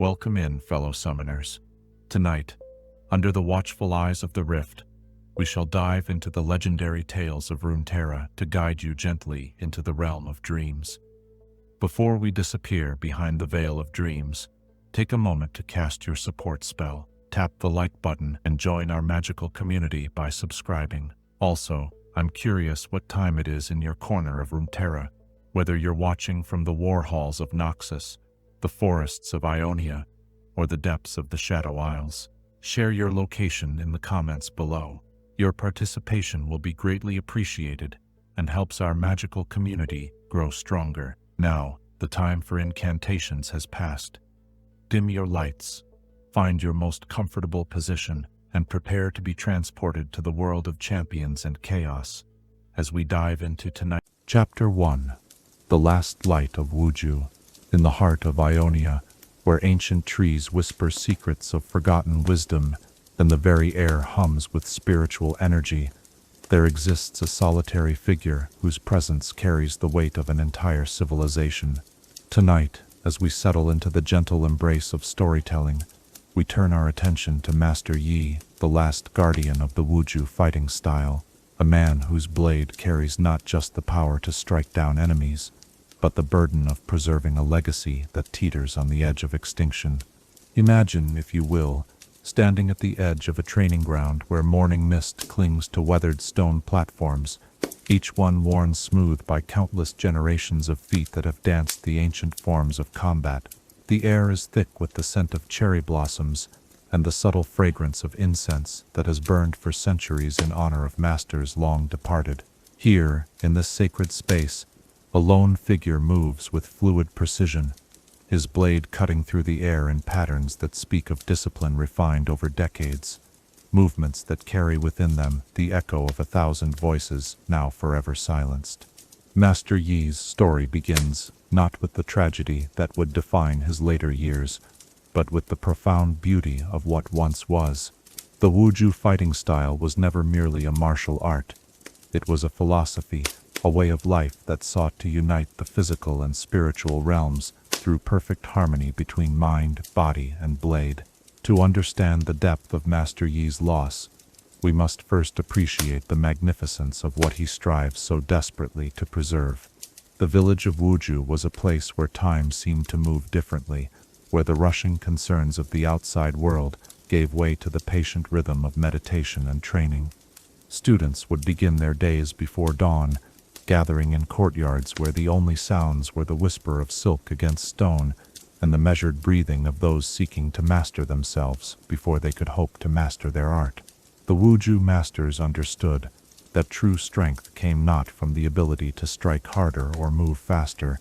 Welcome in, fellow summoners. Tonight, under the watchful eyes of the Rift, we shall dive into the legendary tales of Runeterra to guide you gently into the realm of dreams. Before we disappear behind the veil of dreams, take a moment to cast your support spell, tap the like button, and join our magical community by subscribing. Also, I'm curious what time it is in your corner of Runeterra, whether you're watching from the war halls of Noxus, the forests of Ionia, or the depths of the Shadow Isles. Share your location in the comments below. Your participation will be greatly appreciated and helps our magical community grow stronger. Now, the time for incantations has passed. Dim your lights, find your most comfortable position, and prepare to be transported to the world of champions and chaos as we dive into tonight. Chapter 1. The Last Light of Wuju. In the heart of Ionia, where ancient trees whisper secrets of forgotten wisdom and the very air hums with spiritual energy, there exists a solitary figure whose presence carries the weight of an entire civilization. Tonight, as we settle into the gentle embrace of storytelling, we turn our attention to Master Yi, the last guardian of the Wuju fighting style, a man whose blade carries not just the power to strike down enemies, but the burden of preserving a legacy that teeters on the edge of extinction. Imagine, if you will, standing at the edge of a training ground where morning mist clings to weathered stone platforms, each one worn smooth by countless generations of feet that have danced the ancient forms of combat. The air is thick with the scent of cherry blossoms and the subtle fragrance of incense that has burned for centuries in honor of masters long departed. Here, in this sacred space, a lone figure moves with fluid precision, his blade cutting through the air in patterns that speak of discipline refined over decades, movements that carry within them the echo of 1,000 voices now forever silenced. Master Yi's story begins not with the tragedy that would define his later years, but with the profound beauty of what once was. The Wuju fighting style was never merely a martial art. It was a philosophy, a way of life that sought to unite the physical and spiritual realms through perfect harmony between mind, body, and blade. To understand the depth of Master Yi's loss, we must first appreciate the magnificence of what he strives so desperately to preserve. The village of Wuju was a place where time seemed to move differently, where the rushing concerns of the outside world gave way to the patient rhythm of meditation and training. Students would begin their days before dawn, gathering in courtyards where the only sounds were the whisper of silk against stone and the measured breathing of those seeking to master themselves before they could hope to master their art. The Wuju masters understood that true strength came not from the ability to strike harder or move faster,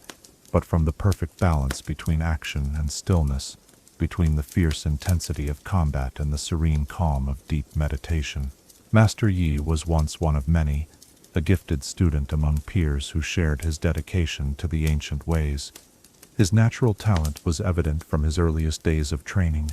but from the perfect balance between action and stillness, between the fierce intensity of combat and the serene calm of deep meditation. Master Yi was once one of many, a gifted student among peers who shared his dedication to the ancient ways. His natural talent was evident from his earliest days of training,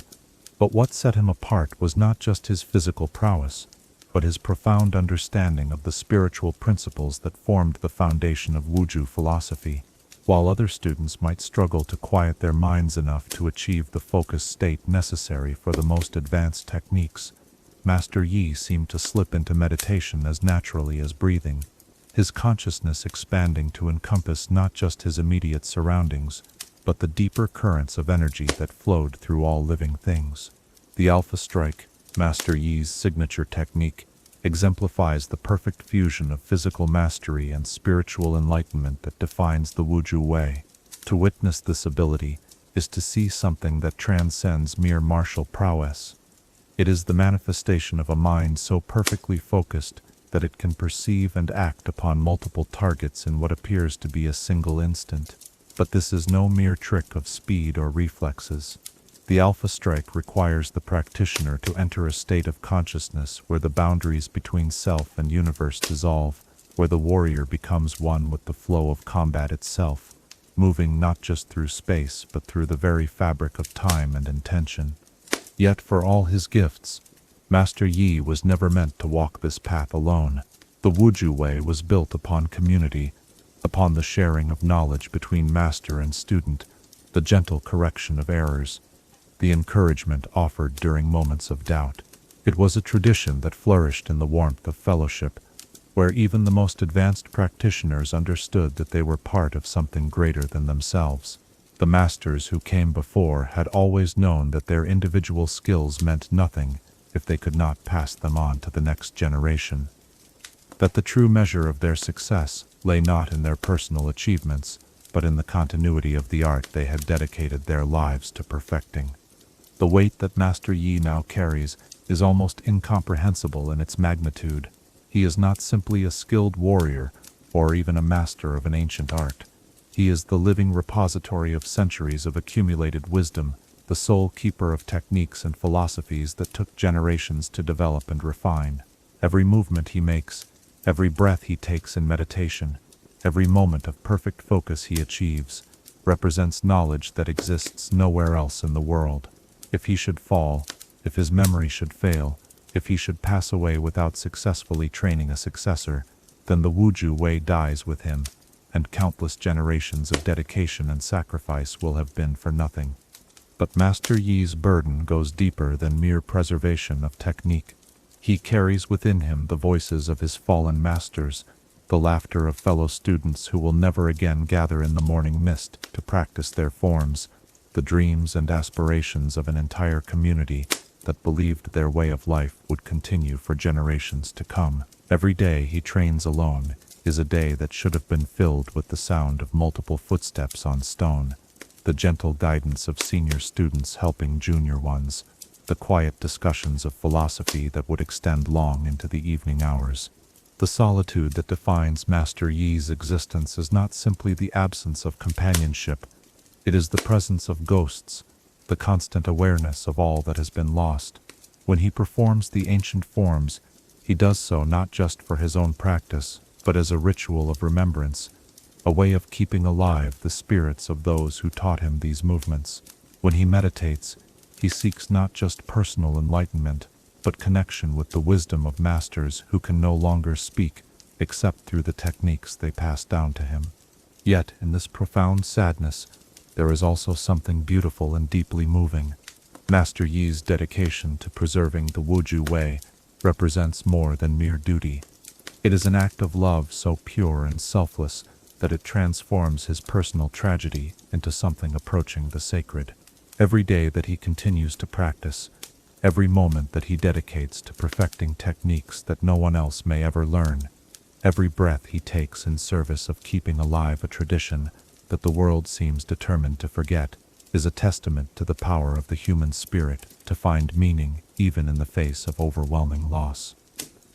but what set him apart was not just his physical prowess, but his profound understanding of the spiritual principles that formed the foundation of Wuju philosophy. While other students might struggle to quiet their minds enough to achieve the focused state necessary for the most advanced techniques, Master Yi seemed to slip into meditation as naturally as breathing, his consciousness expanding to encompass not just his immediate surroundings, but the deeper currents of energy that flowed through all living things. The Alpha Strike, Master Yi's signature technique, exemplifies the perfect fusion of physical mastery and spiritual enlightenment that defines the Wuju way. To witness this ability is to see something that transcends mere martial prowess. It is the manifestation of a mind so perfectly focused that it can perceive and act upon multiple targets in what appears to be a single instant. But this is no mere trick of speed or reflexes. The Alpha Strike requires the practitioner to enter a state of consciousness where the boundaries between self and universe dissolve, where the warrior becomes one with the flow of combat itself, moving not just through space but through the very fabric of time and intention. Yet for all his gifts, Master Yi was never meant to walk this path alone. The Wuju way was built upon community, upon the sharing of knowledge between master and student, the gentle correction of errors, the encouragement offered during moments of doubt. It was a tradition that flourished in the warmth of fellowship, where even the most advanced practitioners understood that they were part of something greater than themselves. The masters who came before had always known that their individual skills meant nothing if they could not pass them on to the next generation. That the true measure of their success lay not in their personal achievements, but in the continuity of the art they had dedicated their lives to perfecting. The weight that Master Yi now carries is almost incomprehensible in its magnitude. He is not simply a skilled warrior, or even a master of an ancient art. He is the living repository of centuries of accumulated wisdom, the sole keeper of techniques and philosophies that took generations to develop and refine. Every movement he makes, every breath he takes in meditation, every moment of perfect focus he achieves, represents knowledge that exists nowhere else in the world. If he should fall, if his memory should fail, if he should pass away without successfully training a successor, then the Wuju way dies with him, and countless generations of dedication and sacrifice will have been for nothing. But Master Yi's burden goes deeper than mere preservation of technique. He carries within him the voices of his fallen masters, the laughter of fellow students who will never again gather in the morning mist to practice their forms, the dreams and aspirations of an entire community that believed their way of life would continue for generations to come. Every day he trains alone is a day that should have been filled with the sound of multiple footsteps on stone, the gentle guidance of senior students helping junior ones, the quiet discussions of philosophy that would extend long into the evening hours. The solitude that defines Master Yi's existence is not simply the absence of companionship, it is the presence of ghosts, the constant awareness of all that has been lost. When he performs the ancient forms, he does so not just for his own practice, but as a ritual of remembrance, a way of keeping alive the spirits of those who taught him these movements. When he meditates, he seeks not just personal enlightenment, but connection with the wisdom of masters who can no longer speak except through the techniques they passed down to him. Yet, in this profound sadness, there is also something beautiful and deeply moving. Master Yi's dedication to preserving the Wuju way represents more than mere duty. It is an act of love so pure and selfless that it transforms his personal tragedy into something approaching the sacred. Every day that he continues to practice, every moment that he dedicates to perfecting techniques that no one else may ever learn, every breath he takes in service of keeping alive a tradition that the world seems determined to forget, is a testament to the power of the human spirit to find meaning even in the face of overwhelming loss.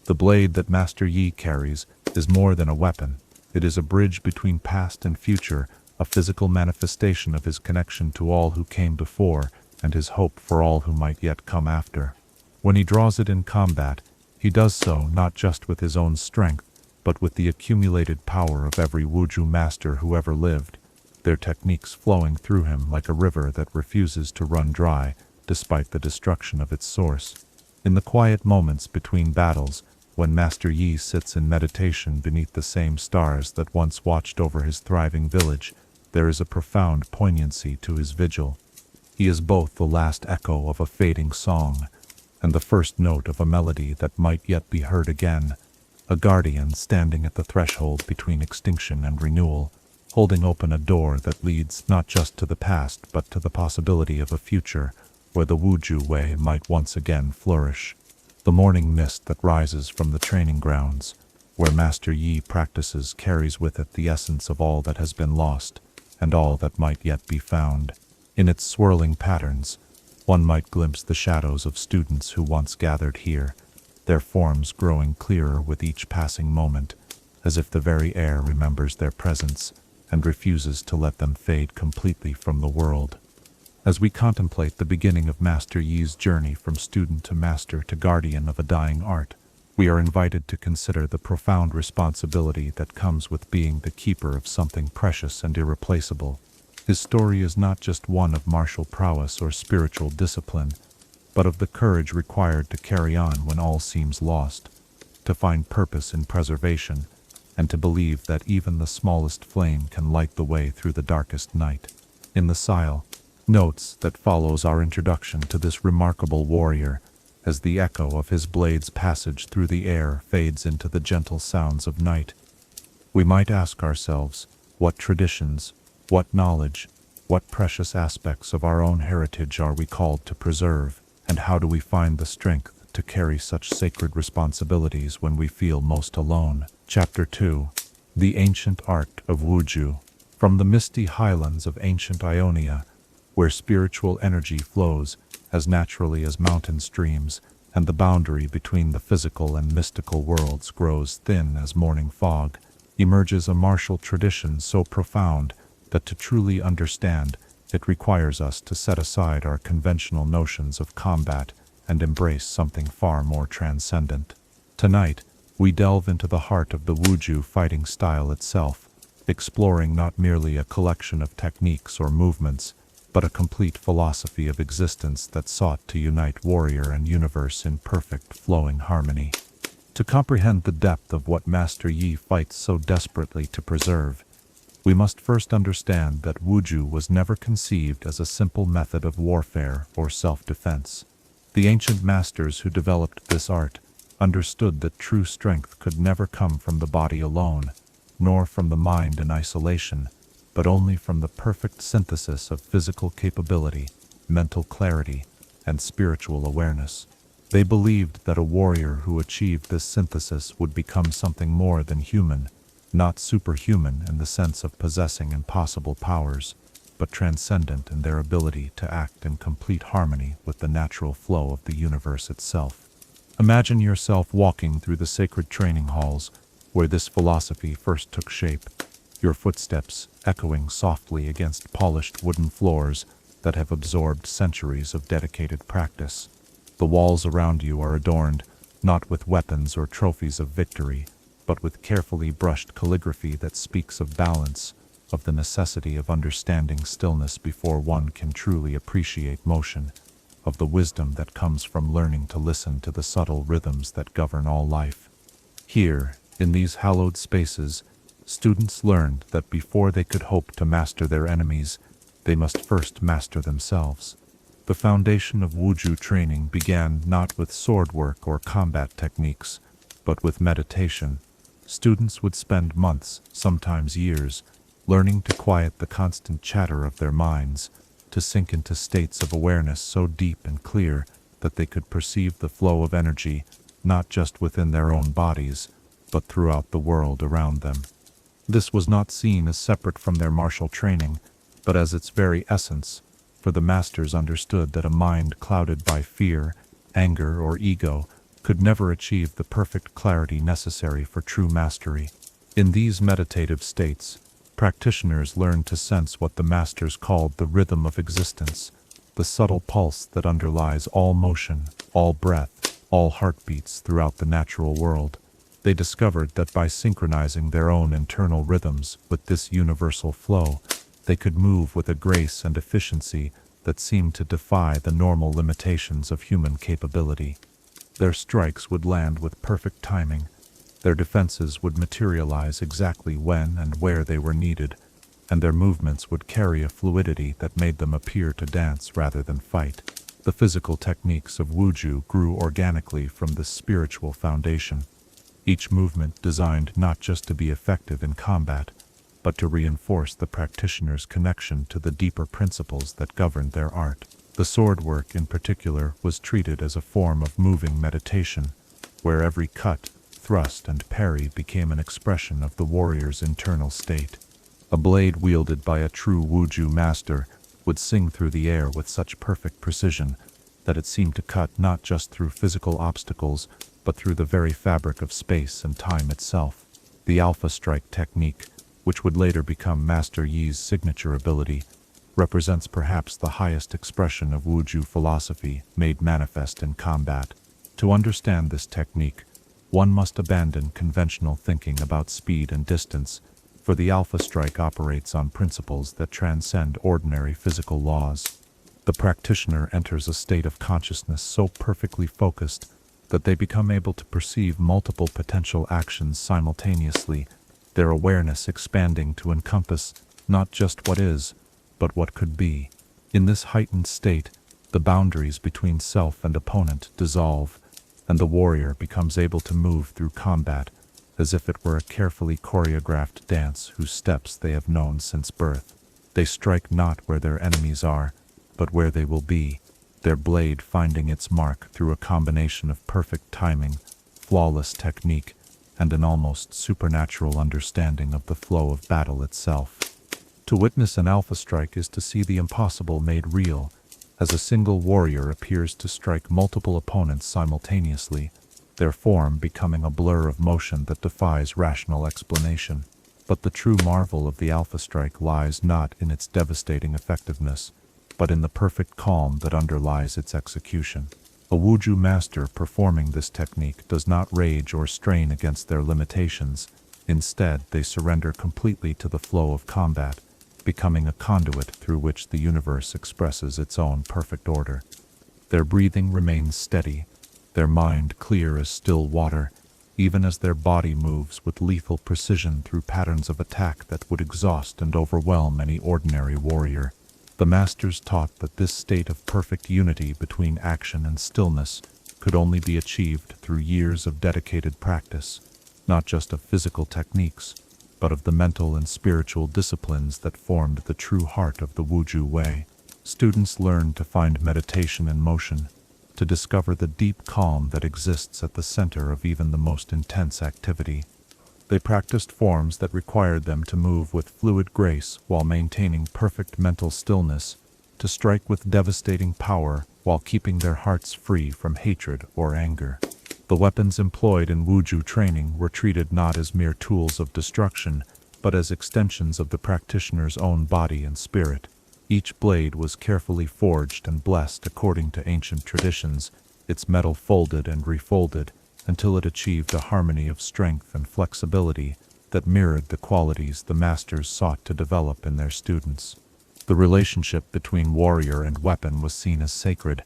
The blade that Master Yi carries is more than a weapon. It is a bridge between past and future, a physical manifestation of his connection to all who came before and his hope for all who might yet come after. When he draws it in combat, he does so not just with his own strength, but with the accumulated power of every Wuju master who ever lived, their techniques flowing through him like a river that refuses to run dry despite the destruction of its source. In the quiet moments between battles, when Master Yi sits in meditation beneath the same stars that once watched over his thriving village, there is a profound poignancy to his vigil. He is both the last echo of a fading song and the first note of a melody that might yet be heard again, a guardian standing at the threshold between extinction and renewal, holding open a door that leads not just to the past but to the possibility of a future where the Wuju way might once again flourish. The morning mist that rises from the training grounds, where Master Yi practices, carries with it the essence of all that has been lost and all that might yet be found. In its swirling patterns, one might glimpse the shadows of students who once gathered here, their forms growing clearer with each passing moment, as if the very air remembers their presence and refuses to let them fade completely from the world. As we contemplate the beginning of Master Yi's journey from student to master to guardian of a dying art, we are invited to consider the profound responsibility that comes with being the keeper of something precious and irreplaceable. His story is not just one of martial prowess or spiritual discipline, but of the courage required to carry on when all seems lost, to find purpose in preservation, and to believe that even the smallest flame can light the way through the darkest night. In the Sile, notes that follows our introduction to this remarkable warrior, as the echo of his blade's passage through the air fades into the gentle sounds of night. We might ask ourselves, what traditions, what knowledge, what precious aspects of our own heritage are we called to preserve, and how do we find the strength to carry such sacred responsibilities when we feel most alone? Chapter 2. The Ancient Art of Wuju. From the misty highlands of ancient Ionia, where spiritual energy flows as naturally as mountain streams, and the boundary between the physical and mystical worlds grows thin as morning fog, emerges a martial tradition so profound that to truly understand it requires us to set aside our conventional notions of combat and embrace something far more transcendent. Tonight, we delve into the heart of the Wuju fighting style itself, exploring not merely a collection of techniques or movements, but a complete philosophy of existence that sought to unite warrior and universe in perfect flowing harmony. To comprehend the depth of what Master Yi fights so desperately to preserve, we must first understand that Wuju was never conceived as a simple method of warfare or self-defense. The ancient masters who developed this art understood that true strength could never come from the body alone, nor from the mind in isolation, but only from the perfect synthesis of physical capability, mental clarity, and spiritual awareness. They believed that a warrior who achieved this synthesis would become something more than human, not superhuman in the sense of possessing impossible powers, but transcendent in their ability to act in complete harmony with the natural flow of the universe itself. Imagine yourself walking through the sacred training halls where this philosophy first took shape, your footsteps echoing softly against polished wooden floors that have absorbed centuries of dedicated practice. The walls around you are adorned not with weapons or trophies of victory, but with carefully brushed calligraphy that speaks of balance, of the necessity of understanding stillness before one can truly appreciate motion, of the wisdom that comes from learning to listen to the subtle rhythms that govern all life. Here, in these hallowed spaces, students learned that before they could hope to master their enemies, they must first master themselves. The foundation of Wuju training began not with sword work or combat techniques, but with meditation. Students would spend months, sometimes years, learning to quiet the constant chatter of their minds, to sink into states of awareness so deep and clear that they could perceive the flow of energy not just within their own bodies, but throughout the world around them. This was not seen as separate from their martial training, but as its very essence, for the masters understood that a mind clouded by fear, anger, or ego could never achieve the perfect clarity necessary for true mastery. In these meditative states, practitioners learned to sense what the masters called the rhythm of existence, the subtle pulse that underlies all motion, all breath, all heartbeats throughout the natural world. They discovered that by synchronizing their own internal rhythms with this universal flow, they could move with a grace and efficiency that seemed to defy the normal limitations of human capability. Their strikes would land with perfect timing. Their defenses would materialize exactly when and where they were needed, and their movements would carry a fluidity that made them appear to dance rather than fight. The physical techniques of Wuju grew organically from this spiritual foundation, each movement designed not just to be effective in combat, but to reinforce the practitioner's connection to the deeper principles that governed their art. The sword work in particular was treated as a form of moving meditation, where every cut, thrust, and parry became an expression of the warrior's internal state. A blade wielded by a true Wuju master would sing through the air with such perfect precision that it seemed to cut not just through physical obstacles, but through the very fabric of space and time itself. The Alpha Strike technique, which would later become Master Yi's signature ability, represents perhaps the highest expression of Wuju philosophy made manifest in combat. To understand this technique, one must abandon conventional thinking about speed and distance, for the Alpha Strike operates on principles that transcend ordinary physical laws. The practitioner enters a state of consciousness so perfectly focused that they become able to perceive multiple potential actions simultaneously, their awareness expanding to encompass not just what is, but what could be. In this heightened state, the boundaries between self and opponent dissolve, and the warrior becomes able to move through combat as if it were a carefully choreographed dance whose steps they have known since birth. They strike not where their enemies are, but where they will be, their blade finding its mark through a combination of perfect timing, flawless technique, and an almost supernatural understanding of the flow of battle itself. To witness an alpha strike is to see the impossible made real, as a single warrior appears to strike multiple opponents simultaneously, their form becoming a blur of motion that defies rational explanation. But the true marvel of the alpha strike lies not in its devastating effectiveness, but in the perfect calm that underlies its execution. A Wuju master performing this technique does not rage or strain against their limitations. Instead, they surrender completely to the flow of combat, becoming a conduit through which the universe expresses its own perfect order. Their breathing remains steady, their mind clear as still water, even as their body moves with lethal precision through patterns of attack that would exhaust and overwhelm any ordinary warrior. The masters taught that this state of perfect unity between action and stillness could only be achieved through years of dedicated practice, not just of physical techniques, but of the mental and spiritual disciplines that formed the true heart of the Wuju way. Students learned to find meditation in motion, to discover the deep calm that exists at the center of even the most intense activity. They practiced forms that required them to move with fluid grace while maintaining perfect mental stillness, to strike with devastating power while keeping their hearts free from hatred or anger. The weapons employed in Wuju training were treated not as mere tools of destruction, but as extensions of the practitioner's own body and spirit. Each blade was carefully forged and blessed according to ancient traditions, its metal folded and refolded, until it achieved a harmony of strength and flexibility that mirrored the qualities the masters sought to develop in their students. The relationship between warrior and weapon was seen as sacred,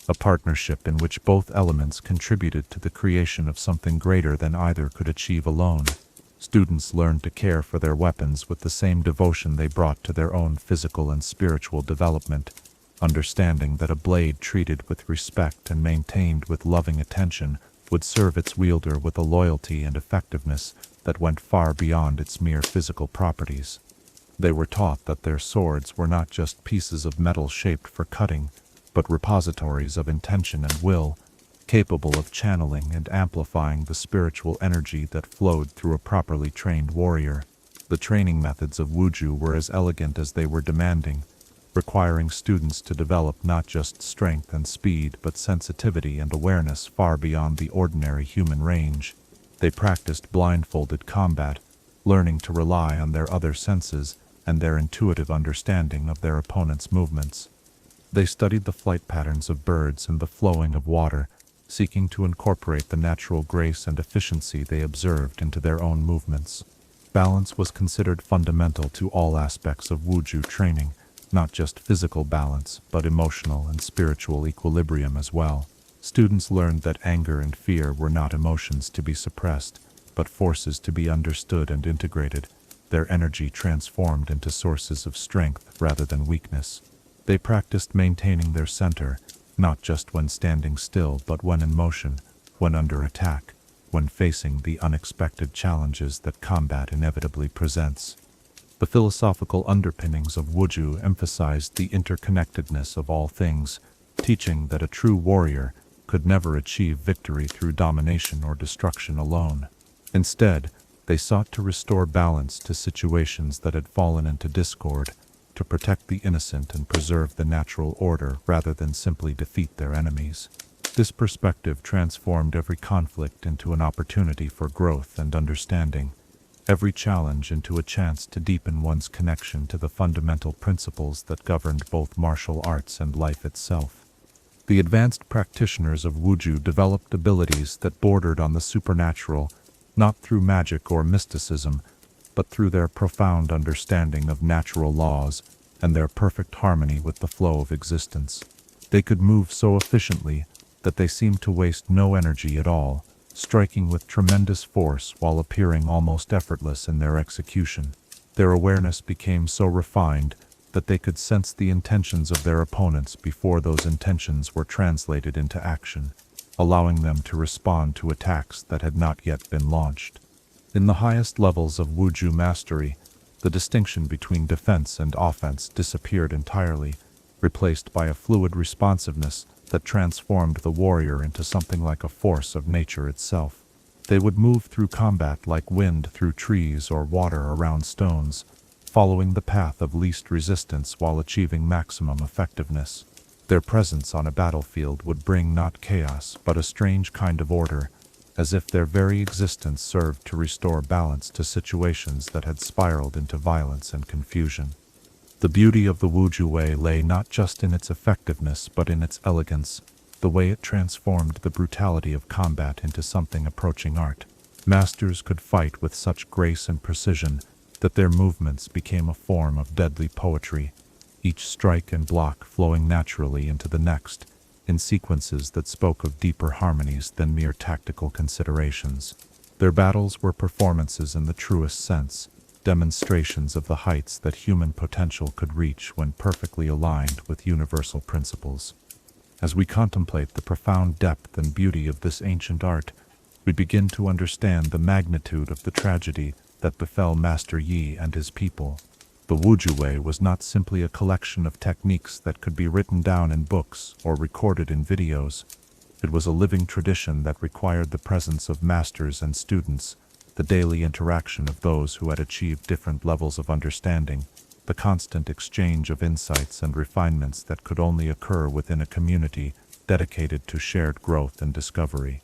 a partnership in which both elements contributed to the creation of something greater than either could achieve alone. Students learned to care for their weapons with the same devotion they brought to their own physical and spiritual development, understanding that a blade treated with respect and maintained with loving attention would serve its wielder with a loyalty and effectiveness that went far beyond its mere physical properties. They were taught that their swords were not just pieces of metal shaped for cutting, but repositories of intention and will, capable of channeling and amplifying the spiritual energy that flowed through a properly trained warrior. The training methods of Wuju were as elegant as they were demanding, requiring students to develop not just strength and speed but sensitivity and awareness far beyond the ordinary human range. They practiced blindfolded combat, learning to rely on their other senses and their intuitive understanding of their opponent's movements. They studied the flight patterns of birds and the flowing of water, seeking to incorporate the natural grace and efficiency they observed into their own movements. Balance was considered fundamental to all aspects of Wuju training, not just physical balance, but emotional and spiritual equilibrium as well. Students learned that anger and fear were not emotions to be suppressed, but forces to be understood and integrated, their energy transformed into sources of strength rather than weakness. They practiced maintaining their center, not just when standing still but when in motion, when under attack, when facing the unexpected challenges that combat inevitably presents. The philosophical underpinnings of Wuju emphasized the interconnectedness of all things, teaching that a true warrior could never achieve victory through domination or destruction alone. Instead, they sought to restore balance to situations that had fallen into discord, to protect the innocent and preserve the natural order rather than simply defeat their enemies. This perspective transformed every conflict into an opportunity for growth and understanding, every challenge into a chance to deepen one's connection to the fundamental principles that governed both martial arts and life itself. The advanced practitioners of Wuju developed abilities that bordered on the supernatural, not through magic or mysticism, but through their profound understanding of natural laws and their perfect harmony with the flow of existence. They could move so efficiently that they seemed to waste no energy at all, striking with tremendous force while appearing almost effortless in their execution. Their awareness became so refined that they could sense the intentions of their opponents before those intentions were translated into action, allowing them to respond to attacks that had not yet been launched. In the highest levels of Wuju mastery, the distinction between defense and offense disappeared entirely, replaced by a fluid responsiveness that transformed the warrior into something like a force of nature itself. They would move through combat like wind through trees or water around stones, following the path of least resistance while achieving maximum effectiveness. Their presence on a battlefield would bring not chaos but a strange kind of order, as if their very existence served to restore balance to situations that had spiraled into violence and confusion. The beauty of the Wuju way lay not just in its effectiveness but in its elegance, the way it transformed the brutality of combat into something approaching art. Masters could fight with such grace and precision that their movements became a form of deadly poetry, each strike and block flowing naturally into the next, in sequences that spoke of deeper harmonies than mere tactical considerations. Their battles were performances in the truest sense, demonstrations of the heights that human potential could reach when perfectly aligned with universal principles. As we contemplate the profound depth and beauty of this ancient art, we begin to understand the magnitude of the tragedy that befell Master Yi and his people. The Wuju way was not simply a collection of techniques that could be written down in books or recorded in videos. It was a living tradition that required the presence of masters and students, the daily interaction of those who had achieved different levels of understanding, the constant exchange of insights and refinements that could only occur within a community dedicated to shared growth and discovery.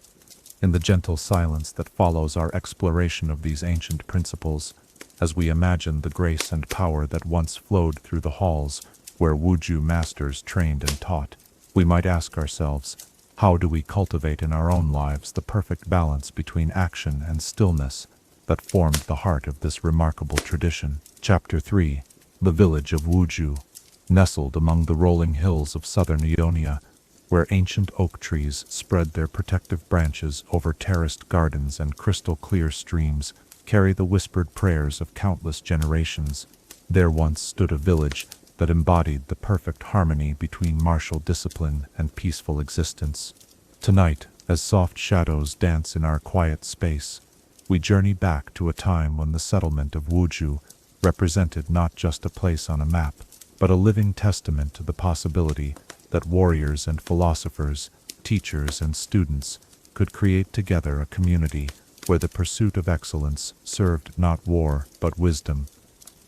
In the gentle silence that follows our exploration of these ancient principles, as we imagine the grace and power that once flowed through the halls where Wuju masters trained and taught, we might ask ourselves, how do we cultivate in our own lives the perfect balance between action and stillness that formed the heart of this remarkable tradition? Chapter 3. The Village of Wuju. Nestled among the rolling hills of southern Ionia, where ancient oak trees spread their protective branches over terraced gardens and crystal-clear streams, carry the whispered prayers of countless generations, there once stood a village that embodied the perfect harmony between martial discipline and peaceful existence. Tonight, as soft shadows dance in our quiet space, we journey back to a time when the settlement of Wuju represented not just a place on a map, but a living testament to the possibility that warriors and philosophers, teachers and students could create together a community where the pursuit of excellence served not war but wisdom.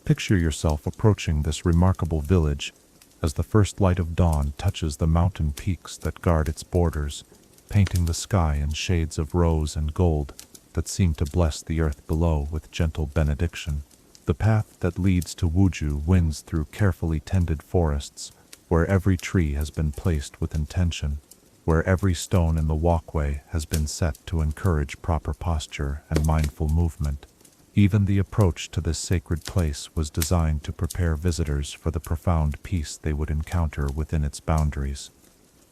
Picture yourself approaching this remarkable village as the first light of dawn touches the mountain peaks that guard its borders, painting the sky in shades of rose and gold that seem to bless the earth below with gentle benediction. The path that leads to Wuju winds through carefully tended forests, where every tree has been placed with intention, where every stone in the walkway has been set to encourage proper posture and mindful movement. Even the approach to this sacred place was designed to prepare visitors for the profound peace they would encounter within its boundaries.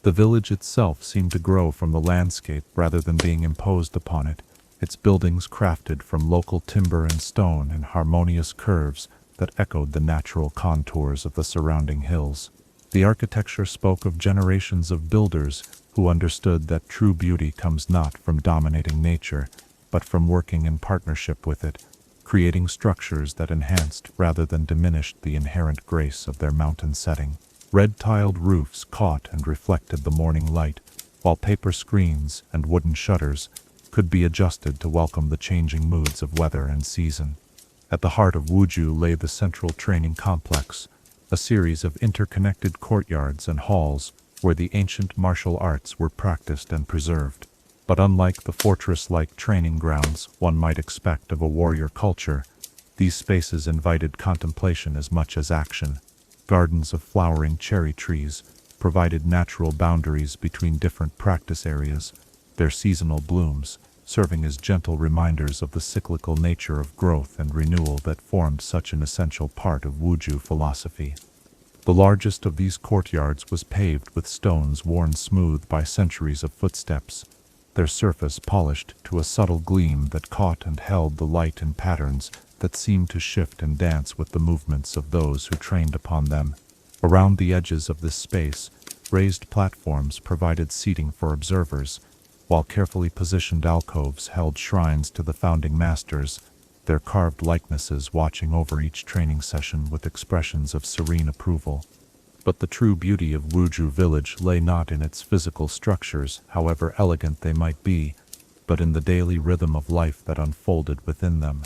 The village itself seemed to grow from the landscape rather than being imposed upon it, its buildings crafted from local timber and stone in harmonious curves that echoed the natural contours of the surrounding hills. The architecture spoke of generations of builders who understood that true beauty comes not from dominating nature, but from working in partnership with it, creating structures that enhanced rather than diminished the inherent grace of their mountain setting. Red-tiled roofs caught and reflected the morning light, while paper screens and wooden shutters could be adjusted to welcome the changing moods of weather and season. At the heart of Wuju lay the central training complex, a series of interconnected courtyards and halls where the ancient martial arts were practiced and preserved. But unlike the fortress-like training grounds one might expect of a warrior culture, these spaces invited contemplation as much as action. Gardens of flowering cherry trees provided natural boundaries between different practice areas, their seasonal blooms serving as gentle reminders of the cyclical nature of growth and renewal that formed such an essential part of Wuju philosophy. The largest of these courtyards was paved with stones worn smooth by centuries of footsteps, their surface polished to a subtle gleam that caught and held the light in patterns that seemed to shift and dance with the movements of those who trained upon them. Around the edges of this space, raised platforms provided seating for observers, while carefully positioned alcoves held shrines to the founding masters, their carved likenesses watching over each training session with expressions of serene approval. But the true beauty of Wuju village lay not in its physical structures, however elegant they might be, but in the daily rhythm of life that unfolded within them.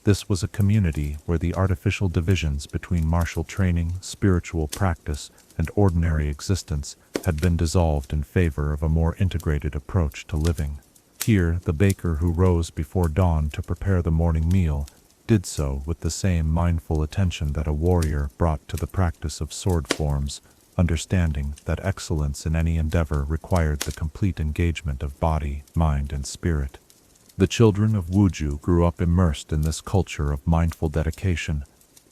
This was a community where the artificial divisions between martial training, spiritual practice, and ordinary existence had been dissolved in favor of a more integrated approach to living. Here, the baker who rose before dawn to prepare the morning meal did so with the same mindful attention that a warrior brought to the practice of sword forms, understanding that excellence in any endeavor required the complete engagement of body, mind, and spirit. The children of Wuju grew up immersed in this culture of mindful dedication,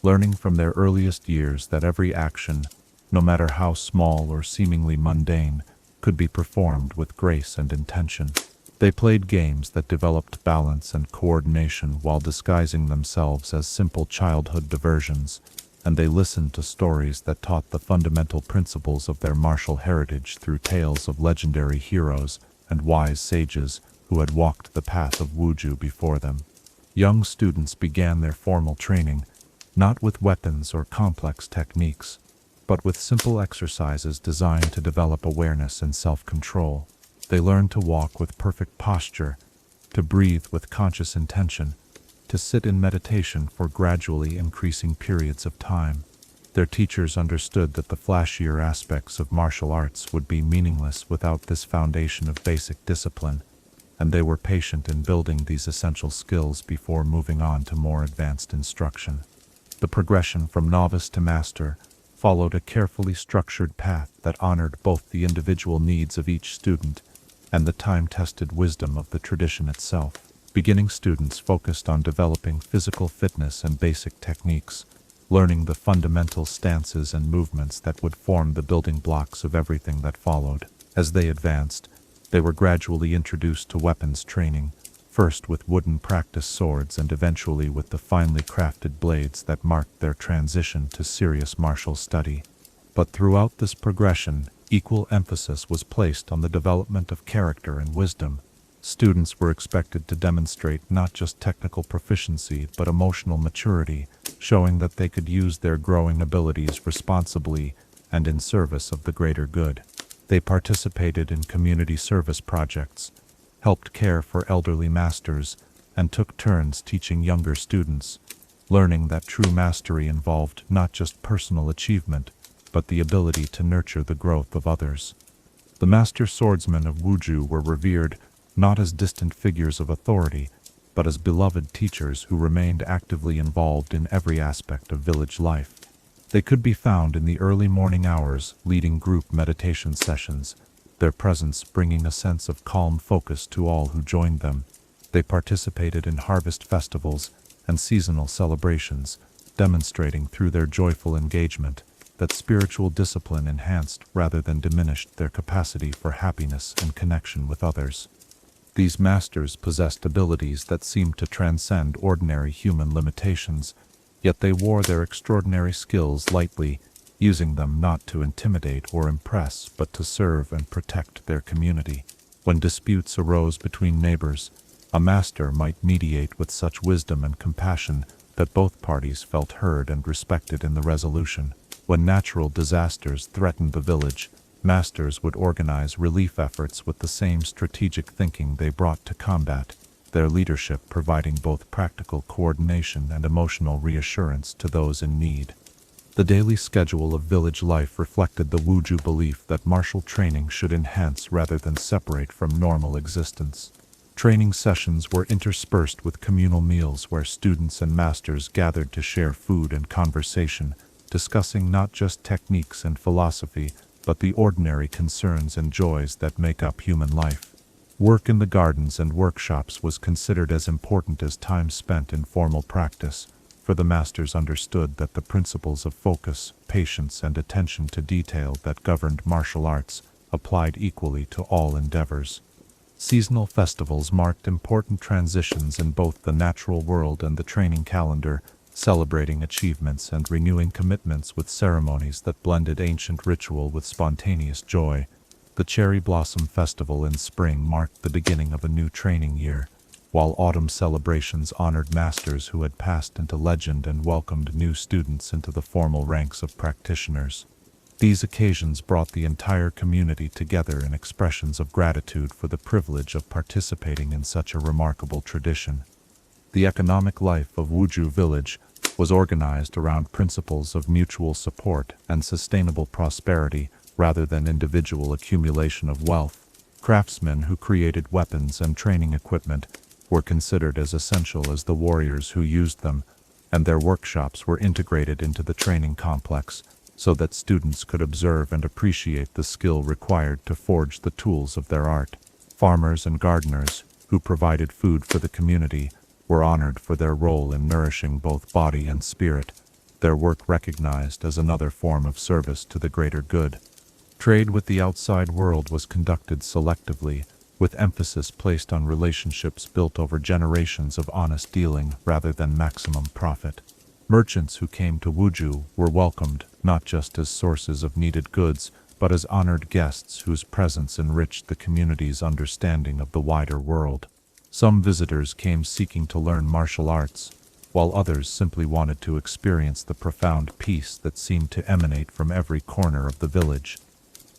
learning from their earliest years that every action, no matter how small or seemingly mundane, could be performed with grace and intention. They played games that developed balance and coordination while disguising themselves as simple childhood diversions, and they listened to stories that taught the fundamental principles of their martial heritage through tales of legendary heroes and wise sages who had walked the path of Wuju before them. Young students began their formal training, not with weapons or complex techniques, but with simple exercises designed to develop awareness and self-control. They learned to walk with perfect posture, to breathe with conscious intention, to sit in meditation for gradually increasing periods of time. Their teachers understood that the flashier aspects of martial arts would be meaningless without this foundation of basic discipline, and they were patient in building these essential skills before moving on to more advanced instruction. The progression from novice to master followed a carefully structured path that honored both the individual needs of each student and the time-tested wisdom of the tradition itself. Beginning students focused on developing physical fitness and basic techniques, learning the fundamental stances and movements that would form the building blocks of everything that followed. As they advanced, they were gradually introduced to weapons training, first with wooden practice swords and eventually with the finely crafted blades that marked their transition to serious martial study. But throughout this progression, equal emphasis was placed on the development of character and wisdom. Students were expected to demonstrate not just technical proficiency but emotional maturity, showing that they could use their growing abilities responsibly and in service of the greater good. They participated in community service projects, helped care for elderly masters, and took turns teaching younger students, learning that true mastery involved not just personal achievement, but the ability to nurture the growth of others. The master swordsmen of Wuju were revered not as distant figures of authority, but as beloved teachers who remained actively involved in every aspect of village life. They could be found in the early morning hours leading group meditation sessions, their presence bringing a sense of calm focus to all who joined them. They participated in harvest festivals and seasonal celebrations, demonstrating through their joyful engagement that spiritual discipline enhanced rather than diminished their capacity for happiness and connection with others. These masters possessed abilities that seemed to transcend ordinary human limitations, yet they wore their extraordinary skills lightly, using them not to intimidate or impress but to serve and protect their community. When disputes arose between neighbors, a master might mediate with such wisdom and compassion that both parties felt heard and respected in the resolution. When natural disasters threatened the village, masters would organize relief efforts with the same strategic thinking they brought to combat, their leadership providing both practical coordination and emotional reassurance to those in need. The daily schedule of village life reflected the Wuju belief that martial training should enhance rather than separate from normal existence. Training sessions were interspersed with communal meals where students and masters gathered to share food and conversation, discussing not just techniques and philosophy, but the ordinary concerns and joys that make up human life. Work in the gardens and workshops was considered as important as time spent in formal practice, for the masters understood that the principles of focus, patience, and attention to detail that governed martial arts applied equally to all endeavors. Seasonal festivals marked important transitions in both the natural world and the training calendar, celebrating achievements and renewing commitments with ceremonies that blended ancient ritual with spontaneous joy. The Cherry Blossom Festival in spring marked the beginning of a new training year, while autumn celebrations honored masters who had passed into legend and welcomed new students into the formal ranks of practitioners. These occasions brought the entire community together in expressions of gratitude for the privilege of participating in such a remarkable tradition. The economic life of Wuju village was organized around principles of mutual support and sustainable prosperity rather than individual accumulation of wealth. Craftsmen who created weapons and training equipment were considered as essential as the warriors who used them, and their workshops were integrated into the training complex, so that students could observe and appreciate the skill required to forge the tools of their art. Farmers and gardeners, who provided food for the community, were honored for their role in nourishing both body and spirit, their work recognized as another form of service to the greater good. Trade with the outside world was conducted selectively, with emphasis placed on relationships built over generations of honest dealing rather than maximum profit. Merchants who came to Wuju were welcomed not just as sources of needed goods, but as honored guests whose presence enriched the community's understanding of the wider world. Some visitors came seeking to learn martial arts, while others simply wanted to experience the profound peace that seemed to emanate from every corner of the village.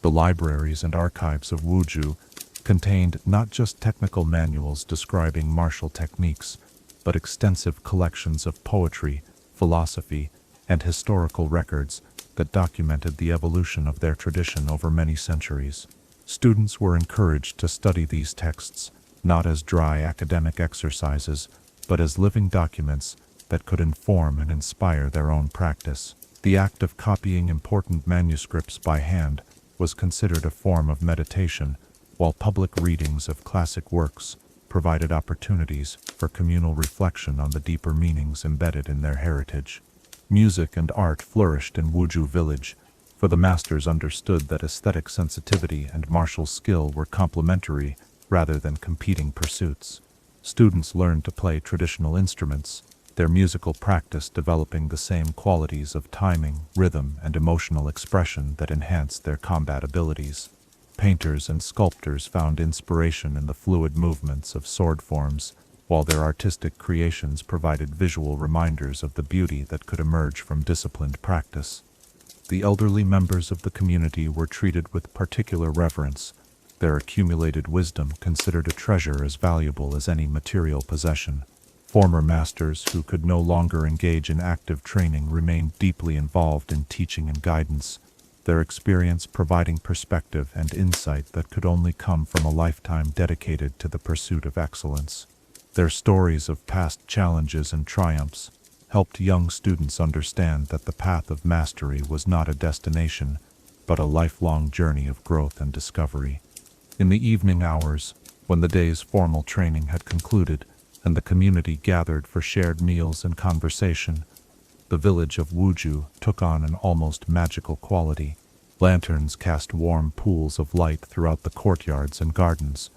The libraries and archives of Wuju contained not just technical manuals describing martial techniques, but extensive collections of poetry, philosophy, and historical records that documented the evolution of their tradition over many centuries. Students were encouraged to study these texts, not as dry academic exercises, but as living documents that could inform and inspire their own practice. The act of copying important manuscripts by hand was considered a form of meditation, while public readings of classic works provided opportunities for communal reflection on the deeper meanings embedded in their heritage. Music and art flourished in Wuju village, for the masters understood that aesthetic sensitivity and martial skill were complementary rather than competing pursuits. Students learned to play traditional instruments, their musical practice developing the same qualities of timing, rhythm, and emotional expression that enhanced their combat abilities. Painters and sculptors found inspiration in the fluid movements of sword forms, while their artistic creations provided visual reminders of the beauty that could emerge from disciplined practice. The elderly members of the community were treated with particular reverence, their accumulated wisdom considered a treasure as valuable as any material possession. Former masters who could no longer engage in active training remained deeply involved in teaching and guidance, their experience providing perspective and insight that could only come from a lifetime dedicated to the pursuit of excellence. Their stories of past challenges and triumphs helped young students understand that the path of mastery was not a destination, but a lifelong journey of growth and discovery. In the evening hours, when the day's formal training had concluded and the community gathered for shared meals and conversation, the village of Wuju took on an almost magical quality. Lanterns cast warm pools of light throughout the courtyards and gardens,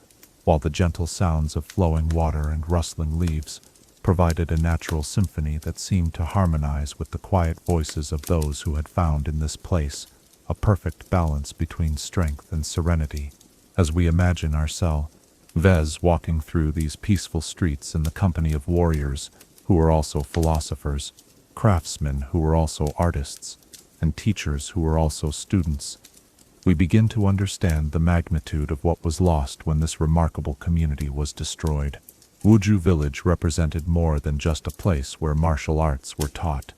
while the gentle sounds of flowing water and rustling leaves provided a natural symphony that seemed to harmonize with the quiet voices of those who had found in this place a perfect balance between strength and serenity. As we imagine ourselves walking through these peaceful streets in the company of warriors who were also philosophers, craftsmen who were also artists, and teachers who were also students, we begin to understand the magnitude of what was lost when this remarkable community was destroyed. Wuju village represented more than just a place where martial arts were taught.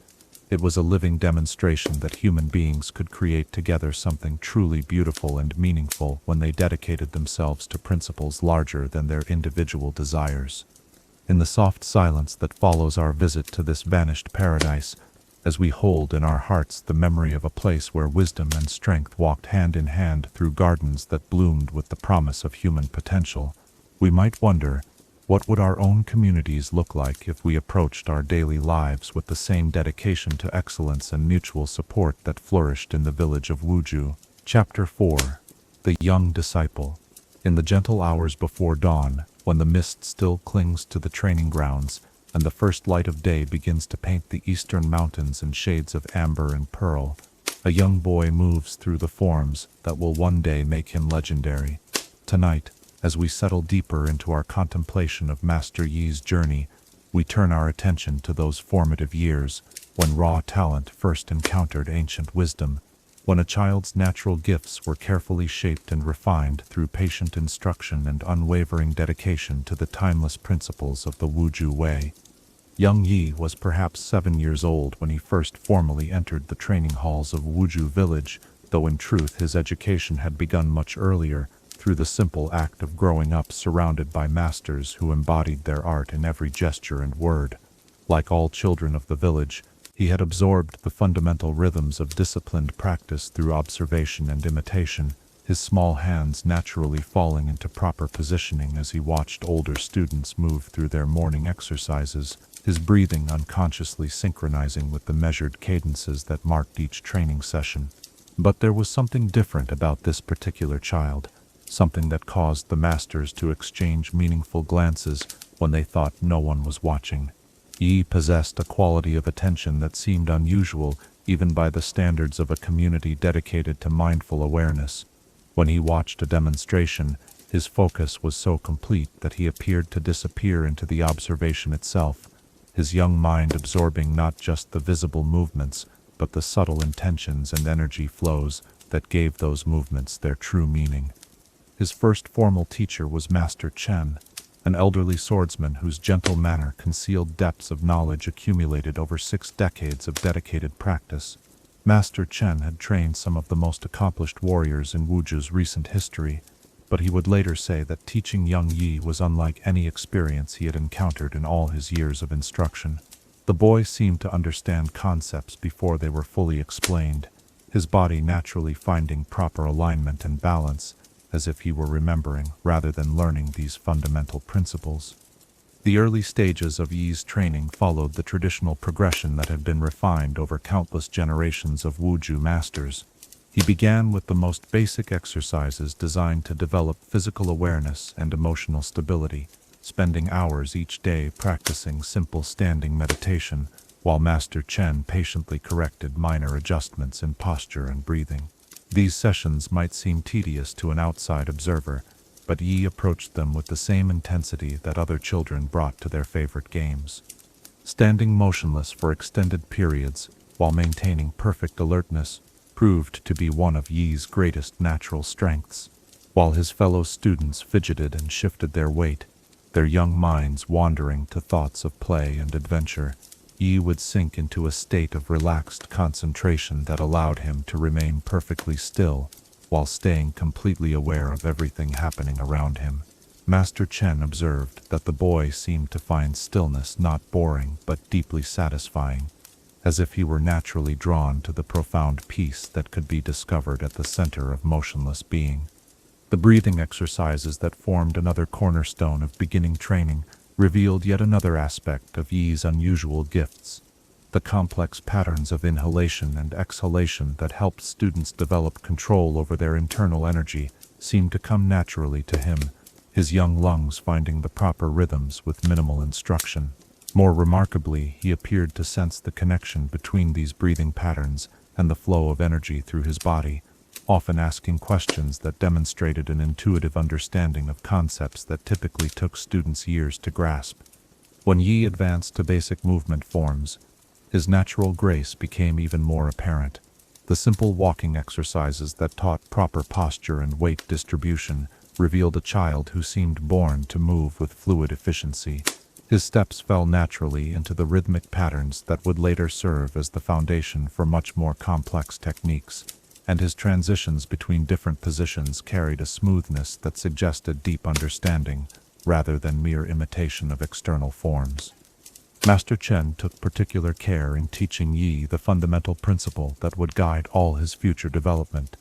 It was a living demonstration that human beings could create together something truly beautiful and meaningful when they dedicated themselves to principles larger than their individual desires. In the soft silence that follows our visit to this vanished paradise, as we hold in our hearts the memory of a place where wisdom and strength walked hand in hand through gardens that bloomed with the promise of human potential, we might wonder, what would our own communities look like if we approached our daily lives with the same dedication to excellence and mutual support that flourished in the village of Wuju? Chapter 4. The Young Disciple. In the gentle hours before dawn, when the mist still clings to the training grounds, and the first light of day begins to paint the eastern mountains in shades of amber and pearl, a young boy moves through the forms that will one day make him legendary. Tonight, as we settle deeper into our contemplation of Master Yi's journey, we turn our attention to those formative years when raw talent first encountered ancient wisdom, when a child's natural gifts were carefully shaped and refined through patient instruction and unwavering dedication to the timeless principles of the Wuju way. Young Yi was perhaps 7 years old when he first formally entered the training halls of Wuju village, though in truth his education had begun much earlier, through the simple act of growing up surrounded by masters who embodied their art in every gesture and word. Like all children of the village, he had absorbed the fundamental rhythms of disciplined practice through observation and imitation, his small hands naturally falling into proper positioning as he watched older students move through their morning exercises, his breathing unconsciously synchronizing with the measured cadences that marked each training session. But there was something different about this particular child, something that caused the masters to exchange meaningful glances when they thought no one was watching. Yi possessed a quality of attention that seemed unusual even by the standards of a community dedicated to mindful awareness. When he watched a demonstration, his focus was so complete that he appeared to disappear into the observation itself, his young mind absorbing not just the visible movements, but the subtle intentions and energy flows that gave those movements their true meaning. His first formal teacher was Master Chen, an elderly swordsman whose gentle manner concealed depths of knowledge accumulated over 6 decades of dedicated practice. Master Chen had trained some of the most accomplished warriors in Wuju's recent history, but he would later say that teaching young Yi was unlike any experience he had encountered in all his years of instruction. The boy seemed to understand concepts before they were fully explained, his body naturally finding proper alignment and balance, as if he were remembering rather than learning these fundamental principles. The early stages of Yi's training followed the traditional progression that had been refined over countless generations of Wuju masters. He began with the most basic exercises designed to develop physical awareness and emotional stability, spending hours each day practicing simple standing meditation, while Master Chen patiently corrected minor adjustments in posture and breathing. These sessions might seem tedious to an outside observer, but Yi approached them with the same intensity that other children brought to their favorite games. Standing motionless for extended periods, while maintaining perfect alertness, proved to be one of Yi's greatest natural strengths. While his fellow students fidgeted and shifted their weight, their young minds wandering to thoughts of play and adventure, Yi would sink into a state of relaxed concentration that allowed him to remain perfectly still while staying completely aware of everything happening around him. Master Chen observed that the boy seemed to find stillness not boring but deeply satisfying, as if he were naturally drawn to the profound peace that could be discovered at the center of motionless being. The breathing exercises that formed another cornerstone of beginning training revealed yet another aspect of Yi's unusual gifts. The complex patterns of inhalation and exhalation that helped students develop control over their internal energy seemed to come naturally to him, his young lungs finding the proper rhythms with minimal instruction. More remarkably, he appeared to sense the connection between these breathing patterns and the flow of energy through his body, often asking questions that demonstrated an intuitive understanding of concepts that typically took students years to grasp. When Yi advanced to basic movement forms, his natural grace became even more apparent. The simple walking exercises that taught proper posture and weight distribution revealed a child who seemed born to move with fluid efficiency. His steps fell naturally into the rhythmic patterns that would later serve as the foundation for much more complex techniques, and his transitions between different positions carried a smoothness that suggested deep understanding, rather than mere imitation of external forms. Master Chen took particular care in teaching Yi the fundamental principle that would guide all his future development,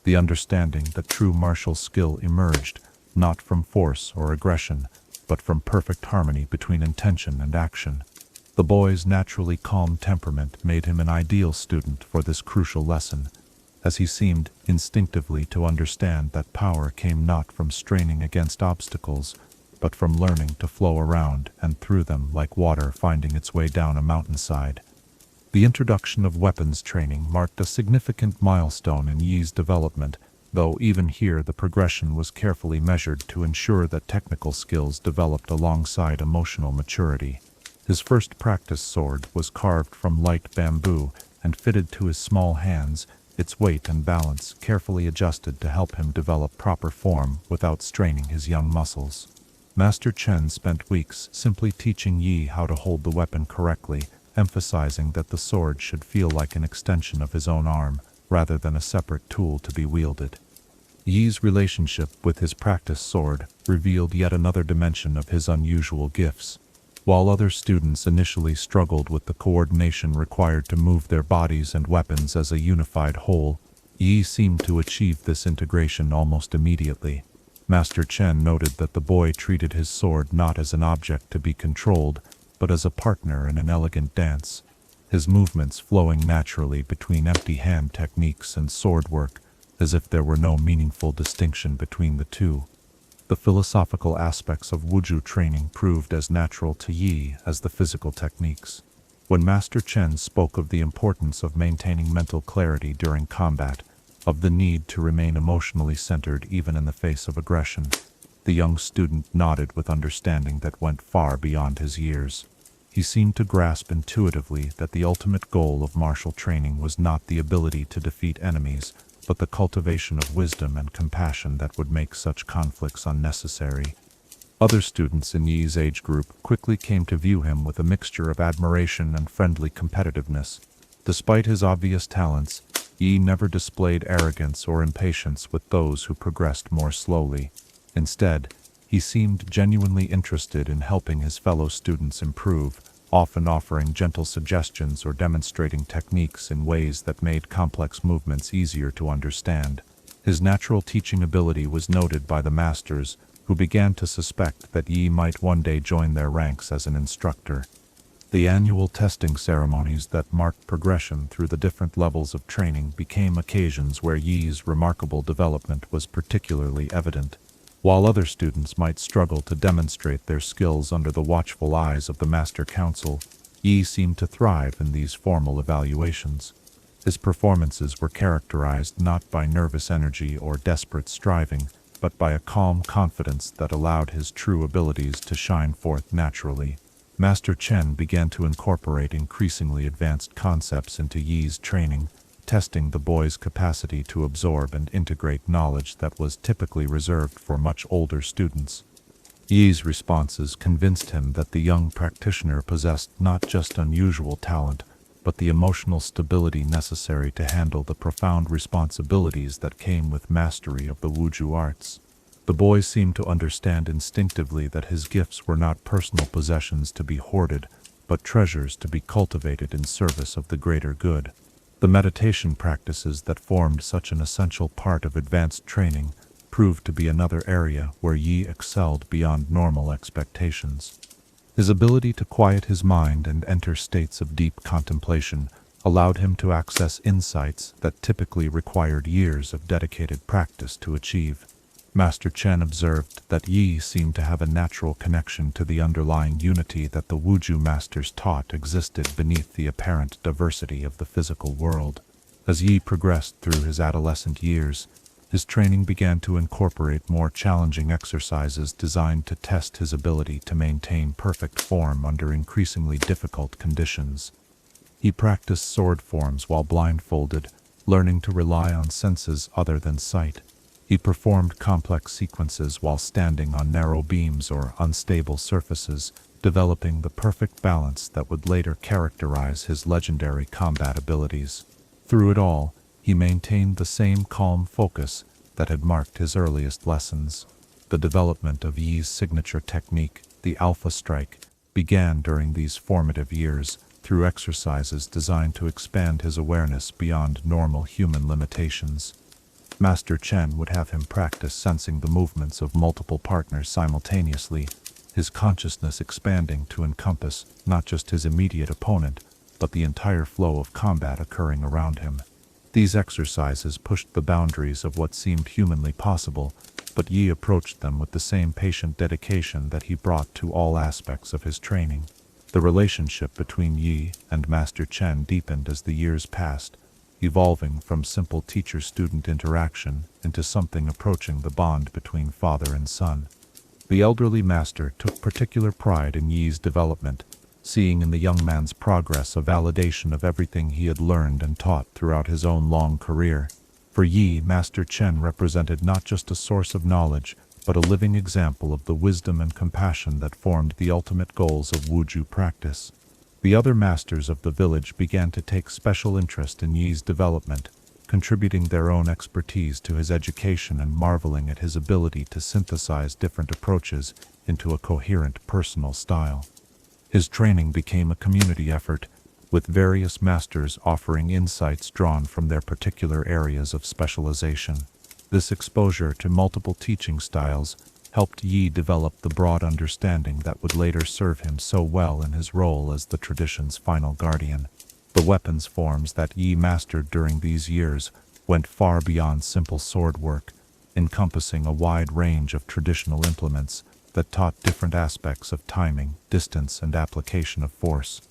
the understanding that true martial skill emerged not from force or aggression, but from perfect harmony between intention and action. The boy's naturally calm temperament made him an ideal student for this crucial lesson. as he seemed instinctively to understand that power came not from straining against obstacles, but from learning to flow around and through them like water finding its way down a mountainside. The introduction of weapons training marked a significant milestone in Yi's development, though even here the progression was carefully measured to ensure that technical skills developed alongside emotional maturity. His first practice sword was carved from light bamboo and fitted to his small hands, its weight and balance carefully adjusted to help him develop proper form without straining his young muscles. Master Chen spent weeks simply teaching Yi how to hold the weapon correctly, emphasizing that the sword should feel like an extension of his own arm, rather than a separate tool to be wielded. Yi's relationship with his practice sword revealed yet another dimension of his unusual gifts. While other students initially struggled with the coordination required to move their bodies and weapons as a unified whole, Yi seemed to achieve this integration almost immediately. Master Chen noted that the boy treated his sword not as an object to be controlled, but as a partner in an elegant dance, his movements flowing naturally between empty hand techniques and sword work, as if there were no meaningful distinction between the two. The philosophical aspects of Wuju training proved as natural to Yi as the physical techniques. When Master Chen spoke of the importance of maintaining mental clarity during combat, of the need to remain emotionally centered even in the face of aggression, the young student nodded with understanding that went far beyond his years. He seemed to grasp intuitively that the ultimate goal of martial training was not the ability to defeat enemies, but the cultivation of wisdom and compassion that would make such conflicts unnecessary. Other students in Yi's age group quickly came to view him with a mixture of admiration and friendly competitiveness. Despite his obvious talents, Yi never displayed arrogance or impatience with those who progressed more slowly. Instead, he seemed genuinely interested in helping his fellow students improve, often offering gentle suggestions or demonstrating techniques in ways that made complex movements easier to understand. His natural teaching ability was noted by the masters, who began to suspect that Yi might one day join their ranks as an instructor. The annual testing ceremonies that marked progression through the different levels of training became occasions where Yi's remarkable development was particularly evident. While other students might struggle to demonstrate their skills under the watchful eyes of the Master Council, Yi seemed to thrive in these formal evaluations. His performances were characterized not by nervous energy or desperate striving, but by a calm confidence that allowed his true abilities to shine forth naturally. Master Chen began to incorporate increasingly advanced concepts into Yi's training, testing the boy's capacity to absorb and integrate knowledge that was typically reserved for much older students. Yi's responses convinced him that the young practitioner possessed not just unusual talent, but the emotional stability necessary to handle the profound responsibilities that came with mastery of the Wuju arts. The boy seemed to understand instinctively that his gifts were not personal possessions to be hoarded, but treasures to be cultivated in service of the greater good. The meditation practices that formed such an essential part of advanced training proved to be another area where Yi excelled beyond normal expectations. His ability to quiet his mind and enter states of deep contemplation allowed him to access insights that typically required years of dedicated practice to achieve. Master Chen observed that Yi seemed to have a natural connection to the underlying unity that the Wuju masters taught existed beneath the apparent diversity of the physical world. As Yi progressed through his adolescent years, his training began to incorporate more challenging exercises designed to test his ability to maintain perfect form under increasingly difficult conditions. He practiced sword forms while blindfolded, learning to rely on senses other than sight. He performed complex sequences while standing on narrow beams or unstable surfaces, developing the perfect balance that would later characterize his legendary combat abilities. Through it all, he maintained the same calm focus that had marked his earliest lessons. The development of Yi's signature technique, the Alpha Strike, began during these formative years through exercises designed to expand his awareness beyond normal human limitations. Master Chen would have him practice sensing the movements of multiple partners simultaneously, his consciousness expanding to encompass not just his immediate opponent, but the entire flow of combat occurring around him. These exercises pushed the boundaries of what seemed humanly possible, but Yi approached them with the same patient dedication that he brought to all aspects of his training. The relationship between Yi and Master Chen deepened as the years passed, evolving from simple teacher-student interaction into something approaching the bond between father and son. The elderly master took particular pride in Yi's development, seeing in the young man's progress a validation of everything he had learned and taught throughout his own long career. For Yi, Master Chen represented not just a source of knowledge, but a living example of the wisdom and compassion that formed the ultimate goals of Wuju practice. The other masters of the village began to take special interest in Yi's development, contributing their own expertise to his education and marveling at his ability to synthesize different approaches into a coherent personal style. His training became a community effort, with various masters offering insights drawn from their particular areas of specialization. This exposure to multiple teaching styles helped Yi develop the broad understanding that would later serve him so well in his role as the tradition's final guardian. The weapons forms that Yi mastered during these years went far beyond simple sword work, encompassing a wide range of traditional implements that taught different aspects of timing, distance, and application of force.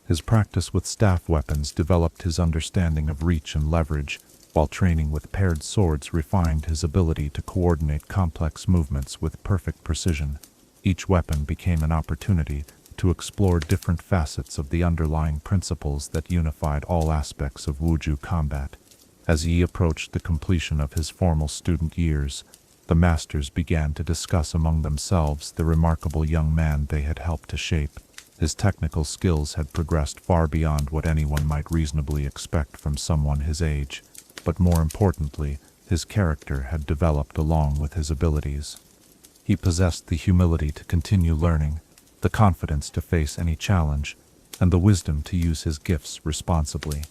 His practice with staff weapons developed his understanding of reach and leverage, while training with paired swords refined his ability to coordinate complex movements with perfect precision. Each weapon became an opportunity to explore different facets of the underlying principles that unified all aspects of Wuju combat. As Yi approached the completion of his formal student years, the masters began to discuss among themselves the remarkable young man they had helped to shape. His technical skills had progressed far beyond what anyone might reasonably expect from someone his age, but more importantly, his character had developed along with his abilities. He possessed the humility to continue learning, the confidence to face any challenge, and the wisdom to use his gifts responsibly.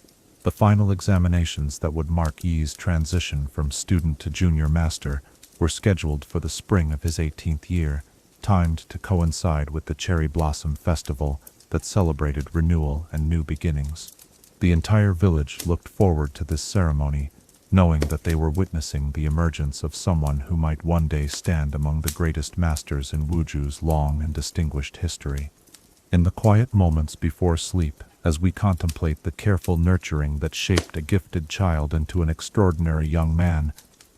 The final examinations that would mark Yi's transition from student to junior master were scheduled for the spring of his 18th year, timed to coincide with the Cherry Blossom Festival that celebrated renewal and new beginnings. The entire village looked forward to this ceremony, knowing that they were witnessing the emergence of someone who might one day stand among the greatest masters in Wuju's long and distinguished history. In the quiet moments before sleep, as we contemplate the careful nurturing that shaped a gifted child into an extraordinary young man,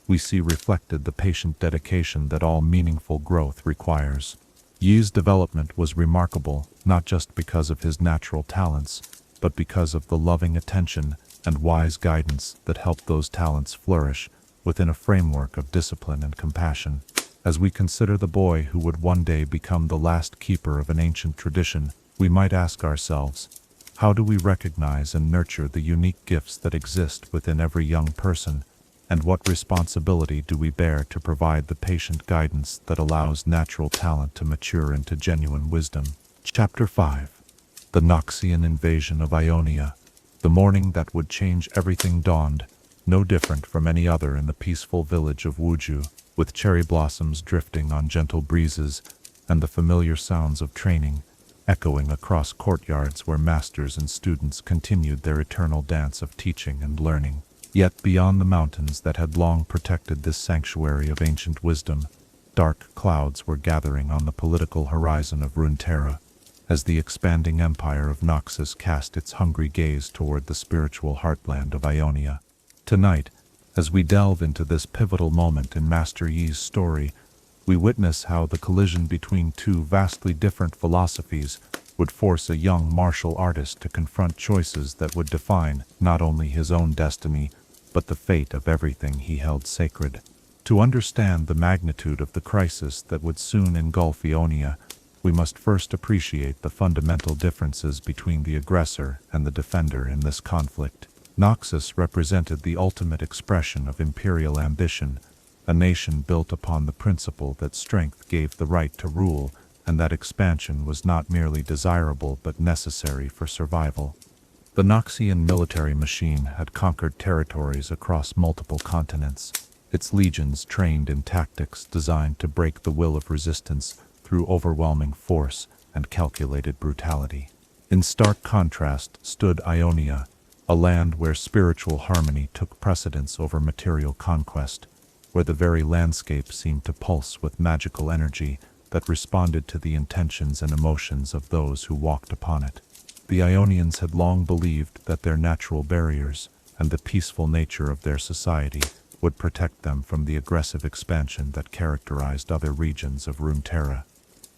we see reflected the patient dedication that all meaningful growth requires. Yi's development was remarkable, not just because of his natural talents, but because of the loving attention and wise guidance that helped those talents flourish within a framework of discipline and compassion. As we consider the boy who would one day become the last keeper of an ancient tradition, we might ask ourselves, how do we recognize and nurture the unique gifts that exist within every young person, and what responsibility do we bear to provide the patient guidance that allows natural talent to mature into genuine wisdom? Chapter 5. The Noxian Invasion of Ionia. The morning that would change everything dawned, no different from any other in the peaceful village of Wuju, with cherry blossoms drifting on gentle breezes and the familiar sounds of training echoing across courtyards where masters and students continued their eternal dance of teaching and learning. Yet beyond the mountains that had long protected this sanctuary of ancient wisdom, dark clouds were gathering on the political horizon of Runeterra, as the expanding empire of Noxus cast its hungry gaze toward the spiritual heartland of Ionia. Tonight, as we delve into this pivotal moment in Master Yi's story, we witness how the collision between two vastly different philosophies would force a young martial artist to confront choices that would define not only his own destiny, but the fate of everything he held sacred. To understand the magnitude of the crisis that would soon engulf Ionia, we must first appreciate the fundamental differences between the aggressor and the defender in this conflict. Noxus represented the ultimate expression of imperial ambition, a nation built upon the principle that strength gave the right to rule, and that expansion was not merely desirable but necessary for survival. The Noxian military machine had conquered territories across multiple continents, its legions trained in tactics designed to break the will of resistance through overwhelming force and calculated brutality. In stark contrast stood Ionia, a land where spiritual harmony took precedence over material conquest, where the very landscape seemed to pulse with magical energy that responded to the intentions and emotions of those who walked upon it. The Ionians had long believed that their natural barriers and the peaceful nature of their society would protect them from the aggressive expansion that characterized other regions of Runeterra.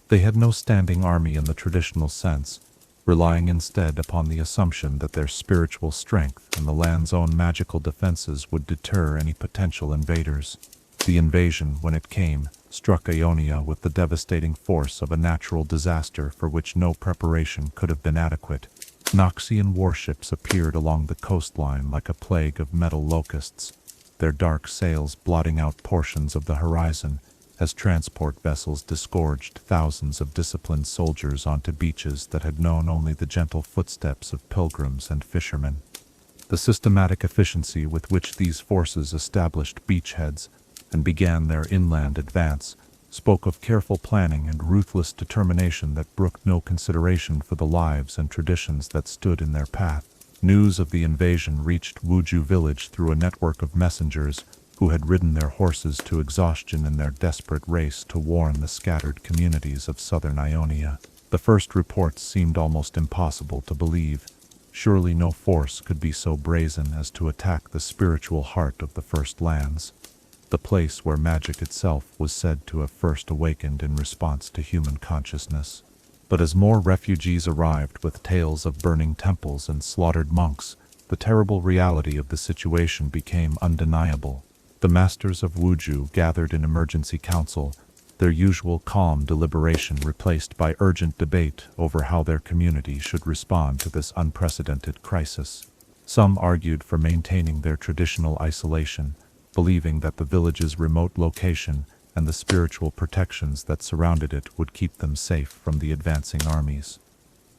They had no standing army in the traditional sense, relying instead upon the assumption that their spiritual strength and the land's own magical defenses would deter any potential invaders. The invasion, when it came, struck Ionia with the devastating force of a natural disaster for which no preparation could have been adequate. Noxian warships appeared along the coastline like a plague of metal locusts, their dark sails blotting out portions of the horizon as transport vessels disgorged thousands of disciplined soldiers onto beaches that had known only the gentle footsteps of pilgrims and fishermen. The systematic efficiency with which these forces established beachheads and began their inland advance spoke of careful planning and ruthless determination that brooked no consideration for the lives and traditions that stood in their path. News of the invasion reached Wuju village through a network of messengers who had ridden their horses to exhaustion in their desperate race to warn the scattered communities of southern Ionia. The first reports seemed almost impossible to believe. Surely no force could be so brazen as to attack the spiritual heart of the First Lands, the place where magic itself was said to have first awakened in response to human consciousness. But as more refugees arrived with tales of burning temples and slaughtered monks, the terrible reality of the situation became undeniable. The masters of Wuju gathered in emergency council, their usual calm deliberation replaced by urgent debate over how their community should respond to this unprecedented crisis. Some argued for maintaining their traditional isolation, believing that the village's remote location and the spiritual protections that surrounded it would keep them safe from the advancing armies.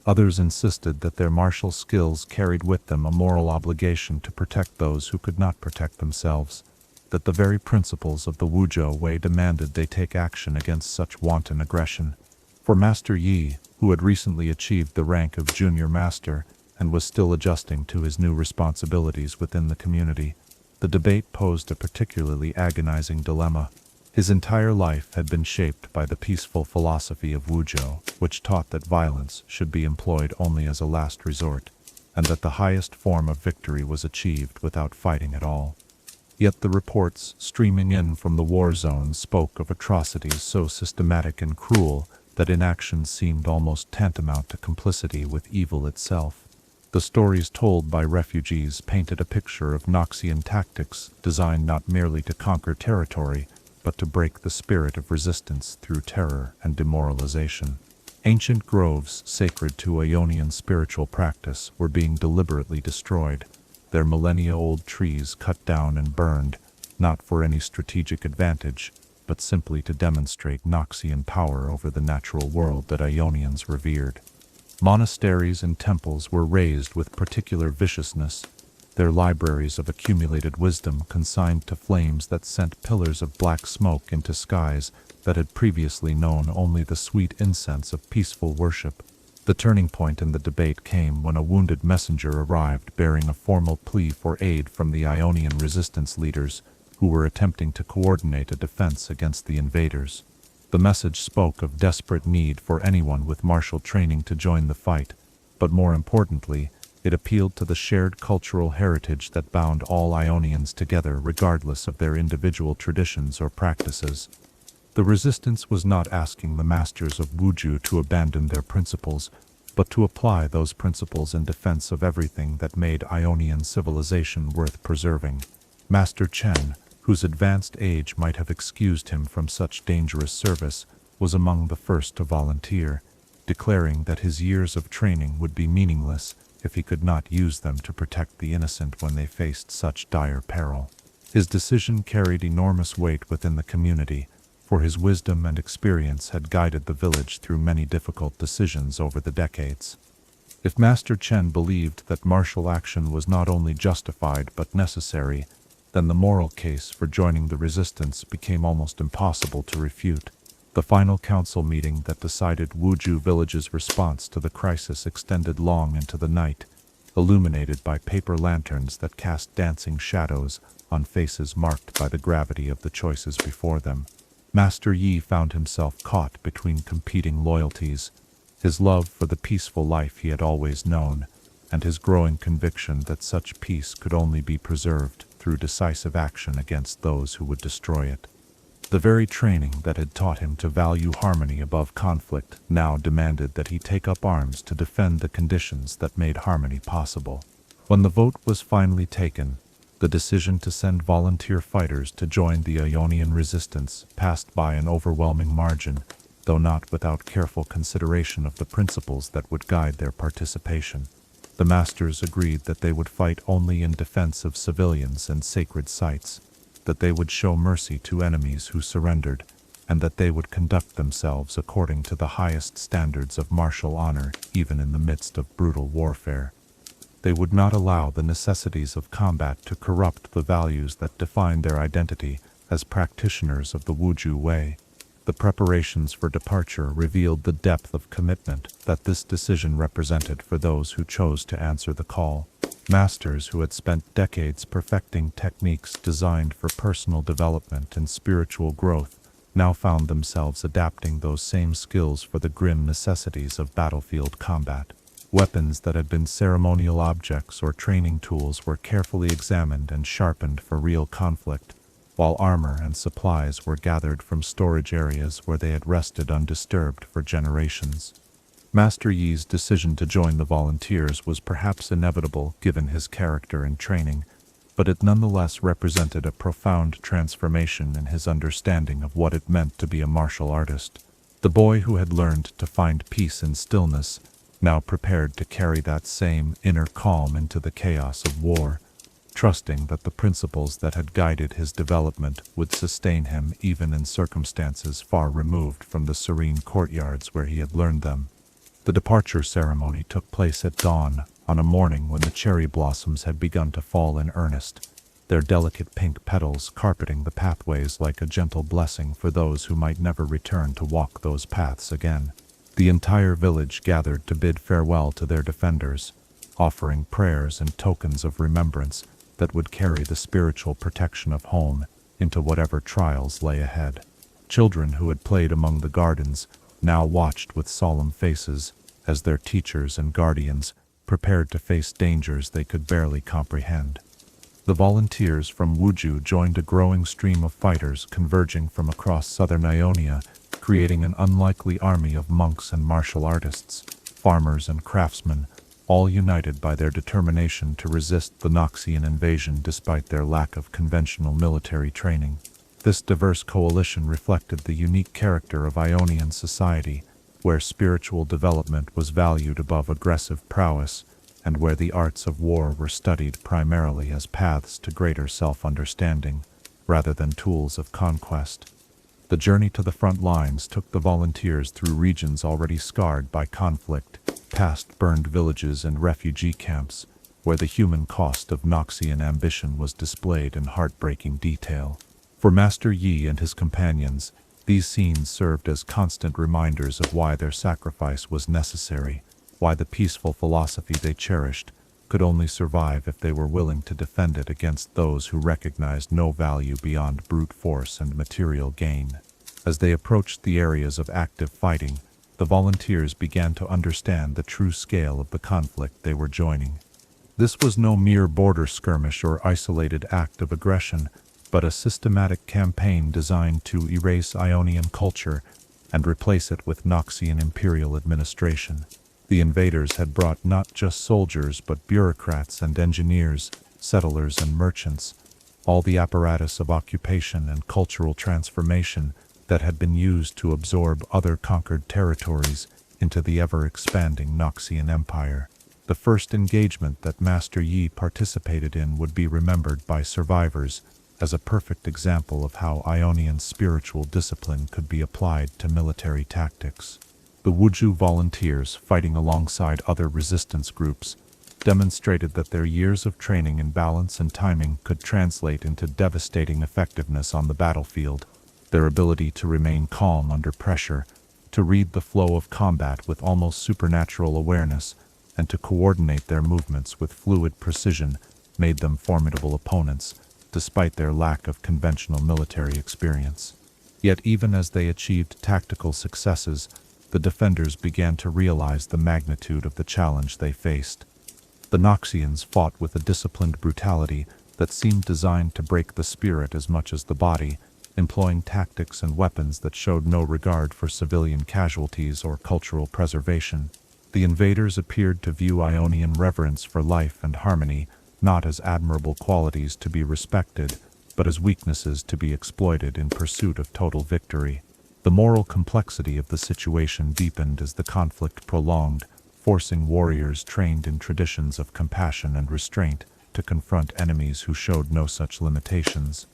Others insisted that their martial skills carried with them a moral obligation to protect those who could not protect themselves, that the very principles of the Wuju way demanded they take action against such wanton aggression. For Master Yi, who had recently achieved the rank of junior master and was still adjusting to his new responsibilities within the community, the debate posed a particularly agonizing dilemma. His entire life had been shaped by the peaceful philosophy of Wuju, which taught that violence should be employed only as a last resort, and that the highest form of victory was achieved without fighting at all. Yet the reports streaming in from the war zones spoke of atrocities so systematic and cruel that inaction seemed almost tantamount to complicity with evil itself. The stories told by refugees painted a picture of Noxian tactics designed not merely to conquer territory, but to break the spirit of resistance through terror and demoralization. Ancient groves sacred to Ionian spiritual practice were being deliberately destroyed, their millennia-old trees cut down and burned, not for any strategic advantage, but simply to demonstrate Noxian power over the natural world that Ionians revered. Monasteries and temples were razed with particular viciousness, their libraries of accumulated wisdom consigned to flames that sent pillars of black smoke into skies that had previously known only the sweet incense of peaceful worship. The turning point in the debate came when a wounded messenger arrived bearing a formal plea for aid from the Ionian resistance leaders, who were attempting to coordinate a defense against the invaders. The message spoke of desperate need for anyone with martial training to join the fight, but more importantly, it appealed to the shared cultural heritage that bound all Ionians together regardless of their individual traditions or practices. The resistance was not asking the masters of Wuju to abandon their principles, but to apply those principles in defense of everything that made Ionian civilization worth preserving. Master Chen, whose advanced age might have excused him from such dangerous service, was among the first to volunteer, declaring that his years of training would be meaningless if he could not use them to protect the innocent when they faced such dire peril. His decision carried enormous weight within the community, for his wisdom and experience had guided the village through many difficult decisions over the decades. If Master Chen believed that martial action was not only justified but necessary, then the moral case for joining the resistance became almost impossible to refute. The final council meeting that decided Wuju village's response to the crisis extended long into the night, illuminated by paper lanterns that cast dancing shadows on faces marked by the gravity of the choices before them. Master Yi found himself caught between competing loyalties, his love for the peaceful life he had always known, and his growing conviction that such peace could only be preserved through decisive action against those who would destroy it. The very training that had taught him to value harmony above conflict now demanded that he take up arms to defend the conditions that made harmony possible. When the vote was finally taken, the decision to send volunteer fighters to join the Ionian resistance passed by an overwhelming margin, though not without careful consideration of the principles that would guide their participation. The masters agreed that they would fight only in defense of civilians and sacred sites, that they would show mercy to enemies who surrendered, and that they would conduct themselves according to the highest standards of martial honor even in the midst of brutal warfare. They would not allow the necessities of combat to corrupt the values that define their identity as practitioners of the Wuju way. The preparations for departure revealed the depth of commitment that this decision represented for those who chose to answer the call. Masters who had spent decades perfecting techniques designed for personal development and spiritual growth now found themselves adapting those same skills for the grim necessities of battlefield combat. Weapons that had been ceremonial objects or training tools were carefully examined and sharpened for real conflict, while armor and supplies were gathered from storage areas where they had rested undisturbed for generations. Master Yi's decision to join the volunteers was perhaps inevitable given his character and training, but it nonetheless represented a profound transformation in his understanding of what it meant to be a martial artist. The boy who had learned to find peace in stillness now prepared to carry that same inner calm into the chaos of war, trusting that the principles that had guided his development would sustain him even in circumstances far removed from the serene courtyards where he had learned them. The departure ceremony took place at dawn, on a morning when the cherry blossoms had begun to fall in earnest, their delicate pink petals carpeting the pathways like a gentle blessing for those who might never return to walk those paths again. The entire village gathered to bid farewell to their defenders, offering prayers and tokens of remembrance that would carry the spiritual protection of home into whatever trials lay ahead. Children who had played among the gardens now watched with solemn faces as their teachers and guardians prepared to face dangers they could barely comprehend. The volunteers from Wuju joined a growing stream of fighters converging from across southern Ionia, creating an unlikely army of monks and martial artists, farmers and craftsmen, all united by their determination to resist the Noxian invasion despite their lack of conventional military training. This diverse coalition reflected the unique character of Ionian society, where spiritual development was valued above aggressive prowess, and where the arts of war were studied primarily as paths to greater self-understanding, rather than tools of conquest. The journey to the front lines took the volunteers through regions already scarred by conflict, past burned villages and refugee camps, where the human cost of Noxian ambition was displayed in heartbreaking detail. For Master Yi and his companions, these scenes served as constant reminders of why their sacrifice was necessary, why the peaceful philosophy they cherished could only survive if they were willing to defend it against those who recognized no value beyond brute force and material gain. As they approached the areas of active fighting, the volunteers began to understand the true scale of the conflict they were joining. This was no mere border skirmish or isolated act of aggression, but a systematic campaign designed to erase Ionian culture and replace it with Noxian imperial administration. The invaders had brought not just soldiers but bureaucrats and engineers, settlers and merchants, all the apparatus of occupation and cultural transformation that had been used to absorb other conquered territories into the ever-expanding Noxian Empire. The first engagement that Master Yi participated in would be remembered by survivors as a perfect example of how Ionian spiritual discipline could be applied to military tactics. The Wuju volunteers, fighting alongside other resistance groups, demonstrated that their years of training in balance and timing could translate into devastating effectiveness on the battlefield. Their ability to remain calm under pressure, to read the flow of combat with almost supernatural awareness, and to coordinate their movements with fluid precision made them formidable opponents, despite their lack of conventional military experience. Yet even as they achieved tactical successes, the defenders began to realize the magnitude of the challenge they faced. The Noxians fought with a disciplined brutality that seemed designed to break the spirit as much as the body, employing tactics and weapons that showed no regard for civilian casualties or cultural preservation. The invaders appeared to view Ionian reverence for life and harmony not as admirable qualities to be respected, but as weaknesses to be exploited in pursuit of total victory. The moral complexity of the situation deepened as the conflict prolonged, forcing warriors trained in traditions of compassion and restraint to confront enemies who showed no such limitations.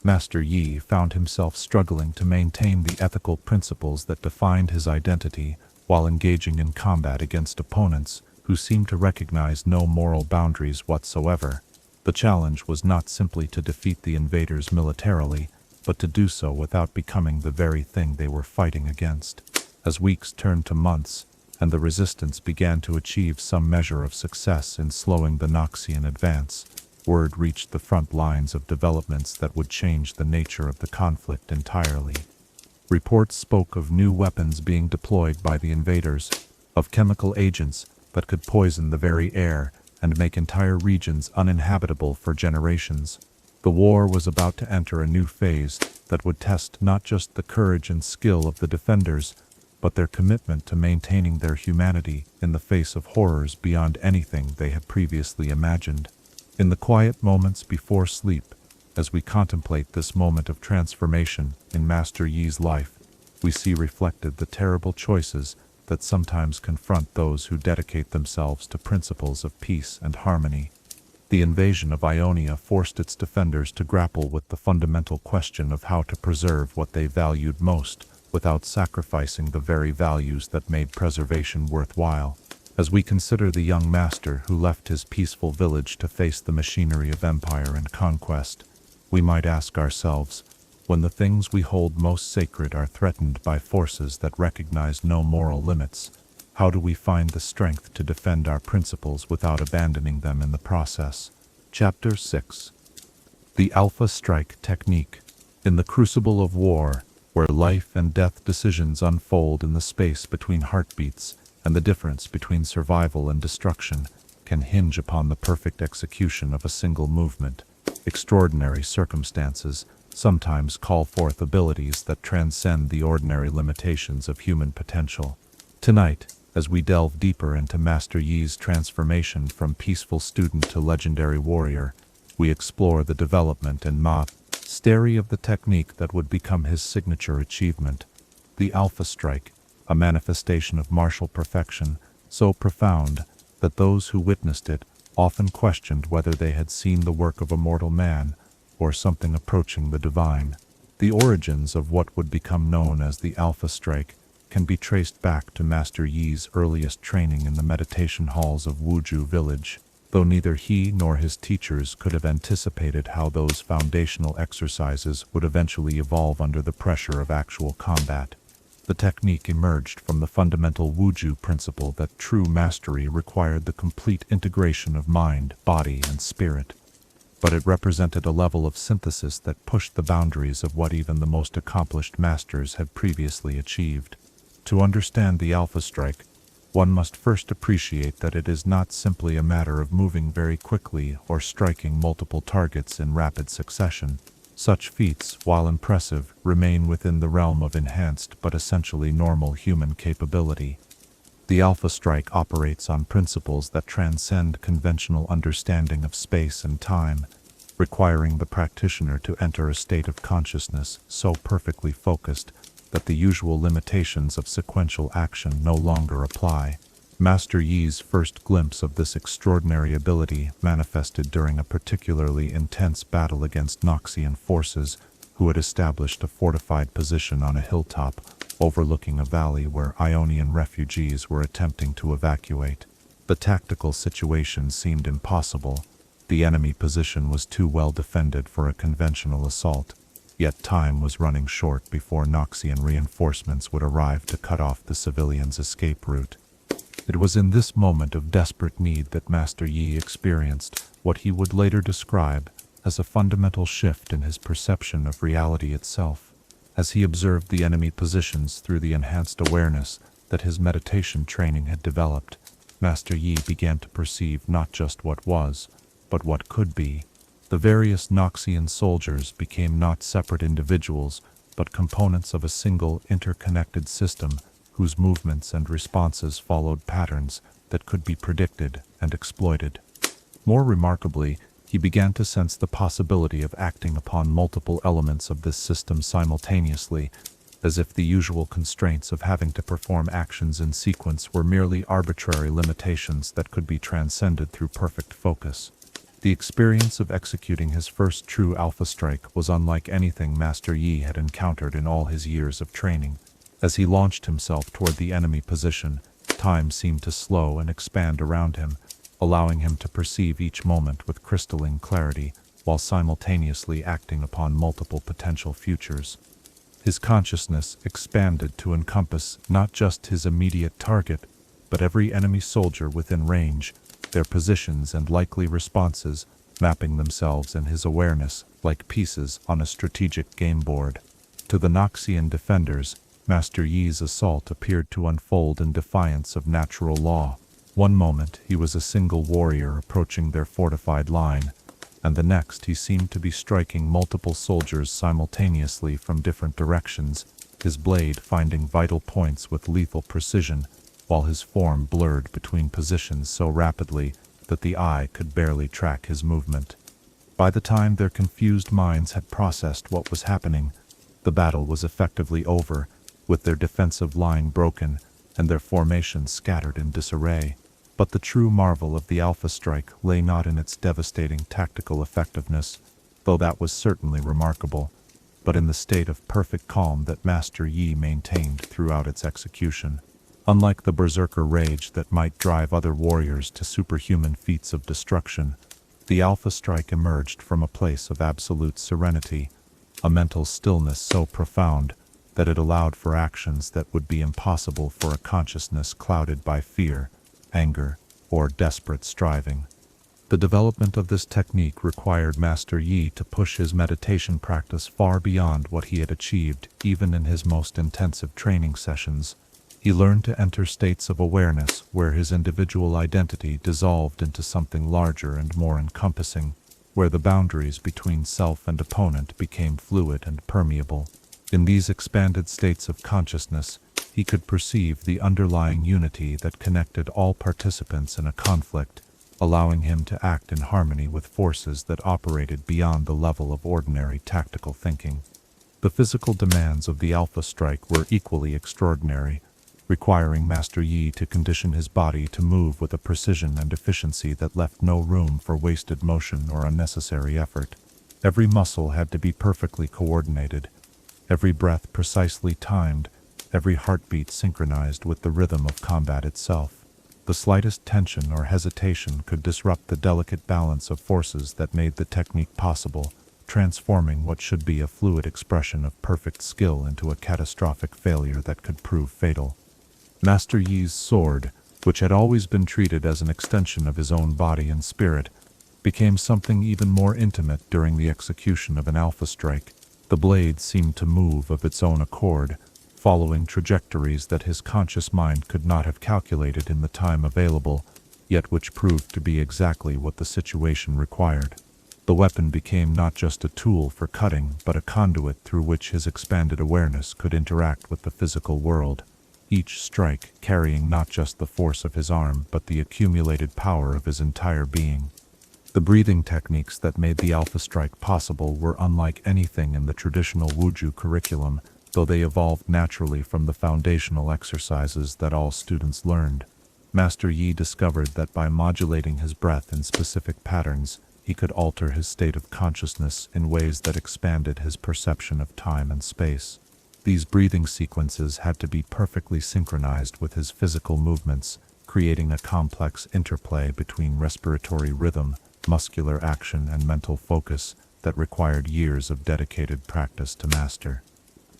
Master Yi found himself struggling to maintain the ethical principles that defined his identity while engaging in combat against opponents who seemed to recognize no moral boundaries whatsoever. The challenge was not simply to defeat the invaders militarily, but to do so without becoming the very thing they were fighting against. As weeks turned to months, and the resistance began to achieve some measure of success in slowing the Noxian advance, word reached the front lines of developments that would change the nature of the conflict entirely. Reports spoke of new weapons being deployed by the invaders, of chemical agents that could poison the very air and make entire regions uninhabitable for generations. The war was about to enter a new phase that would test not just the courage and skill of the defenders, but their commitment to maintaining their humanity in the face of horrors beyond anything they had previously imagined. In the quiet moments before sleep, as we contemplate this moment of transformation in Master Yi's life, we see reflected the terrible choices that sometimes confront those who dedicate themselves to principles of peace and harmony. The invasion of Ionia forced its defenders to grapple with the fundamental question of how to preserve what they valued most without sacrificing the very values that made preservation worthwhile. As we consider the young master who left his peaceful village to face the machinery of empire and conquest, we might ask ourselves, when the things we hold most sacred are threatened by forces that recognize no moral limits, how do we find the strength to defend our principles without abandoning them in the process? Chapter 6. The Alpha Strike Technique. In the crucible of war, where life and death decisions unfold in the space between heartbeats, and the difference between survival and destruction can hinge upon the perfect execution of a single movement, extraordinary circumstances sometimes call forth abilities that transcend the ordinary limitations of human potential. Tonight, as we delve deeper into Master Yi's transformation from peaceful student to legendary warrior, we explore the development and mastery of the technique that would become his signature achievement, the Alpha Strike, a manifestation of martial perfection so profound that those who witnessed it often questioned whether they had seen the work of a mortal man or something approaching the divine. The origins of what would become known as the Alpha Strike can be traced back to Master Yi's earliest training in the meditation halls of Wuju village, though neither he nor his teachers could have anticipated how those foundational exercises would eventually evolve under the pressure of actual combat. The technique emerged from the fundamental Wuju principle that true mastery required the complete integration of mind, body, and spirit. But it represented a level of synthesis that pushed the boundaries of what even the most accomplished masters had previously achieved. To understand the Alpha Strike, one must first appreciate that it is not simply a matter of moving very quickly or striking multiple targets in rapid succession. Such feats, while impressive, remain within the realm of enhanced but essentially normal human capability. The Alpha Strike operates on principles that transcend conventional understanding of space and time, requiring the practitioner to enter a state of consciousness so perfectly focused that the usual limitations of sequential action no longer apply. Master Yi's first glimpse of this extraordinary ability manifested during a particularly intense battle against Noxian forces who had established a fortified position on a hilltop overlooking a valley where Ionian refugees were attempting to evacuate. The tactical situation seemed impossible. The enemy position was too well defended for a conventional assault, yet time was running short before Noxian reinforcements would arrive to cut off the civilians' escape route. It was in this moment of desperate need that Master Yi experienced what he would later describe as a fundamental shift in his perception of reality itself. As he observed the enemy positions through the enhanced awareness that his meditation training had developed, Master Yi began to perceive not just what was, but what could be. The various Noxian soldiers became not separate individuals, but components of a single interconnected system whose movements and responses followed patterns that could be predicted and exploited. More remarkably, he began to sense the possibility of acting upon multiple elements of this system simultaneously, as if the usual constraints of having to perform actions in sequence were merely arbitrary limitations that could be transcended through perfect focus. The experience of executing his first true alpha strike was unlike anything Master Yi had encountered in all his years of training. As he launched himself toward the enemy position, time seemed to slow and expand around him, allowing him to perceive each moment with crystalline clarity, while simultaneously acting upon multiple potential futures. His consciousness expanded to encompass not just his immediate target, but every enemy soldier within range, their positions and likely responses mapping themselves in his awareness like pieces on a strategic game board. To the Noxian defenders, Master Yi's assault appeared to unfold in defiance of natural law. One moment he was a single warrior approaching their fortified line, and the next he seemed to be striking multiple soldiers simultaneously from different directions, his blade finding vital points with lethal precision, while his form blurred between positions so rapidly that the eye could barely track his movement. By the time their confused minds had processed what was happening, the battle was effectively over, with their defensive line broken and their formation scattered in disarray. But the true marvel of the Alpha Strike lay not in its devastating tactical effectiveness, though that was certainly remarkable, but in the state of perfect calm that Master Yi maintained throughout its execution. Unlike the berserker rage that might drive other warriors to superhuman feats of destruction, the Alpha Strike emerged from a place of absolute serenity, a mental stillness so profound that it allowed for actions that would be impossible for a consciousness clouded by fear, anger, or desperate striving. The development of this technique required Master Yi to push his meditation practice far beyond what he had achieved even in his most intensive training sessions. He learned to enter states of awareness where his individual identity dissolved into something larger and more encompassing, where the boundaries between self and opponent became fluid and permeable. In these expanded states of consciousness, he could perceive the underlying unity that connected all participants in a conflict, allowing him to act in harmony with forces that operated beyond the level of ordinary tactical thinking. The physical demands of the Alpha Strike were equally extraordinary, requiring Master Yi to condition his body to move with a precision and efficiency that left no room for wasted motion or unnecessary effort. Every muscle had to be perfectly coordinated, every breath precisely timed, every heartbeat synchronized with the rhythm of combat itself. The slightest tension or hesitation could disrupt the delicate balance of forces that made the technique possible, transforming what should be a fluid expression of perfect skill into a catastrophic failure that could prove fatal. Master Yi's sword, which had always been treated as an extension of his own body and spirit, became something even more intimate during the execution of an Alpha Strike. The blade seemed to move of its own accord, following trajectories that his conscious mind could not have calculated in the time available, yet which proved to be exactly what the situation required. The weapon became not just a tool for cutting, but a conduit through which his expanded awareness could interact with the physical world, each strike carrying not just the force of his arm, but the accumulated power of his entire being. The breathing techniques that made the Alpha Strike possible were unlike anything in the traditional Wuju curriculum, though they evolved naturally from the foundational exercises that all students learned. Master Yi discovered that by modulating his breath in specific patterns, he could alter his state of consciousness in ways that expanded his perception of time and space. These breathing sequences had to be perfectly synchronized with his physical movements, creating a complex interplay between respiratory rhythm, muscular action, and mental focus that required years of dedicated practice to master.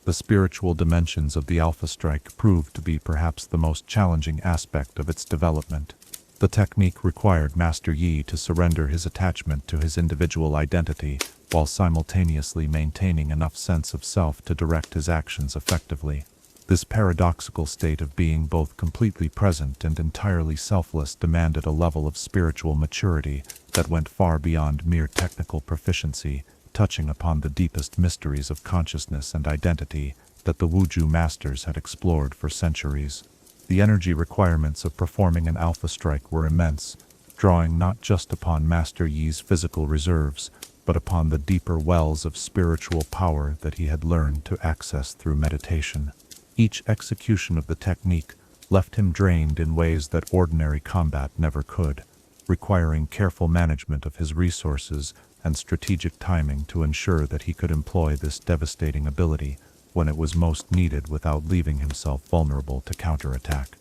The spiritual dimensions of the Alpha Strike proved to be perhaps the most challenging aspect of its development. The technique required Master Yi to surrender his attachment to his individual identity while simultaneously maintaining enough sense of self to direct his actions effectively. This paradoxical state of being both completely present and entirely selfless demanded a level of spiritual maturity that went far beyond mere technical proficiency, touching upon the deepest mysteries of consciousness and identity that the Wuju masters had explored for centuries. The energy requirements of performing an Alpha Strike were immense, drawing not just upon Master Yi's physical reserves, but upon the deeper wells of spiritual power that he had learned to access through meditation. Each execution of the technique left him drained in ways that ordinary combat never could, requiring careful management of his resources and strategic timing to ensure that he could employ this devastating ability when it was most needed without leaving himself vulnerable to counterattack.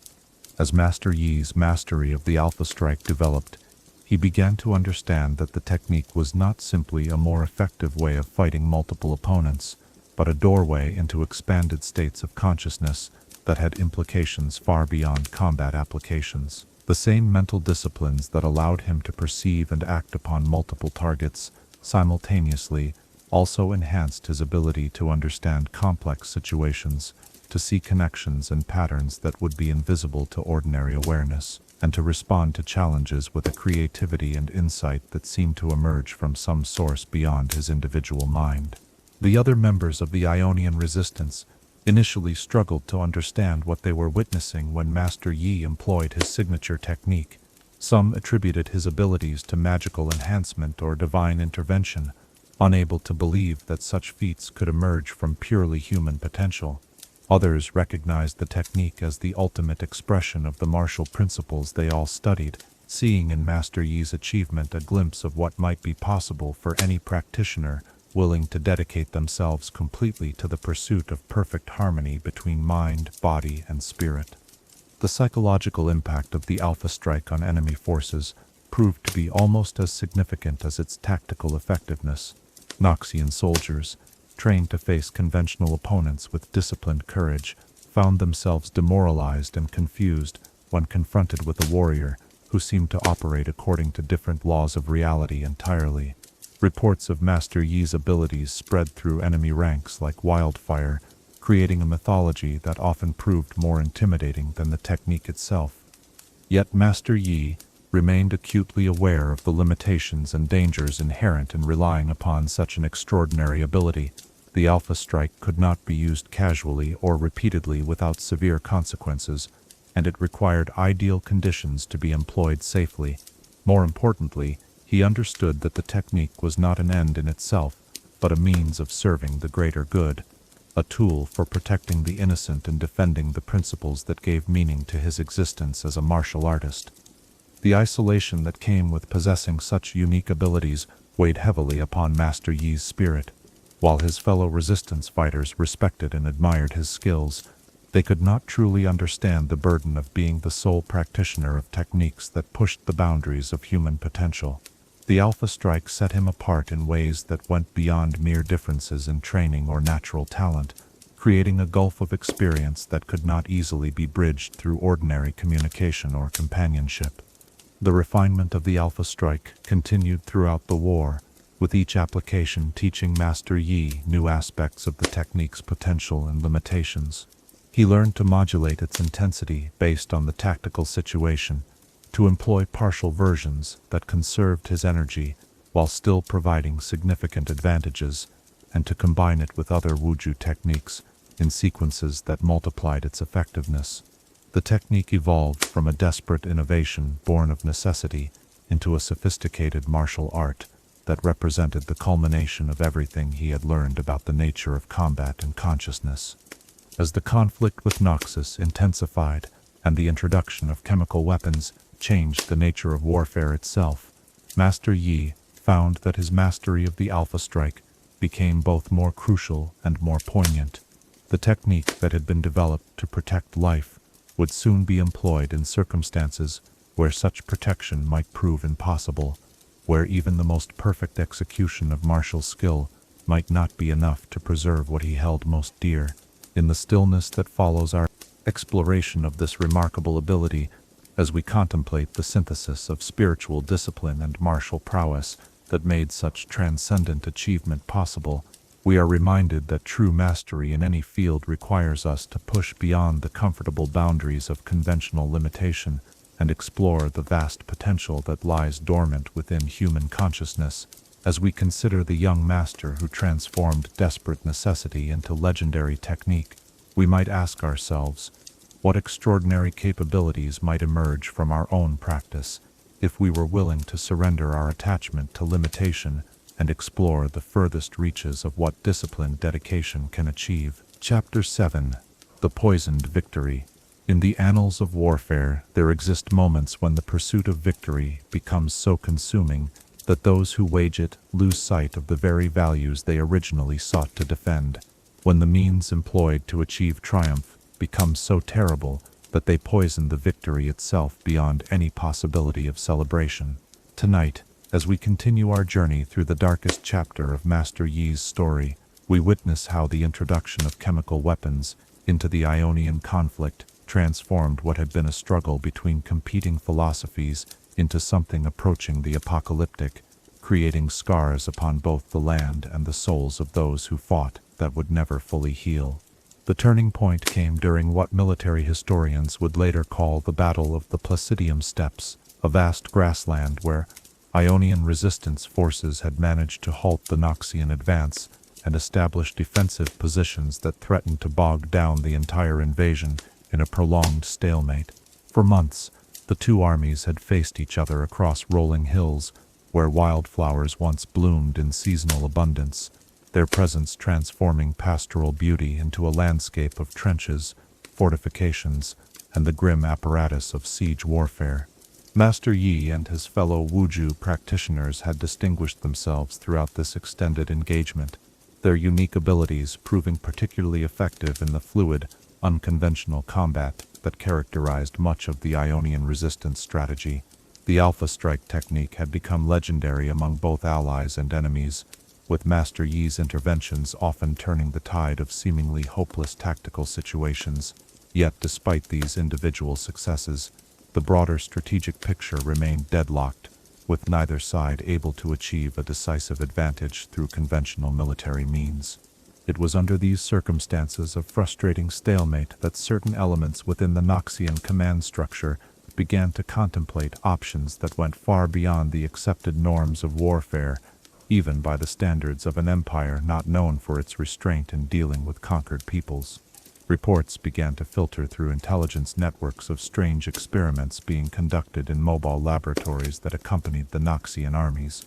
As Master Yi's mastery of the Alpha Strike developed, he began to understand that the technique was not simply a more effective way of fighting multiple opponents, but a doorway into expanded states of consciousness that had implications far beyond combat applications. The same mental disciplines that allowed him to perceive and act upon multiple targets simultaneously also enhanced his ability to understand complex situations, to see connections and patterns that would be invisible to ordinary awareness, and to respond to challenges with a creativity and insight that seemed to emerge from some source beyond his individual mind. The other members of the Ionian resistance initially struggled to understand what they were witnessing when Master Yi employed his signature technique. Some attributed his abilities to magical enhancement or divine intervention, unable to believe that such feats could emerge from purely human potential. Others recognized the technique as the ultimate expression of the martial principles they all studied, seeing in Master Yi's achievement a glimpse of what might be possible for any practitioner willing to dedicate themselves completely to the pursuit of perfect harmony between mind, body, and spirit. The psychological impact of the Alpha Strike on enemy forces proved to be almost as significant as its tactical effectiveness. Noxian soldiers, trained to face conventional opponents with disciplined courage, found themselves demoralized and confused when confronted with a warrior who seemed to operate according to different laws of reality entirely. Reports of Master Yi's abilities spread through enemy ranks like wildfire, creating a mythology that often proved more intimidating than the technique itself. Yet Master Yi remained acutely aware of the limitations and dangers inherent in relying upon such an extraordinary ability. The Alpha Strike could not be used casually or repeatedly without severe consequences, and it required ideal conditions to be employed safely. More importantly, he understood that the technique was not an end in itself, but a means of serving the greater good, a tool for protecting the innocent and defending the principles that gave meaning to his existence as a martial artist. The isolation that came with possessing such unique abilities weighed heavily upon Master Yi's spirit. While his fellow resistance fighters respected and admired his skills, they could not truly understand the burden of being the sole practitioner of techniques that pushed the boundaries of human potential. The Alpha Strike set him apart in ways that went beyond mere differences in training or natural talent, creating a gulf of experience that could not easily be bridged through ordinary communication or companionship. The refinement of the Alpha Strike continued throughout the war, with each application teaching Master Yi new aspects of the technique's potential and limitations. He learned to modulate its intensity based on the tactical situation, to employ partial versions that conserved his energy while still providing significant advantages, and to combine it with other Wuju techniques in sequences that multiplied its effectiveness. The technique evolved from a desperate innovation born of necessity into a sophisticated martial art that represented the culmination of everything he had learned about the nature of combat and consciousness. As the conflict with Noxus intensified and the introduction of chemical weapons changed the nature of warfare itself, Master Yi found that his mastery of the Alpha Strike became both more crucial and more poignant. The technique that had been developed to protect life would soon be employed in circumstances where such protection might prove impossible, where even the most perfect execution of martial skill might not be enough to preserve what he held most dear. In the stillness that follows our exploration of this remarkable ability, as we contemplate the synthesis of spiritual discipline and martial prowess that made such transcendent achievement possible, we are reminded that true mastery in any field requires us to push beyond the comfortable boundaries of conventional limitation and explore the vast potential that lies dormant within human consciousness. As we consider the young master who transformed desperate necessity into legendary technique, we might ask ourselves, what extraordinary capabilities might emerge from our own practice if we were willing to surrender our attachment to limitation and explore the furthest reaches of what disciplined dedication can achieve. Chapter 7. The Poisoned Victory. In the annals of warfare, there exist moments when the pursuit of victory becomes so consuming that those who wage it lose sight of the very values they originally sought to defend, when the means employed to achieve triumph become so terrible that they poison the victory itself beyond any possibility of celebration. Tonight, as we continue our journey through the darkest chapter of Master Yi's story, we witness how the introduction of chemical weapons into the Ionian conflict transformed what had been a struggle between competing philosophies into something approaching the apocalyptic, creating scars upon both the land and the souls of those who fought that would never fully heal. The turning point came during what military historians would later call the Battle of the Placidium Steppes, a vast grassland where Ionian resistance forces had managed to halt the Noxian advance and establish defensive positions that threatened to bog down the entire invasion in a prolonged stalemate. For months, the two armies had faced each other across rolling hills where wildflowers once bloomed in seasonal abundance, their presence transforming pastoral beauty into a landscape of trenches, fortifications, and the grim apparatus of siege warfare. Master Yi and his fellow Wuju practitioners had distinguished themselves throughout this extended engagement, their unique abilities proving particularly effective in the fluid, unconventional combat that characterized much of the Ionian resistance strategy. The Alpha Strike technique had become legendary among both allies and enemies, with Master Yi's interventions often turning the tide of seemingly hopeless tactical situations. Yet despite these individual successes, the broader strategic picture remained deadlocked, with neither side able to achieve a decisive advantage through conventional military means. It was under these circumstances of frustrating stalemate that certain elements within the Noxian command structure began to contemplate options that went far beyond the accepted norms of warfare, even by the standards of an empire not known for its restraint in dealing with conquered peoples. Reports began to filter through intelligence networks of strange experiments being conducted in mobile laboratories that accompanied the Noxian armies,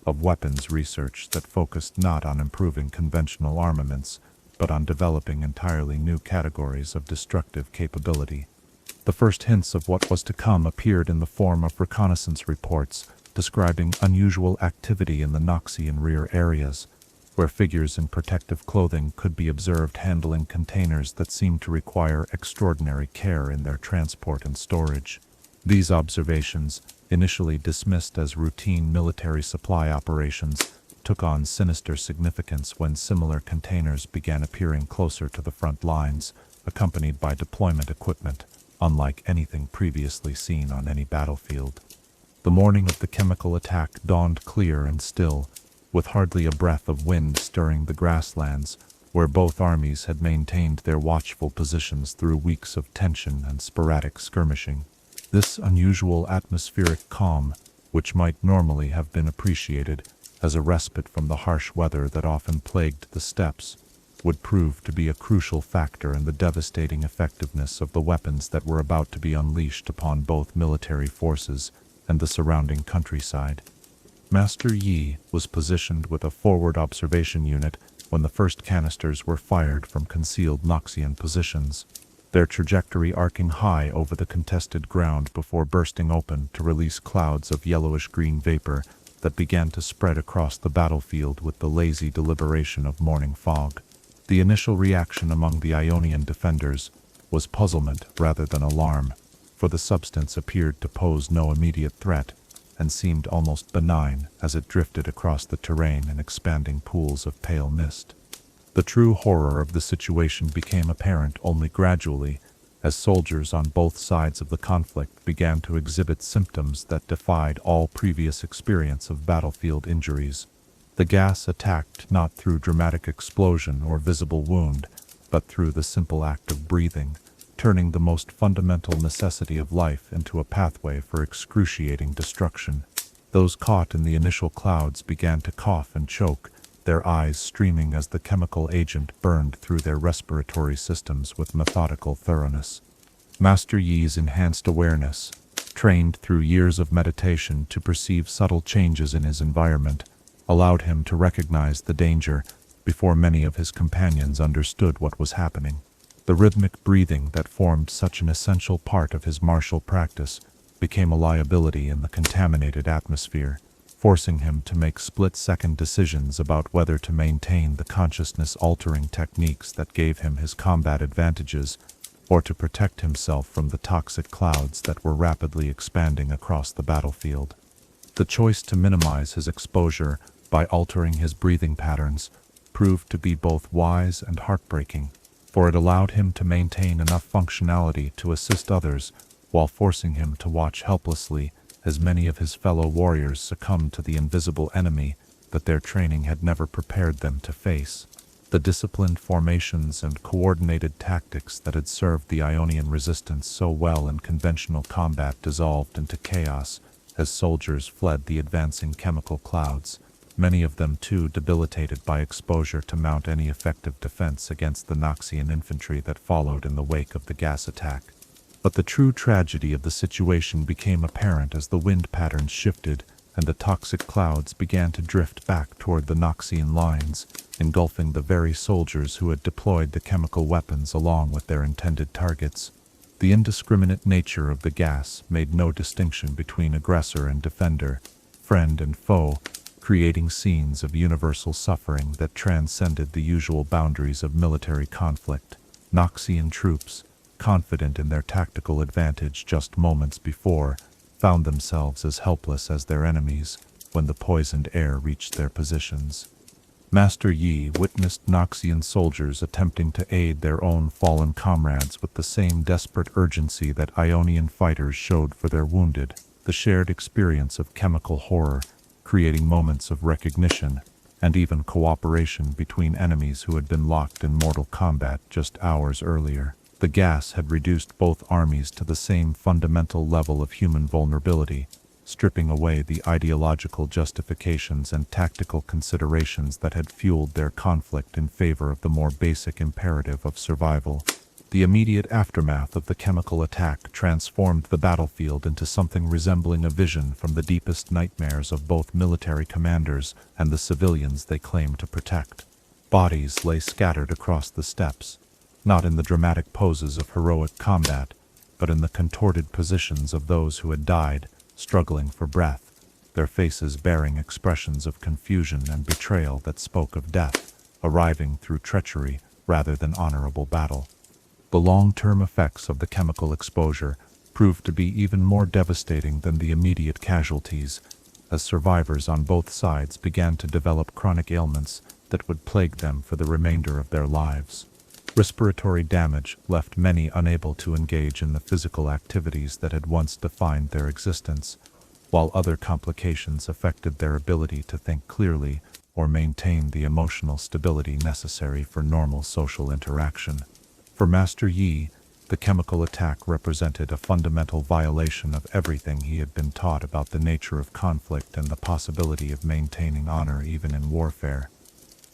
of weapons research that focused not on improving conventional armaments, but on developing entirely new categories of destructive capability. The first hints of what was to come appeared in the form of reconnaissance reports describing unusual activity in the Noxian rear areas, where figures in protective clothing could be observed handling containers that seemed to require extraordinary care in their transport and storage. These observations, initially dismissed as routine military supply operations, took on sinister significance when similar containers began appearing closer to the front lines, accompanied by deployment equipment, unlike anything previously seen on any battlefield. The morning of the chemical attack dawned clear and still, with hardly a breath of wind stirring the grasslands, where both armies had maintained their watchful positions through weeks of tension and sporadic skirmishing. This unusual atmospheric calm, which might normally have been appreciated as a respite from the harsh weather that often plagued the steppes, would prove to be a crucial factor in the devastating effectiveness of the weapons that were about to be unleashed upon both military forces and the surrounding countryside. Master Yi was positioned with a forward observation unit when the first canisters were fired from concealed Noxian positions, their trajectory arcing high over the contested ground before bursting open to release clouds of yellowish-green vapor that began to spread across the battlefield with the lazy deliberation of morning fog. The initial reaction among the Ionian defenders was puzzlement rather than alarm, for the substance appeared to pose no immediate threat, and seemed almost benign as it drifted across the terrain in expanding pools of pale mist. The true horror of the situation became apparent only gradually, as soldiers on both sides of the conflict began to exhibit symptoms that defied all previous experience of battlefield injuries. The gas attacked not through dramatic explosion or visible wound, but through the simple act of breathing, turning the most fundamental necessity of life into a pathway for excruciating destruction. Those caught in the initial clouds began to cough and choke, their eyes streaming as the chemical agent burned through their respiratory systems with methodical thoroughness. Master Yi's enhanced awareness, trained through years of meditation to perceive subtle changes in his environment, allowed him to recognize the danger before many of his companions understood what was happening. The rhythmic breathing that formed such an essential part of his martial practice became a liability in the contaminated atmosphere, forcing him to make split-second decisions about whether to maintain the consciousness-altering techniques that gave him his combat advantages, or to protect himself from the toxic clouds that were rapidly expanding across the battlefield. The choice to minimize his exposure by altering his breathing patterns proved to be both wise and heartbreaking, for it allowed him to maintain enough functionality to assist others while forcing him to watch helplessly as many of his fellow warriors succumbed to the invisible enemy that their training had never prepared them to face. The disciplined formations and coordinated tactics that had served the Ionian resistance so well in conventional combat dissolved into chaos as soldiers fled the advancing chemical clouds, many of them too debilitated by exposure to mount any effective defense against the Noxian infantry that followed in the wake of the gas attack. But the true tragedy of the situation became apparent as the wind patterns shifted and the toxic clouds began to drift back toward the Noxian lines, engulfing the very soldiers who had deployed the chemical weapons along with their intended targets. The indiscriminate nature of the gas made no distinction between aggressor and defender, friend and foe, creating scenes of universal suffering that transcended the usual boundaries of military conflict. Noxian troops, confident in their tactical advantage just moments before, found themselves as helpless as their enemies when the poisoned air reached their positions. Master Yi witnessed Noxian soldiers attempting to aid their own fallen comrades with the same desperate urgency that Ionian fighters showed for their wounded, the shared experience of chemical horror, creating moments of recognition and even cooperation between enemies who had been locked in mortal combat just hours earlier. The gas had reduced both armies to the same fundamental level of human vulnerability, stripping away the ideological justifications and tactical considerations that had fueled their conflict in favor of the more basic imperative of survival. The immediate aftermath of the chemical attack transformed the battlefield into something resembling a vision from the deepest nightmares of both military commanders and the civilians they claimed to protect. Bodies lay scattered across the steppes, not in the dramatic poses of heroic combat, but in the contorted positions of those who had died, struggling for breath, their faces bearing expressions of confusion and betrayal that spoke of death, arriving through treachery rather than honorable battle. The long-term effects of the chemical exposure proved to be even more devastating than the immediate casualties, as survivors on both sides began to develop chronic ailments that would plague them for the remainder of their lives. Respiratory damage left many unable to engage in the physical activities that had once defined their existence, while other complications affected their ability to think clearly or maintain the emotional stability necessary for normal social interaction. For Master Yi, the chemical attack represented a fundamental violation of everything he had been taught about the nature of conflict and the possibility of maintaining honor even in warfare.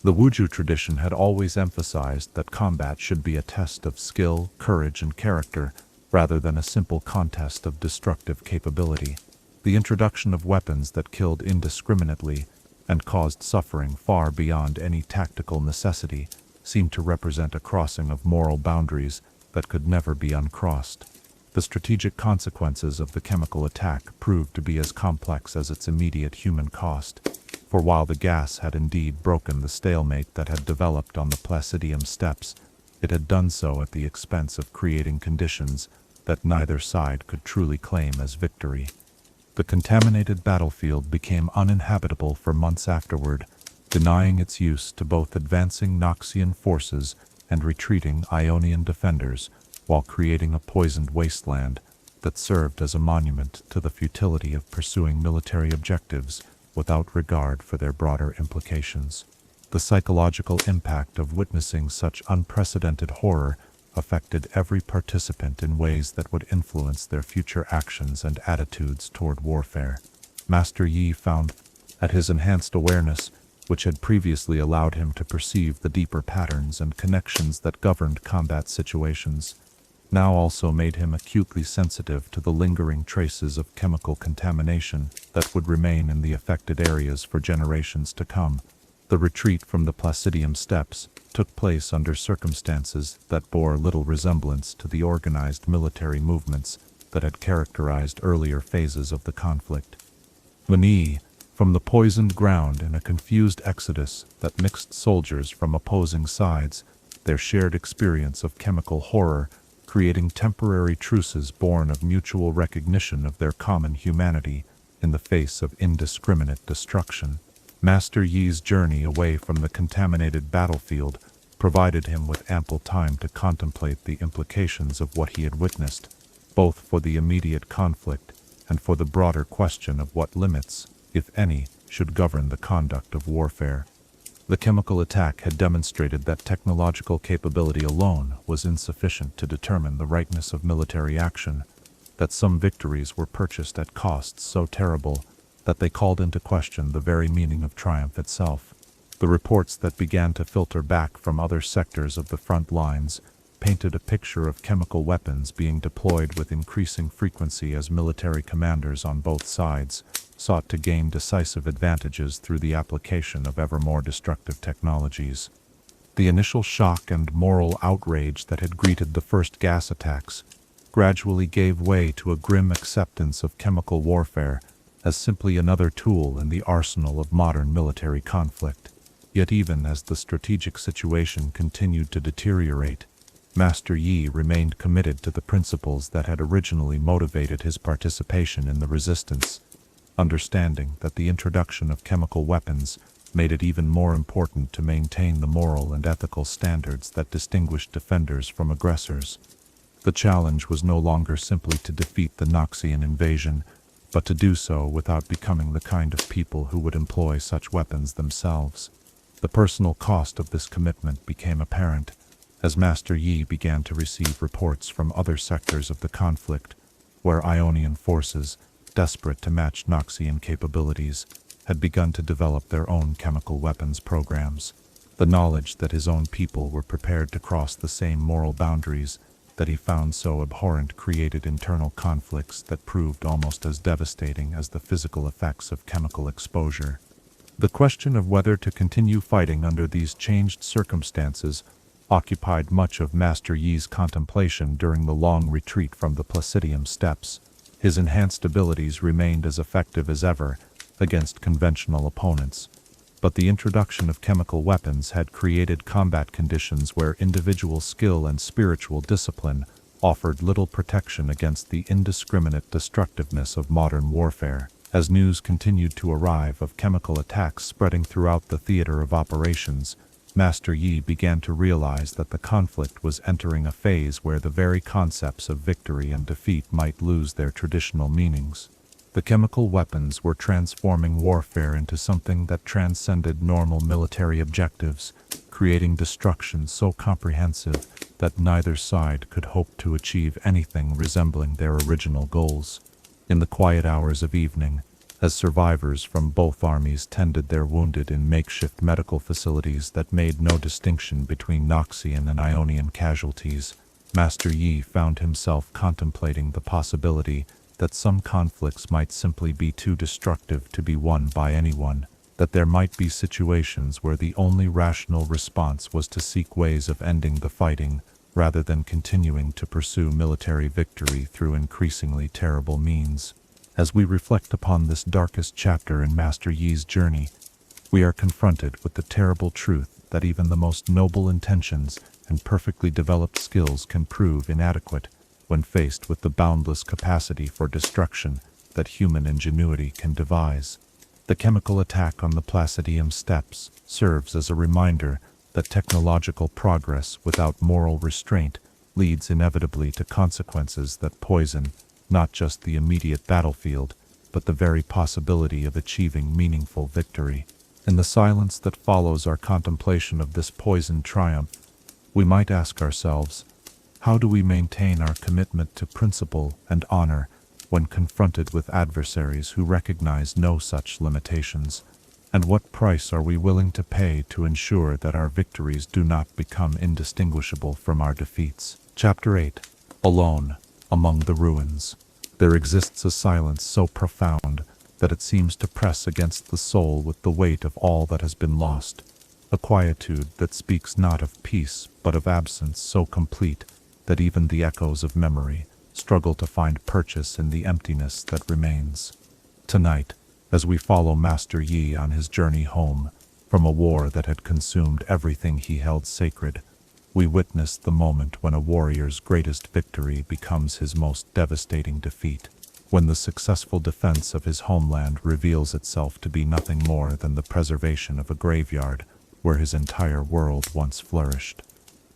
The Wuju tradition had always emphasized that combat should be a test of skill, courage, and character, rather than a simple contest of destructive capability. The introduction of weapons that killed indiscriminately and caused suffering far beyond any tactical necessity seemed to represent a crossing of moral boundaries that could never be uncrossed. The strategic consequences of the chemical attack proved to be as complex as its immediate human cost. For while the gas had indeed broken the stalemate that had developed on the Placidium steppes, it had done so at the expense of creating conditions that neither side could truly claim as victory. The contaminated battlefield became uninhabitable for months afterward, denying its use to both advancing Noxian forces and retreating Ionian defenders, while creating a poisoned wasteland that served as a monument to the futility of pursuing military objectives without regard for their broader implications. The psychological impact of witnessing such unprecedented horror affected every participant in ways that would influence their future actions and attitudes toward warfare. Master Yi found that his enhanced awareness, which had previously allowed him to perceive the deeper patterns and connections that governed combat situations, now also made him acutely sensitive to the lingering traces of chemical contamination that would remain in the affected areas for generations to come. The retreat from the Placidium steppes took place under circumstances that bore little resemblance to the organized military movements that had characterized earlier phases of the conflict. Flee from the poisoned ground in a confused exodus that mixed soldiers from opposing sides, their shared experience of chemical horror creating temporary truces born of mutual recognition of their common humanity in the face of indiscriminate destruction. Master Yi's journey away from the contaminated battlefield provided him with ample time to contemplate the implications of what he had witnessed, both for the immediate conflict and for the broader question of what limits, if any, should govern the conduct of warfare. The chemical attack had demonstrated that technological capability alone was insufficient to determine the rightness of military action, that some victories were purchased at costs so terrible that they called into question the very meaning of triumph itself. The reports that began to filter back from other sectors of the front lines painted a picture of chemical weapons being deployed with increasing frequency as military commanders on both sides sought to gain decisive advantages through the application of ever more destructive technologies. The initial shock and moral outrage that had greeted the first gas attacks gradually gave way to a grim acceptance of chemical warfare as simply another tool in the arsenal of modern military conflict. Yet even as the strategic situation continued to deteriorate, Master Yi remained committed to the principles that had originally motivated his participation in the resistance, understanding that the introduction of chemical weapons made it even more important to maintain the moral and ethical standards that distinguished defenders from aggressors. The challenge was no longer simply to defeat the Noxian invasion, but to do so without becoming the kind of people who would employ such weapons themselves. The personal cost of this commitment became apparent as Master Yi began to receive reports from other sectors of the conflict, where Ionian forces, desperate to match Noxian capabilities, had begun to develop their own chemical weapons programs. The knowledge that his own people were prepared to cross the same moral boundaries that he found so abhorrent created internal conflicts that proved almost as devastating as the physical effects of chemical exposure. The question of whether to continue fighting under these changed circumstances occupied much of Master Yi's contemplation during the long retreat from the Placidium steppes. His enhanced abilities remained as effective as ever against conventional opponents, but the introduction of chemical weapons had created combat conditions where individual skill and spiritual discipline offered little protection against the indiscriminate destructiveness of modern warfare. As news continued to arrive of chemical attacks spreading throughout the theater of operations, Master Yi began to realize that the conflict was entering a phase where the very concepts of victory and defeat might lose their traditional meanings. The chemical weapons were transforming warfare into something that transcended normal military objectives, creating destruction so comprehensive that neither side could hope to achieve anything resembling their original goals. In the quiet hours of evening, as survivors from both armies tended their wounded in makeshift medical facilities that made no distinction between Noxian and Ionian casualties, Master Yi found himself contemplating the possibility that some conflicts might simply be too destructive to be won by anyone, that there might be situations where the only rational response was to seek ways of ending the fighting rather than continuing to pursue military victory through increasingly terrible means. As we reflect upon this darkest chapter in Master Yi's journey, we are confronted with the terrible truth that even the most noble intentions and perfectly developed skills can prove inadequate when faced with the boundless capacity for destruction that human ingenuity can devise. The chemical attack on the Placidium steppes serves as a reminder that technological progress without moral restraint leads inevitably to consequences that poison not just the immediate battlefield, but the very possibility of achieving meaningful victory. In the silence that follows our contemplation of this poisoned triumph, we might ask ourselves, how do we maintain our commitment to principle and honor when confronted with adversaries who recognize no such limitations? And what price are we willing to pay to ensure that our victories do not become indistinguishable from our defeats? Chapter 8. Alone, among the ruins. There exists a silence so profound that it seems to press against the soul with the weight of all that has been lost. A quietude that speaks not of peace but of absence so complete that even the echoes of memory struggle to find purchase in the emptiness that remains. Tonight, as we follow Master Yi on his journey home from a war that had consumed everything he held sacred, we witness the moment when a warrior's greatest victory becomes his most devastating defeat, when the successful defense of his homeland reveals itself to be nothing more than the preservation of a graveyard where his entire world once flourished.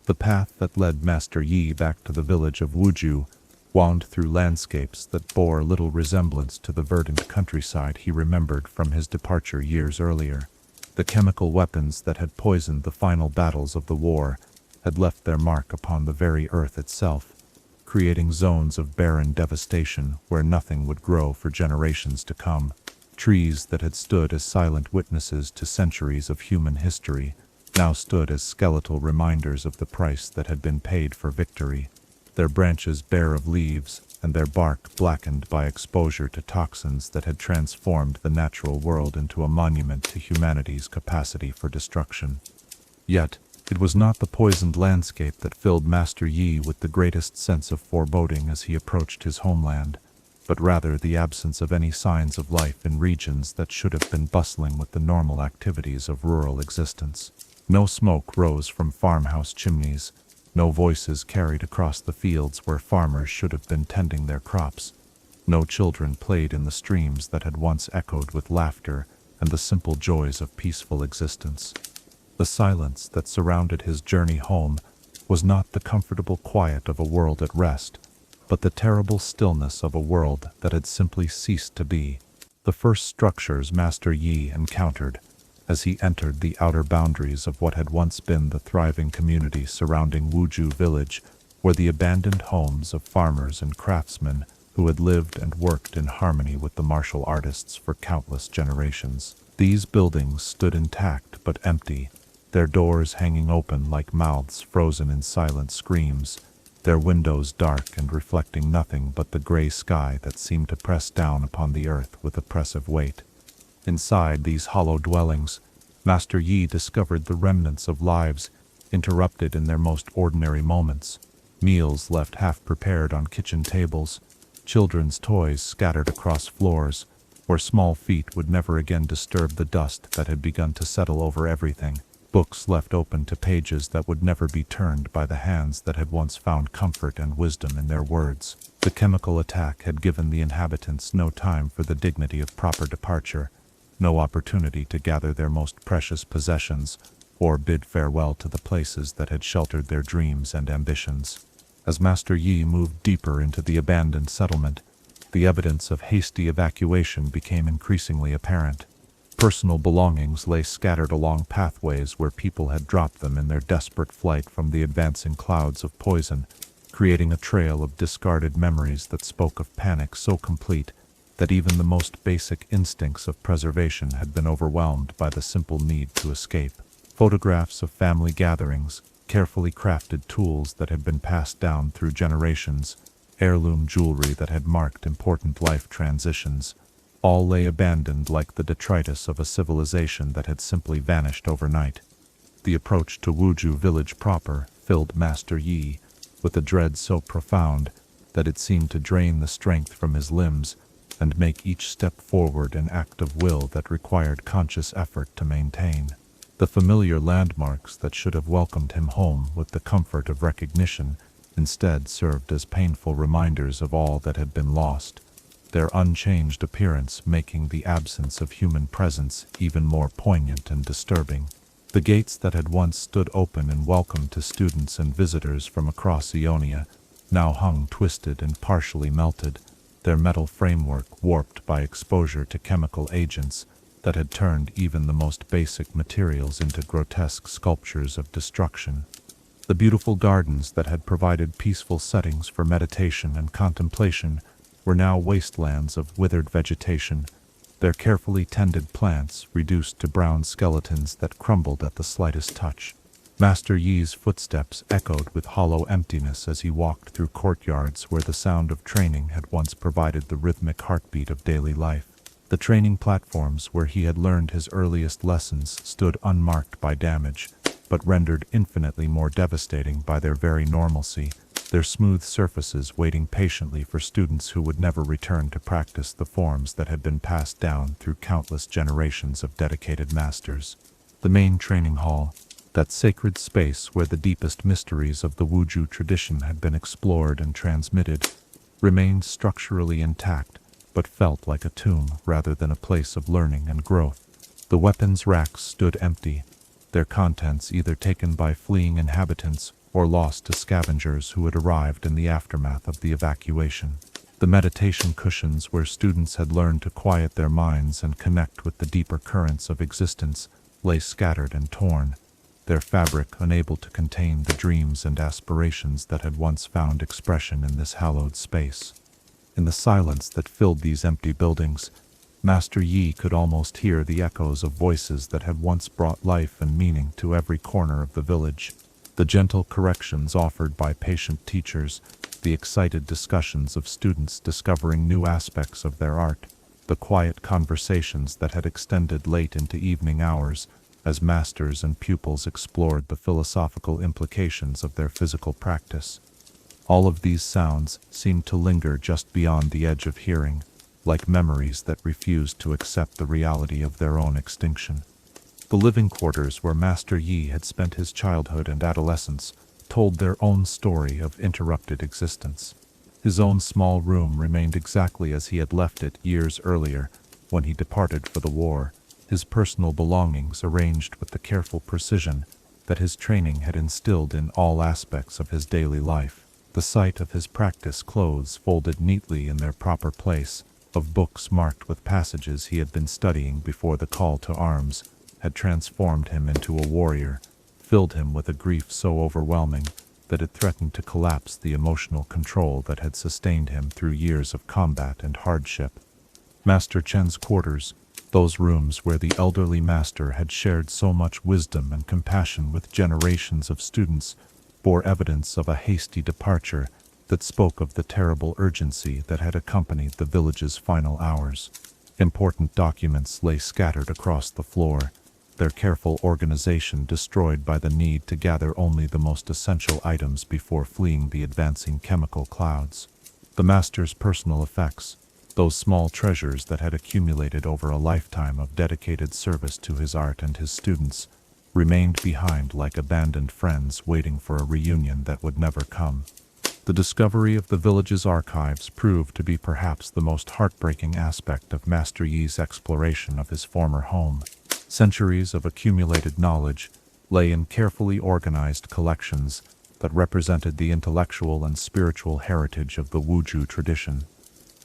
The path that led Master Yi back to the village of Wuju wound through landscapes that bore little resemblance to the verdant countryside he remembered from his departure years earlier. The chemical weapons that had poisoned the final battles of the war had left their mark upon the very earth itself, creating zones of barren devastation where nothing would grow for generations to come. Trees that had stood as silent witnesses to centuries of human history now stood as skeletal reminders of the price that had been paid for victory, their branches bare of leaves and their bark blackened by exposure to toxins that had transformed the natural world into a monument to humanity's capacity for destruction. Yet, it was not the poisoned landscape that filled Master Yi with the greatest sense of foreboding as he approached his homeland, but rather the absence of any signs of life in regions that should have been bustling with the normal activities of rural existence. No smoke rose from farmhouse chimneys, no voices carried across the fields where farmers should have been tending their crops. No children played in the streams that had once echoed with laughter and the simple joys of peaceful existence. The silence that surrounded his journey home was not the comfortable quiet of a world at rest, but the terrible stillness of a world that had simply ceased to be. The first structures Master Yi encountered as he entered the outer boundaries of what had once been the thriving community surrounding Wuju village were the abandoned homes of farmers and craftsmen who had lived and worked in harmony with the martial artists for countless generations. These buildings stood intact but empty, their doors hanging open like mouths frozen in silent screams, their windows dark and reflecting nothing but the gray sky that seemed to press down upon the earth with oppressive weight. Inside these hollow dwellings, Master Yi discovered the remnants of lives interrupted in their most ordinary moments, meals left half-prepared on kitchen tables, children's toys scattered across floors, where small feet would never again disturb the dust that had begun to settle over everything. Books left open to pages that would never be turned by the hands that had once found comfort and wisdom in their words. The chemical attack had given the inhabitants no time for the dignity of proper departure, no opportunity to gather their most precious possessions, or bid farewell to the places that had sheltered their dreams and ambitions. As Master Yi moved deeper into the abandoned settlement, the evidence of hasty evacuation became increasingly apparent. Personal belongings lay scattered along pathways where people had dropped them in their desperate flight from the advancing clouds of poison, creating a trail of discarded memories that spoke of panic so complete that even the most basic instincts of preservation had been overwhelmed by the simple need to escape. Photographs of family gatherings, carefully crafted tools that had been passed down through generations, heirloom jewelry that had marked important life transitions, all lay abandoned like the detritus of a civilization that had simply vanished overnight. The approach to Wuju village proper filled Master Yi with a dread so profound that it seemed to drain the strength from his limbs and make each step forward an act of will that required conscious effort to maintain. The familiar landmarks that should have welcomed him home with the comfort of recognition instead served as painful reminders of all that had been lost. their unchanged appearance making the absence of human presence even more poignant and disturbing. The gates that had once stood open in welcome to students and visitors from across Ionia now hung twisted and partially melted, their metal framework warped by exposure to chemical agents that had turned even the most basic materials into grotesque sculptures of destruction. The beautiful gardens that had provided peaceful settings for meditation and contemplation were now wastelands of withered vegetation, their carefully tended plants reduced to brown skeletons that crumbled at the slightest touch. Master Yi's footsteps echoed with hollow emptiness as he walked through courtyards where the sound of training had once provided the rhythmic heartbeat of daily life. The training platforms where he had learned his earliest lessons stood unmarked by damage, but rendered infinitely more devastating by their very normalcy, their smooth surfaces waiting patiently for students who would never return to practice the forms that had been passed down through countless generations of dedicated masters. The main training hall, that sacred space where the deepest mysteries of the Wuju tradition had been explored and transmitted, remained structurally intact, but felt like a tomb rather than a place of learning and growth. The weapons racks stood empty, their contents either taken by fleeing inhabitants or lost to scavengers who had arrived in the aftermath of the evacuation. The meditation cushions where students had learned to quiet their minds and connect with the deeper currents of existence lay scattered and torn, their fabric unable to contain the dreams and aspirations that had once found expression in this hallowed space. In the silence that filled these empty buildings, Master Yi could almost hear the echoes of voices that had once brought life and meaning to every corner of the village. The gentle corrections offered by patient teachers, the excited discussions of students discovering new aspects of their art, the quiet conversations that had extended late into evening hours as masters and pupils explored the philosophical implications of their physical practice. All of these sounds seemed to linger just beyond the edge of hearing, like memories that refused to accept the reality of their own extinction. The living quarters where Master Yi had spent his childhood and adolescence told their own story of interrupted existence. His own small room remained exactly as he had left it years earlier when he departed for the war, his personal belongings arranged with the careful precision that his training had instilled in all aspects of his daily life. The sight of his practice clothes folded neatly in their proper place, of books marked with passages he had been studying before the call to arms, had transformed him into a warrior, filled him with a grief so overwhelming that it threatened to collapse the emotional control that had sustained him through years of combat and hardship. Master Chen's quarters, those rooms where the elderly master had shared so much wisdom and compassion with generations of students, bore evidence of a hasty departure that spoke of the terrible urgency that had accompanied the village's final hours. Important documents lay scattered across the floor, their careful organization destroyed by the need to gather only the most essential items before fleeing the advancing chemical clouds. The master's personal effects, those small treasures that had accumulated over a lifetime of dedicated service to his art and his students, remained behind like abandoned friends waiting for a reunion that would never come. The discovery of the village's archives proved to be perhaps the most heartbreaking aspect of Master Yi's exploration of his former home. Centuries of accumulated knowledge lay in carefully organized collections that represented the intellectual and spiritual heritage of the Wuju tradition.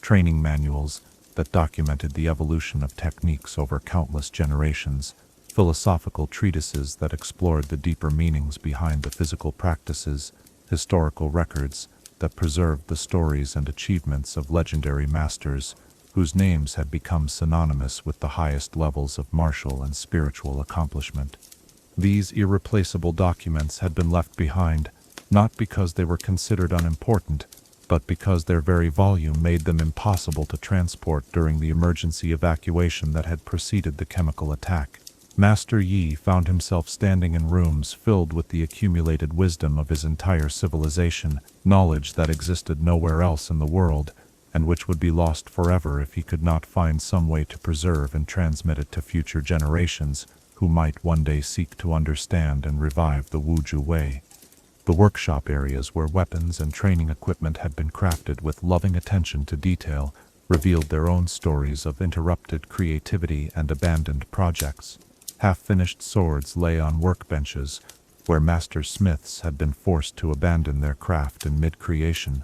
Training manuals that documented the evolution of techniques over countless generations, philosophical treatises that explored the deeper meanings behind the physical practices, historical records that preserved the stories and achievements of legendary masters whose names had become synonymous with the highest levels of martial and spiritual accomplishment. These irreplaceable documents had been left behind, not because they were considered unimportant, but because their very volume made them impossible to transport during the emergency evacuation that had preceded the chemical attack. Master Yi found himself standing in rooms filled with the accumulated wisdom of his entire civilization, knowledge that existed nowhere else in the world, and which would be lost forever if he could not find some way to preserve and transmit it to future generations who might one day seek to understand and revive the Wuju way. The workshop areas where weapons and training equipment had been crafted with loving attention to detail revealed their own stories of interrupted creativity and abandoned projects. Half-finished swords lay on workbenches, where master smiths had been forced to abandon their craft in mid-creation,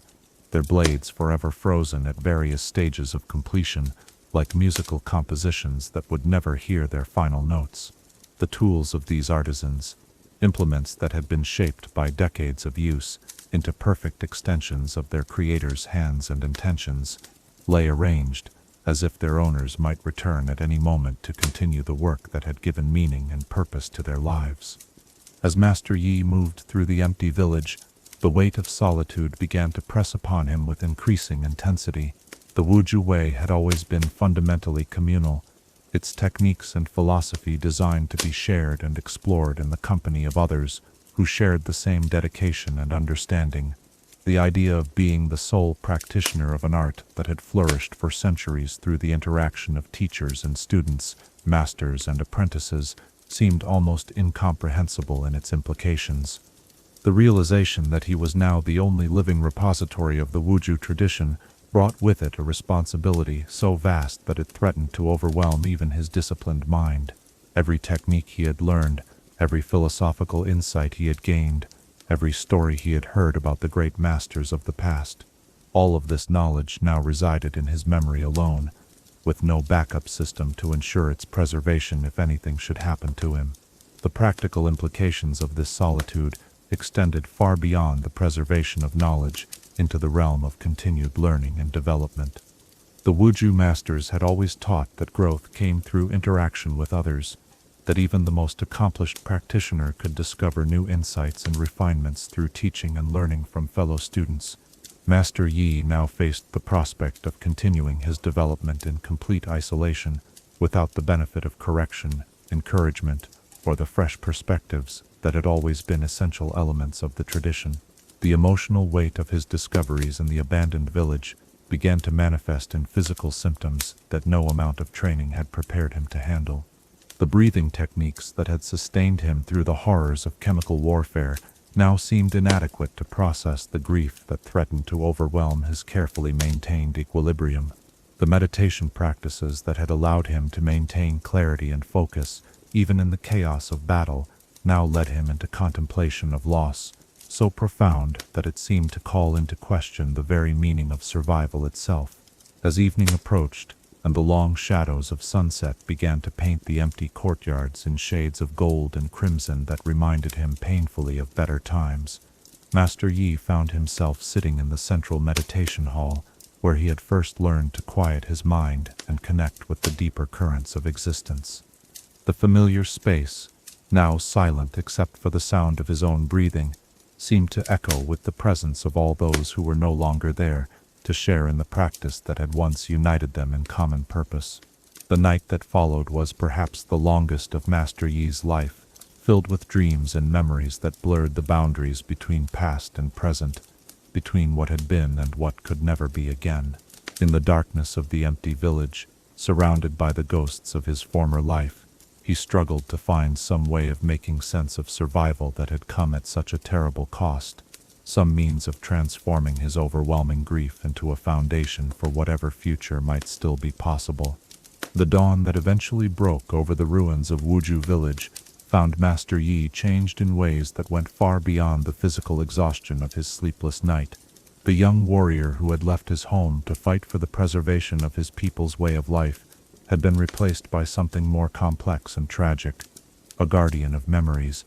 their blades forever frozen at various stages of completion, like musical compositions that would never hear their final notes. The tools of these artisans, implements that had been shaped by decades of use into perfect extensions of their creators' hands and intentions, lay arranged, as if their owners might return at any moment to continue the work that had given meaning and purpose to their lives. As Master Yi moved through the empty village, the weight of solitude began to press upon him with increasing intensity. The Wuju way had always been fundamentally communal, its techniques and philosophy designed to be shared and explored in the company of others who shared the same dedication and understanding. The idea of being the sole practitioner of an art that had flourished for centuries through the interaction of teachers and students, masters and apprentices, seemed almost incomprehensible in its implications. The realization that he was now the only living repository of the Wuju tradition brought with it a responsibility so vast that it threatened to overwhelm even his disciplined mind. Every technique he had learned, every philosophical insight he had gained, every story he had heard about the great masters of the past, all of this knowledge now resided in his memory alone, with no backup system to ensure its preservation if anything should happen to him. The practical implications of this solitude extended far beyond the preservation of knowledge into the realm of continued learning and development. The Wuju masters had always taught that growth came through interaction with others, that even the most accomplished practitioner could discover new insights and refinements through teaching and learning from fellow students. Master Yi now faced the prospect of continuing his development in complete isolation, without the benefit of correction, encouragement, or the fresh perspectives that had always been essential elements of the tradition. The emotional weight of his discoveries in the abandoned village began to manifest in physical symptoms that no amount of training had prepared him to handle. The breathing techniques that had sustained him through the horrors of chemical warfare now seemed inadequate to process the grief that threatened to overwhelm his carefully maintained equilibrium. The meditation practices that had allowed him to maintain clarity and focus, even in the chaos of battle, now led him into contemplation of loss, so profound that it seemed to call into question the very meaning of survival itself. As evening approached, and the long shadows of sunset began to paint the empty courtyards in shades of gold and crimson that reminded him painfully of better times, Master Yi found himself sitting in the central meditation hall, where he had first learned to quiet his mind and connect with the deeper currents of existence. The familiar space, now silent except for the sound of his own breathing, seemed to echo with the presence of all those who were no longer there, to share in the practice that had once united them in common purpose. The night that followed was perhaps the longest of Master Yi's life, filled with dreams and memories that blurred the boundaries between past and present, between what had been and what could never be again. In the darkness of the empty village, surrounded by the ghosts of his former life, he struggled to find some way of making sense of survival that had come at such a terrible cost, some means of transforming his overwhelming grief into a foundation for whatever future might still be possible. The dawn that eventually broke over the ruins of Wuju village found Master Yi changed in ways that went far beyond the physical exhaustion of his sleepless night. The young warrior who had left his home to fight for the preservation of his people's way of life had been replaced by something more complex and tragic, a guardian of memories,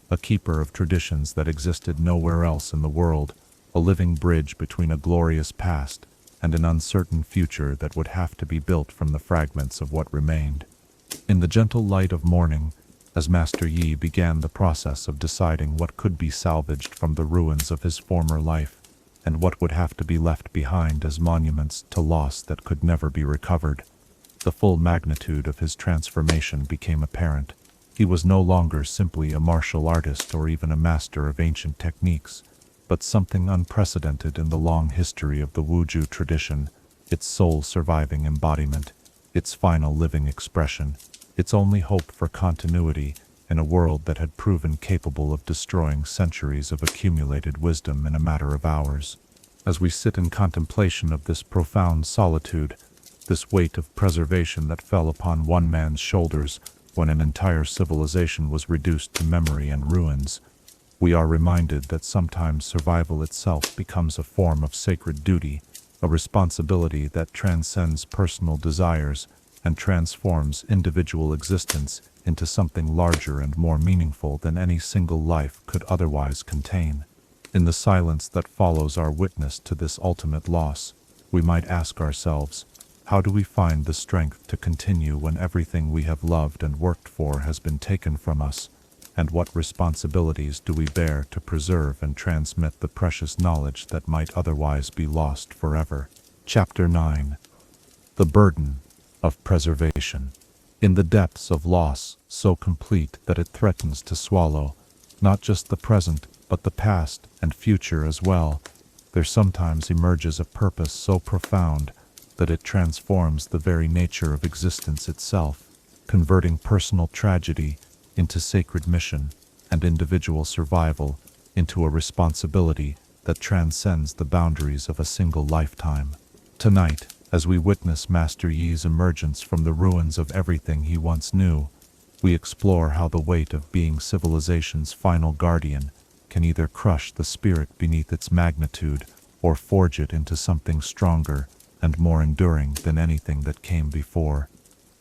a keeper of traditions that existed nowhere else in the world, a living bridge between a glorious past and an uncertain future that would have to be built from the fragments of what remained. In the gentle light of morning, as Master Yi began the process of deciding what could be salvaged from the ruins of his former life, and what would have to be left behind as monuments to loss that could never be recovered, the full magnitude of his transformation became apparent. He was no longer simply a martial artist or even a master of ancient techniques, but something unprecedented in the long history of the Wuju tradition, its sole surviving embodiment, its final living expression, its only hope for continuity in a world that had proven capable of destroying centuries of accumulated wisdom in a matter of hours. As we sit in contemplation of this profound solitude, this weight of preservation that fell upon one man's shoulders when an entire civilization was reduced to memory and ruins, we are reminded that sometimes survival itself becomes a form of sacred duty, a responsibility that transcends personal desires and transforms individual existence into something larger and more meaningful than any single life could otherwise contain. In the silence that follows our witness to this ultimate loss, we might ask ourselves, how do we find the strength to continue when everything we have loved and worked for has been taken from us? And what responsibilities do we bear to preserve and transmit the precious knowledge that might otherwise be lost forever? Chapter 9. The Burden of Preservation. In the depths of loss, so complete that it threatens to swallow not just the present, but the past and future as well, there sometimes emerges a purpose so profound that it transforms the very nature of existence itself, converting personal tragedy into sacred mission and individual survival into a responsibility that transcends the boundaries of a single lifetime. Tonight, as we witness Master Yi's emergence from the ruins of everything he once knew, we explore how the weight of being civilization's final guardian can either crush the spirit beneath its magnitude or forge it into something stronger and more enduring than anything that came before.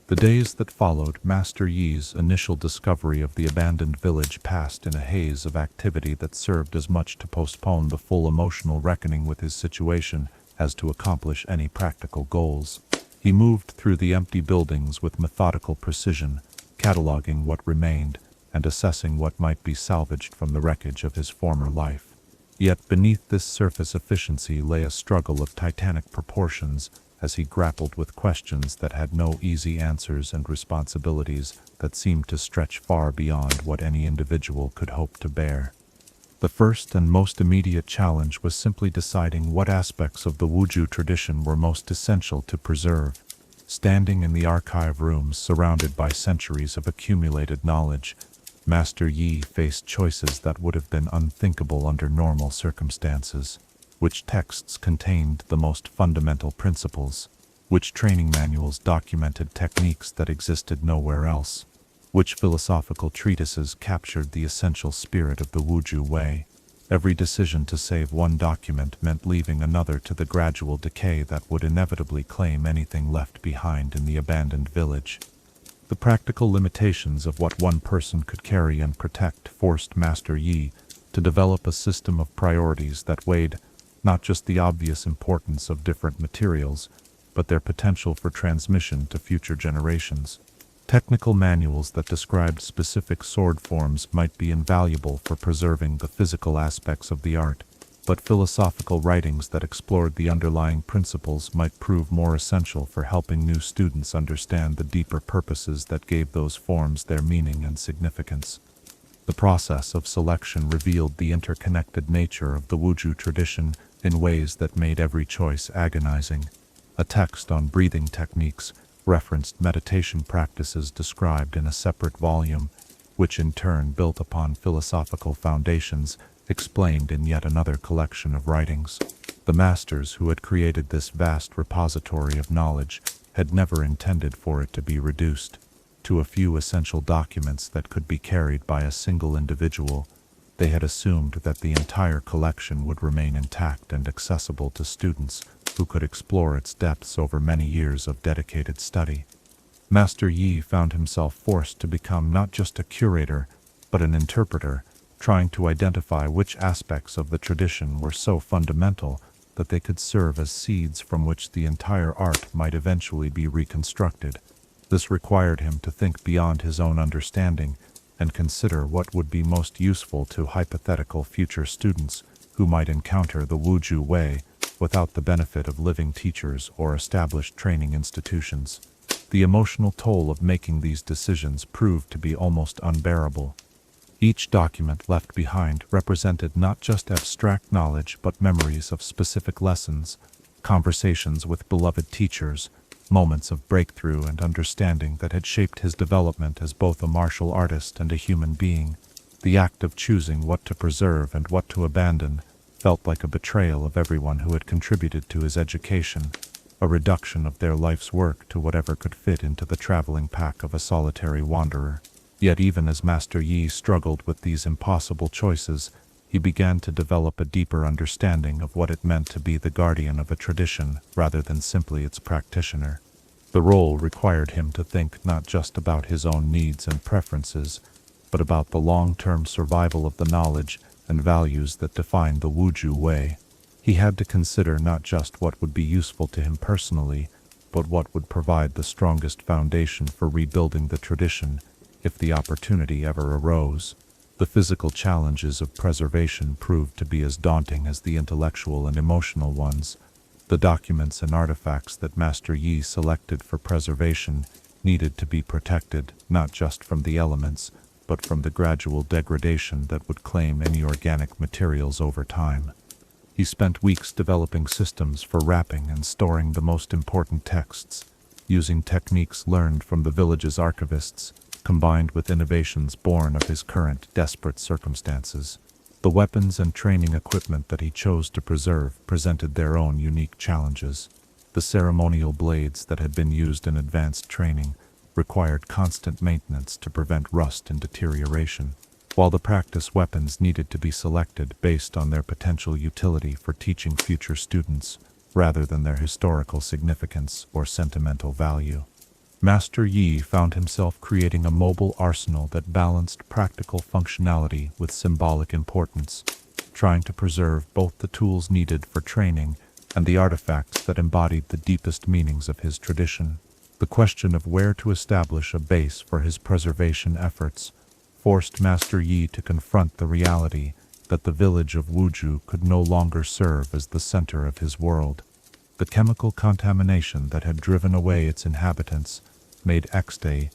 The days that followed Master Yi's initial discovery of the abandoned village passed in a haze of activity that served as much to postpone the full emotional reckoning with his situation as to accomplish any practical goals. He moved through the empty buildings with methodical precision, cataloging what remained and assessing what might be salvaged from the wreckage of his former life. Yet beneath this surface efficiency lay a struggle of titanic proportions as he grappled with questions that had no easy answers and responsibilities that seemed to stretch far beyond what any individual could hope to bear. The first and most immediate challenge was simply deciding what aspects of the Wuju tradition were most essential to preserve. Standing in the archive rooms surrounded by centuries of accumulated knowledge, Master Yi faced choices that would have been unthinkable under normal circumstances. Which texts contained the most fundamental principles? Which training manuals documented techniques that existed nowhere else? Which philosophical treatises captured the essential spirit of the Wuju way? Every decision to save one document meant leaving another to the gradual decay that would inevitably claim anything left behind in the abandoned village. The practical limitations of what one person could carry and protect forced Master Yi to develop a system of priorities that weighed not just the obvious importance of different materials, but their potential for transmission to future generations. Technical manuals that described specific sword forms might be invaluable for preserving the physical aspects of the art, but philosophical writings that explored the underlying principles might prove more essential for helping new students understand the deeper purposes that gave those forms their meaning and significance. The process of selection revealed the interconnected nature of the Wuju tradition in ways that made every choice agonizing. A text on breathing techniques referenced meditation practices described in a separate volume, which in turn built upon philosophical foundations explained in yet another collection of writings. The masters who had created this vast repository of knowledge had never intended for it to be reduced to a few essential documents that could be carried by a single individual. They had assumed that the entire collection would remain intact and accessible to students who could explore its depths over many years of dedicated study. Master Yi found himself forced to become not just a curator, but an interpreter, trying to identify which aspects of the tradition were so fundamental that they could serve as seeds from which the entire art might eventually be reconstructed. This required him to think beyond his own understanding and consider what would be most useful to hypothetical future students who might encounter the Wuju way without the benefit of living teachers or established training institutions. The emotional toll of making these decisions proved to be almost unbearable. Each document left behind represented not just abstract knowledge but memories of specific lessons, conversations with beloved teachers, moments of breakthrough and understanding that had shaped his development as both a martial artist and a human being. The act of choosing what to preserve and what to abandon felt like a betrayal of everyone who had contributed to his education. a reduction of their life's work to whatever could fit into the traveling pack of a solitary wanderer. Yet even as Master Yi struggled with these impossible choices, he began to develop a deeper understanding of what it meant to be the guardian of a tradition rather than simply its practitioner. The role required him to think not just about his own needs and preferences, but about the long-term survival of the knowledge and values that define the Wuju way. He had to consider not just what would be useful to him personally, but what would provide the strongest foundation for rebuilding the tradition if the opportunity ever arose. The physical challenges of preservation proved to be as daunting as the intellectual and emotional ones. The documents and artifacts that Master Yi selected for preservation needed to be protected not just from the elements, but from the gradual degradation that would claim any organic materials over time. He spent weeks developing systems for wrapping and storing the most important texts, using techniques learned from the village's archivists, combined with innovations born of his current desperate circumstances. The weapons and training equipment that he chose to preserve presented their own unique challenges. The ceremonial blades that had been used in advanced training required constant maintenance to prevent rust and deterioration, while the practice weapons needed to be selected based on their potential utility for teaching future students, rather than their historical significance or sentimental value. Master Yi found himself creating a mobile arsenal that balanced practical functionality with symbolic importance, trying to preserve both the tools needed for training and the artifacts that embodied the deepest meanings of his tradition. The question of where to establish a base for his preservation efforts forced Master Yi to confront the reality that the village of Wuju could no longer serve as the center of his world. The chemical contamination that had driven away its inhabitants made Xday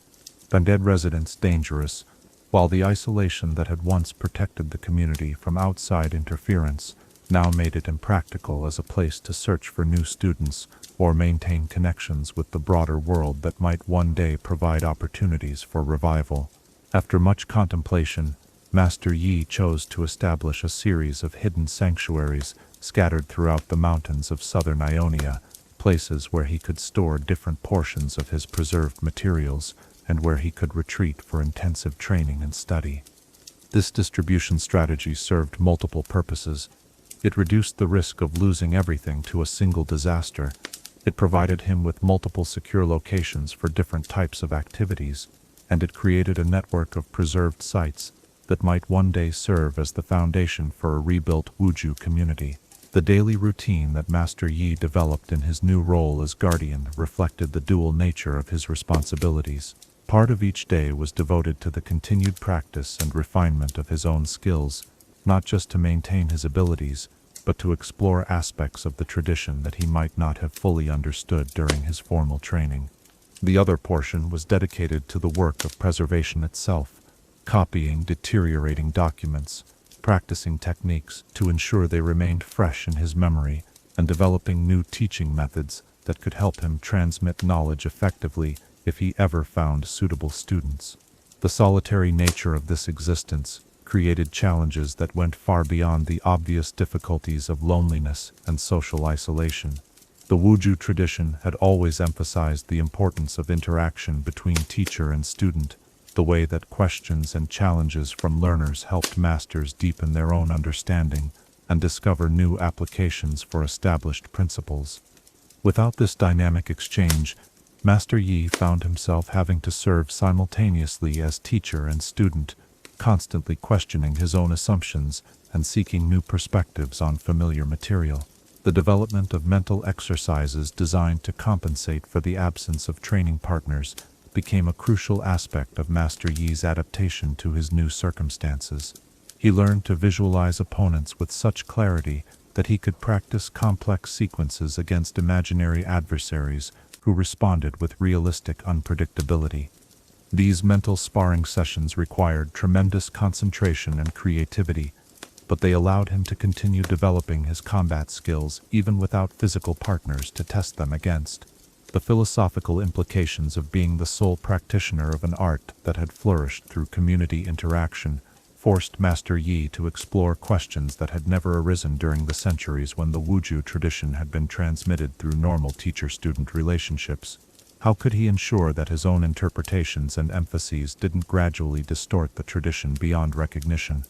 Banded residents dangerous, while the isolation that had once protected the community from outside interference now made it impractical as a place to search for new students or maintain connections with the broader world that might one day provide opportunities for revival. After much contemplation, Master Yi chose to establish a series of hidden sanctuaries scattered throughout the mountains of southern Ionia, places where he could store different portions of his preserved materials and where he could retreat for intensive training and study. This distribution strategy served multiple purposes. It reduced the risk of losing everything to a single disaster. It provided him with multiple secure locations for different types of activities, and it created a network of preserved sites that might one day serve as the foundation for a rebuilt Wuju community. The daily routine that Master Yi developed in his new role as guardian reflected the dual nature of his responsibilities. Part of each day was devoted to the continued practice and refinement of his own skills, not just to maintain his abilities, but to explore aspects of the tradition that he might not have fully understood during his formal training. The other portion was dedicated to the work of preservation itself, copying deteriorating documents, practicing techniques to ensure they remained fresh in his memory, and developing new teaching methods that could help him transmit knowledge effectively if he ever found suitable students. The solitary nature of this existence created challenges that went far beyond the obvious difficulties of loneliness and social isolation. The Wuju tradition had always emphasized the importance of interaction between teacher and student, the way that questions and challenges from learners helped masters deepen their own understanding and discover new applications for established principles. Without this dynamic exchange, Master Yi found himself having to serve simultaneously as teacher and student, constantly questioning his own assumptions and seeking new perspectives on familiar material. The development of mental exercises designed to compensate for the absence of training partners became a crucial aspect of Master Yi's adaptation to his new circumstances. He learned to visualize opponents with such clarity that he could practice complex sequences against imaginary adversaries who responded with realistic unpredictability. These mental sparring sessions required tremendous concentration and creativity, but they allowed him to continue developing his combat skills even without physical partners to test them against. The philosophical implications of being the sole practitioner of an art that had flourished through community interaction forced Master Yi to explore questions that had never arisen during the centuries when the Wuju tradition had been transmitted through normal teacher-student relationships. How could he ensure that his own interpretations and emphases didn't gradually distort the tradition beyond recognition?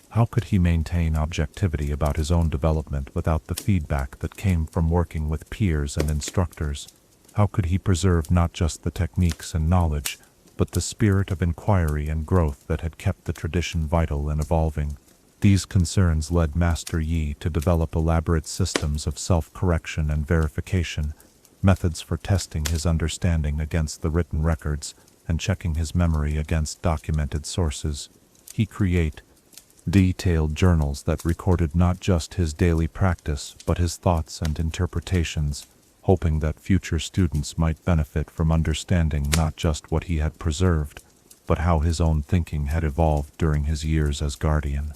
How could he maintain objectivity about his own development without the feedback that came from working with peers and instructors? How could he preserve not just the techniques and knowledge, but the spirit of inquiry and growth that had kept the tradition vital and evolving? These concerns led Master Yi to develop elaborate systems of self-correction and verification, methods for testing his understanding against the written records and checking his memory against documented sources. He created detailed journals that recorded not just his daily practice but his thoughts and interpretations, hoping that future students might benefit from understanding not just what he had preserved, but how his own thinking had evolved during his years as guardian.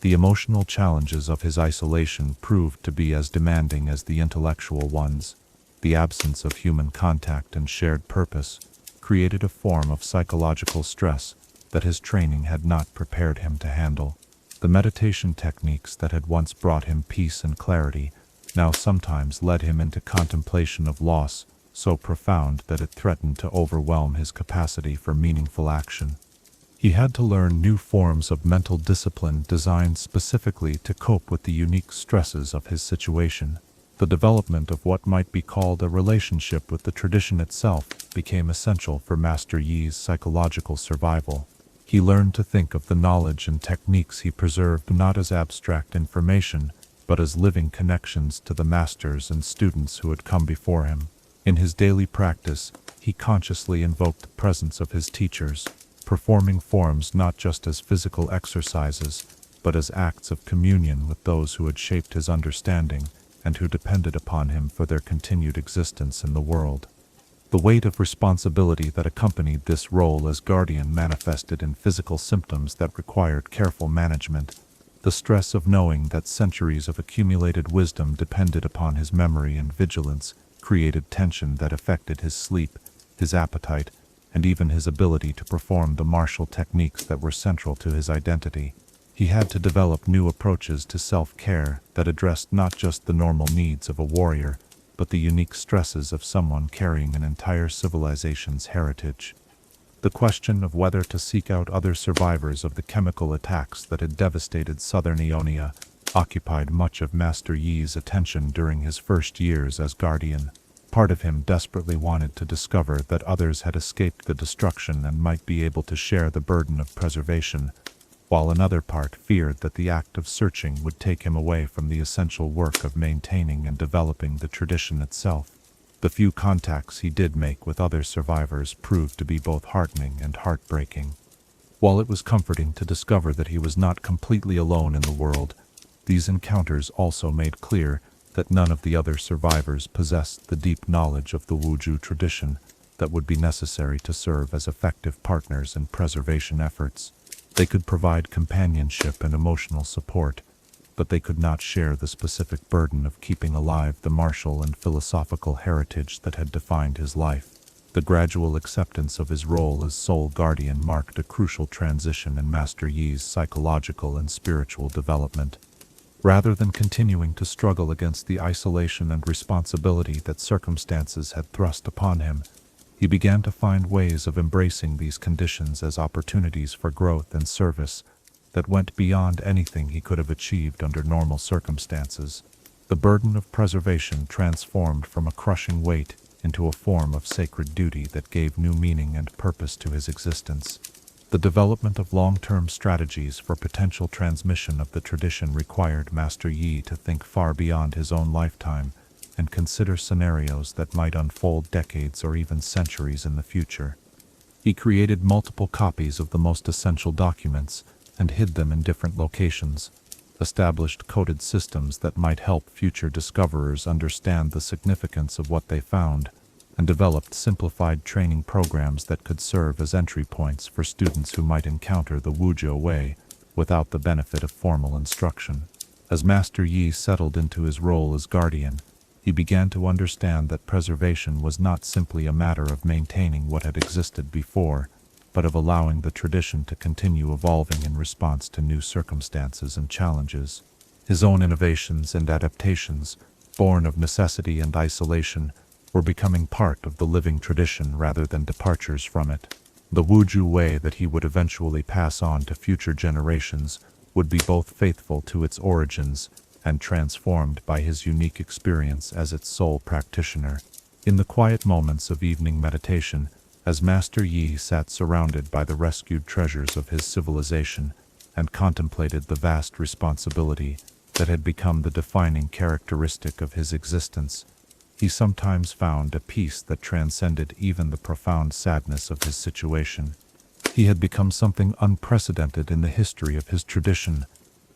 The emotional challenges of his isolation proved to be as demanding as the intellectual ones. The absence of human contact and shared purpose created a form of psychological stress that his training had not prepared him to handle. The meditation techniques that had once brought him peace and clarity now sometimes led him into contemplation of loss so profound that it threatened to overwhelm his capacity for meaningful action. He had to learn new forms of mental discipline designed specifically to cope with the unique stresses of his situation. The development of what might be called a relationship with the tradition itself became essential for Master Yi's psychological survival. He learned to think of the knowledge and techniques he preserved not as abstract information, but as living connections to the masters and students who had come before him. In his daily practice, he consciously invoked the presence of his teachers, performing forms not just as physical exercises, but as acts of communion with those who had shaped his understanding and who depended upon him for their continued existence in the world. The weight of responsibility that accompanied this role as guardian manifested in physical symptoms that required careful management. The stress of knowing that centuries of accumulated wisdom depended upon his memory and vigilance created tension that affected his sleep, his appetite, and even his ability to perform the martial techniques that were central to his identity. He had to develop new approaches to self-care that addressed not just the normal needs of a warrior, but the unique stresses of someone carrying an entire civilization's heritage. The question of whether to seek out other survivors of the chemical attacks that had devastated southern Ionia occupied much of Master Yi's attention during his first years as guardian. Part of him desperately wanted to discover that others had escaped the destruction and might be able to share the burden of preservation, while another part feared that the act of searching would take him away from the essential work of maintaining and developing the tradition itself. The few contacts he did make with other survivors proved to be both heartening and heartbreaking. While it was comforting to discover that he was not completely alone in the world, these encounters also made clear that none of the other survivors possessed the deep knowledge of the Wuju tradition that would be necessary to serve as effective partners in preservation efforts. They could provide companionship and emotional support, but they could not share the specific burden of keeping alive the martial and philosophical heritage that had defined his life. The gradual acceptance of his role as sole guardian marked a crucial transition in Master Yi's psychological and spiritual development. Rather than continuing to struggle against the isolation and responsibility that circumstances had thrust upon him, he began to find ways of embracing these conditions as opportunities for growth and service that went beyond anything he could have achieved under normal circumstances. The burden of preservation transformed from a crushing weight into a form of sacred duty that gave new meaning and purpose to his existence. The development of long-term strategies for potential transmission of the tradition required Master Yi to think far beyond his own lifetime and consider scenarios that might unfold decades or even centuries in the future. He created multiple copies of the most essential documents and hid them in different locations, established coded systems that might help future discoverers understand the significance of what they found, and developed simplified training programs that could serve as entry points for students who might encounter the Wuju way without the benefit of formal instruction. As Master Yi settled into his role as guardian, he began to understand that preservation was not simply a matter of maintaining what had existed before, but of allowing the tradition to continue evolving in response to new circumstances and challenges. His own innovations and adaptations, born of necessity and isolation, were becoming part of the living tradition rather than departures from it. The Wuju way that he would eventually pass on to future generations would be both faithful to its origins and transformed by his unique experience as its sole practitioner. In the quiet moments of evening meditation, as Master Yi sat surrounded by the rescued treasures of his civilization and contemplated the vast responsibility that had become the defining characteristic of his existence, he sometimes found a peace that transcended even the profound sadness of his situation. He had become something unprecedented in the history of his tradition,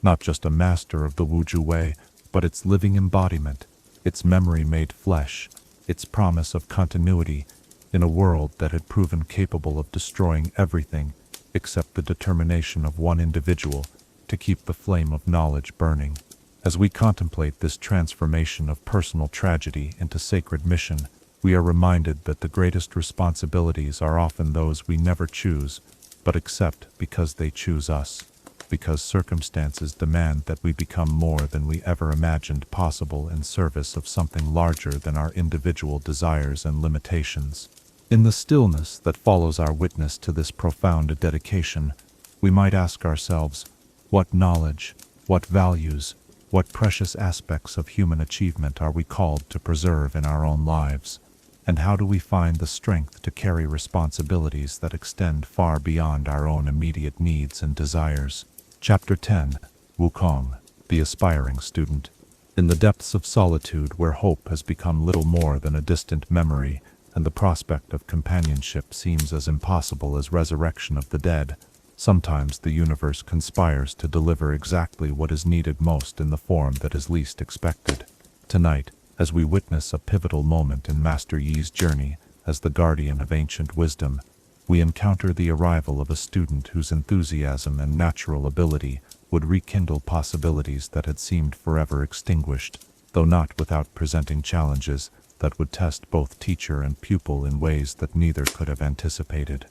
not just a master of the Wuju way, but its living embodiment, its memory made flesh, its promise of continuity in a world that had proven capable of destroying everything except the determination of one individual to keep the flame of knowledge burning. As we contemplate this transformation of personal tragedy into sacred mission, we are reminded that the greatest responsibilities are often those we never choose, but accept because they choose us, because circumstances demand that we become more than we ever imagined possible in service of something larger than our individual desires and limitations. In the stillness that follows our witness to this profound dedication, we might ask ourselves, what knowledge, what values, what precious aspects of human achievement are we called to preserve in our own lives? And how do we find the strength to carry responsibilities that extend far beyond our own immediate needs and desires? Chapter 10. Wukong, the Aspiring Student. In the depths of solitude where hope has become little more than a distant memory, and the prospect of companionship seems as impossible as resurrection of the dead, sometimes the universe conspires to deliver exactly what is needed most in the form that is least expected. Tonight, as we witness a pivotal moment in Master Yi's journey as the guardian of ancient wisdom, we encounter the arrival of a student whose enthusiasm and natural ability would rekindle possibilities that had seemed forever extinguished, though not without presenting challenges that would test both teacher and pupil in ways that neither could have anticipated.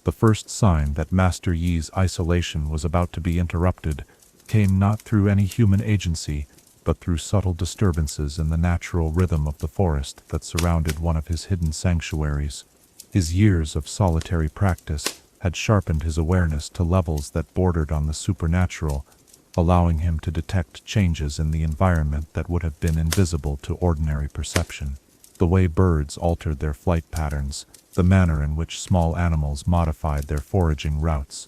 The first sign that Master Yi's isolation was about to be interrupted came not through any human agency, but through subtle disturbances in the natural rhythm of the forest that surrounded one of his hidden sanctuaries. His years of solitary practice had sharpened his awareness to levels that bordered on the supernatural, allowing him to detect changes in the environment that would have been invisible to ordinary perception. The way birds altered their flight patterns, the manner in which small animals modified their foraging routes,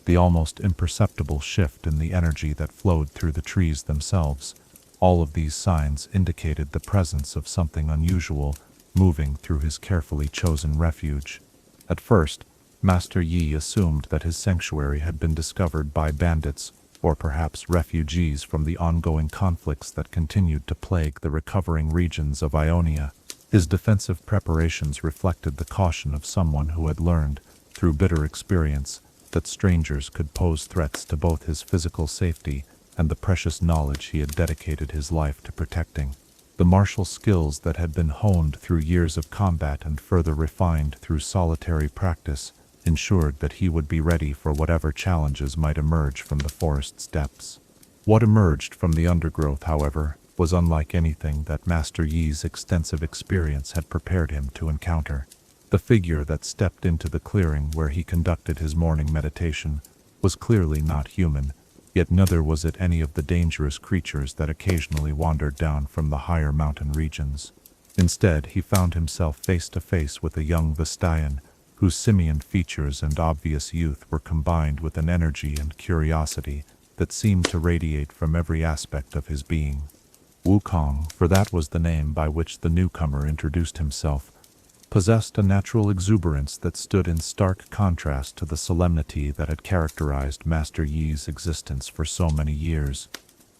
the almost imperceptible shift in the energy that flowed through the trees themselves, all of these signs indicated the presence of something unusual moving through his carefully chosen refuge. At first, Master Yi assumed that his sanctuary had been discovered by bandits, or perhaps refugees from the ongoing conflicts that continued to plague the recovering regions of Ionia. His defensive preparations reflected the caution of someone who had learned, through bitter experience, that strangers could pose threats to both his physical safety and the precious knowledge he had dedicated his life to protecting. The martial skills that had been honed through years of combat and further refined through solitary practice ensured that he would be ready for whatever challenges might emerge from the forest's depths. What emerged from the undergrowth, however, was unlike anything that Master Yi's extensive experience had prepared him to encounter. The figure that stepped into the clearing where he conducted his morning meditation was clearly not human, yet neither was it any of the dangerous creatures that occasionally wandered down from the higher mountain regions. Instead, he found himself face to face with a young Vistayan, whose simian features and obvious youth were combined with an energy and curiosity that seemed to radiate from every aspect of his being. Wukong, for that was the name by which the newcomer introduced himself, possessed a natural exuberance that stood in stark contrast to the solemnity that had characterized Master Yi's existence for so many years.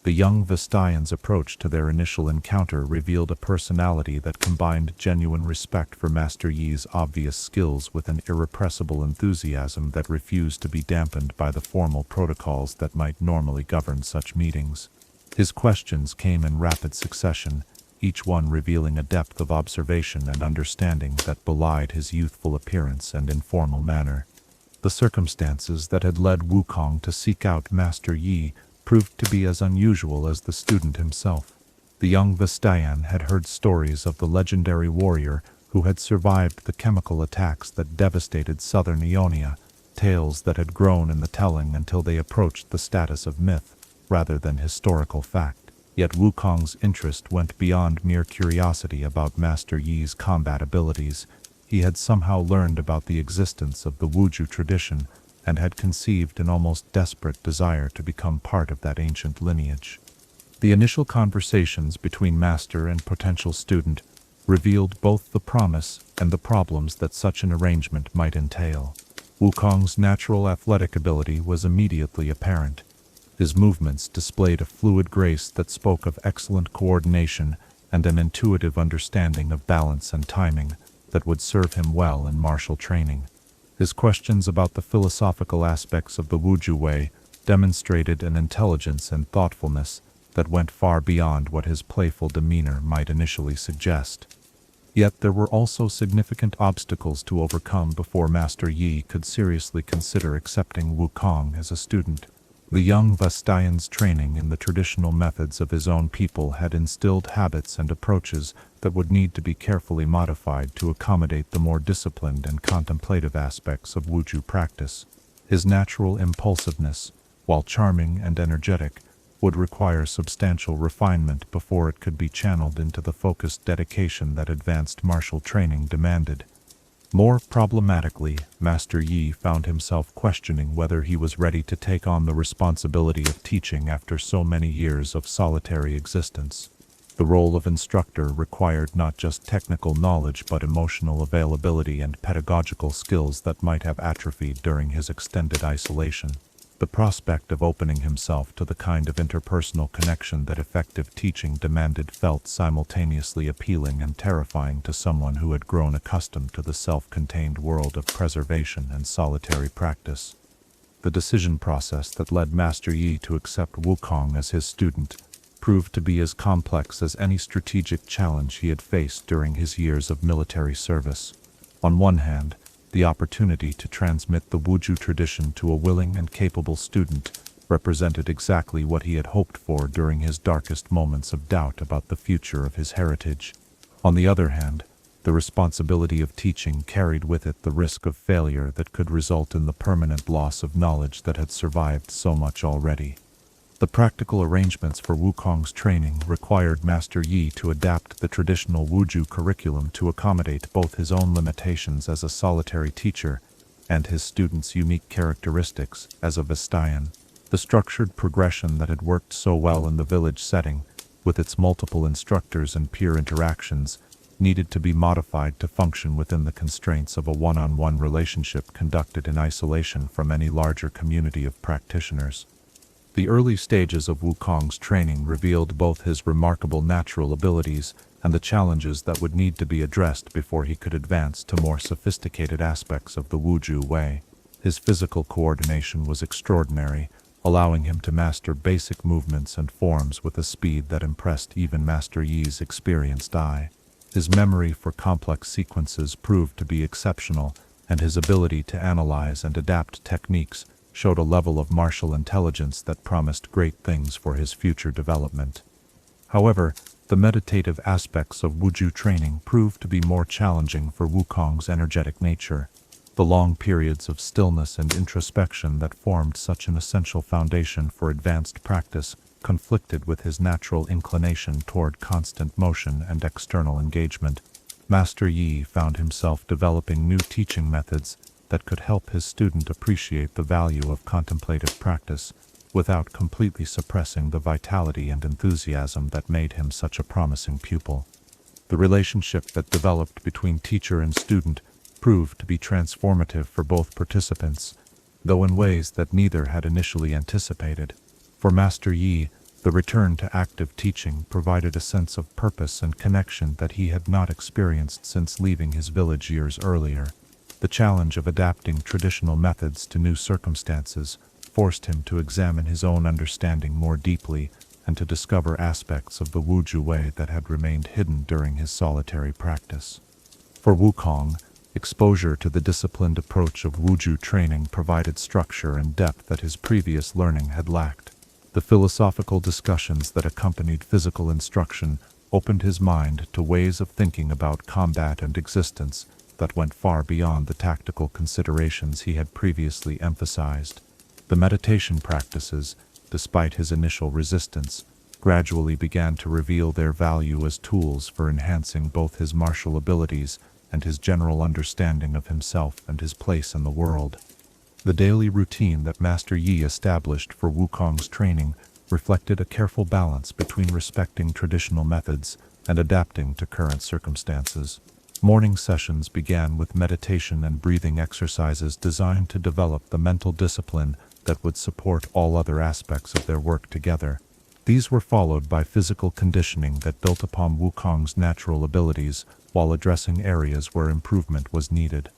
The young Vistayan's approach to their initial encounter revealed a personality that combined genuine respect for Master Yi's obvious skills with an irrepressible enthusiasm that refused to be dampened by the formal protocols that might normally govern such meetings. His questions came in rapid succession, each one revealing a depth of observation and understanding that belied his youthful appearance and informal manner. The circumstances that had led Wukong to seek out Master Yi proved to be as unusual as the student himself. The young Vestayan had heard stories of the legendary warrior who had survived the chemical attacks that devastated southern Ionia, tales that had grown in the telling until they approached the status of myth rather than historical fact. Yet Wukong's interest went beyond mere curiosity about Master Yi's combat abilities. He had somehow learned about the existence of the Wuju tradition and had conceived an almost desperate desire to become part of that ancient lineage. The initial conversations between master and potential student revealed both the promise and the problems that such an arrangement might entail. Wukong's natural athletic ability was immediately apparent. His movements displayed a fluid grace that spoke of excellent coordination and an intuitive understanding of balance and timing that would serve him well in martial training. His questions about the philosophical aspects of the Wuju way demonstrated an intelligence and thoughtfulness that went far beyond what his playful demeanor might initially suggest. Yet there were also significant obstacles to overcome before Master Yi could seriously consider accepting Wukong as a student. The young Vestayan's training in the traditional methods of his own people had instilled habits and approaches that would need to be carefully modified to accommodate the more disciplined and contemplative aspects of Wuju practice. His natural impulsiveness, while charming and energetic, would require substantial refinement before it could be channeled into the focused dedication that advanced martial training demanded. More problematically, Master Yi found himself questioning whether he was ready to take on the responsibility of teaching after so many years of solitary existence. The role of instructor required not just technical knowledge but emotional availability and pedagogical skills that might have atrophied during his extended isolation. The prospect of opening himself to the kind of interpersonal connection that effective teaching demanded felt simultaneously appealing and terrifying to someone who had grown accustomed to the self-contained world of preservation and solitary practice. The decision process that led Master Yi to accept Wukong as his student proved to be as complex as any strategic challenge he had faced during his years of military service. On one hand, the opportunity to transmit the Wuju tradition to a willing and capable student represented exactly what he had hoped for during his darkest moments of doubt about the future of his heritage. On the other hand, the responsibility of teaching carried with it the risk of failure that could result in the permanent loss of knowledge that had survived so much already. The practical arrangements for Wukong's training required Master Yi to adapt the traditional Wuju curriculum to accommodate both his own limitations as a solitary teacher and his students' unique characteristics as a Vestayan. The structured progression that had worked so well in the village setting, with its multiple instructors and peer interactions, needed to be modified to function within the constraints of a one-on-one relationship conducted in isolation from any larger community of practitioners. The early stages of Wukong's training revealed both his remarkable natural abilities and the challenges that would need to be addressed before he could advance to more sophisticated aspects of the Wuju way. His physical coordination was extraordinary, allowing him to master basic movements and forms with a speed that impressed even Master Yi's experienced eye. His memory for complex sequences proved to be exceptional, and his ability to analyze and adapt techniques showed a level of martial intelligence that promised great things for his future development. However, the meditative aspects of Wuju training proved to be more challenging for Wukong's energetic nature. The long periods of stillness and introspection that formed such an essential foundation for advanced practice conflicted with his natural inclination toward constant motion and external engagement. Master Yi found himself developing new teaching methods that could help his student appreciate the value of contemplative practice without completely suppressing the vitality and enthusiasm that made him such a promising pupil. The relationship that developed between teacher and student proved to be transformative for both participants, though in ways that neither had initially anticipated. For Master Yi, the return to active teaching provided a sense of purpose and connection that he had not experienced since leaving his village years earlier. The challenge of adapting traditional methods to new circumstances forced him to examine his own understanding more deeply and to discover aspects of the Wuju way that had remained hidden during his solitary practice. For Wukong, Exposure to the disciplined approach of Wuju training provided structure and depth that his previous learning had lacked. The philosophical discussions that accompanied physical instruction opened his mind to ways of thinking about combat and existence that went far beyond the tactical considerations he had previously emphasized. The meditation practices, despite his initial resistance, gradually began to reveal their value as tools for enhancing both his martial abilities and his general understanding of himself and his place in the world. The daily routine that Master Yi established for Wukong's training reflected a careful balance between respecting traditional methods and adapting to current circumstances. Morning sessions began with meditation and breathing exercises designed to develop the mental discipline that would support all other aspects of their work together. These were followed by physical conditioning that built upon Wukong's natural abilities while addressing areas where improvement was needed.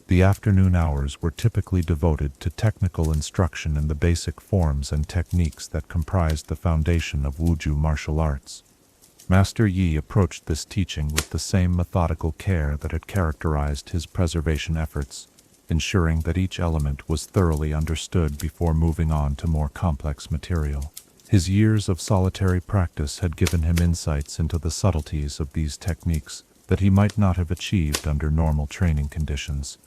The afternoon hours were typically devoted to technical instruction in the basic forms and techniques that comprised the foundation of Wuju martial arts. Master Yi approached this teaching with the same methodical care that had characterized his preservation efforts, ensuring that each element was thoroughly understood before moving on to more complex material. His years of solitary practice had given him insights into the subtleties of these techniques that he might not have achieved under normal training conditions,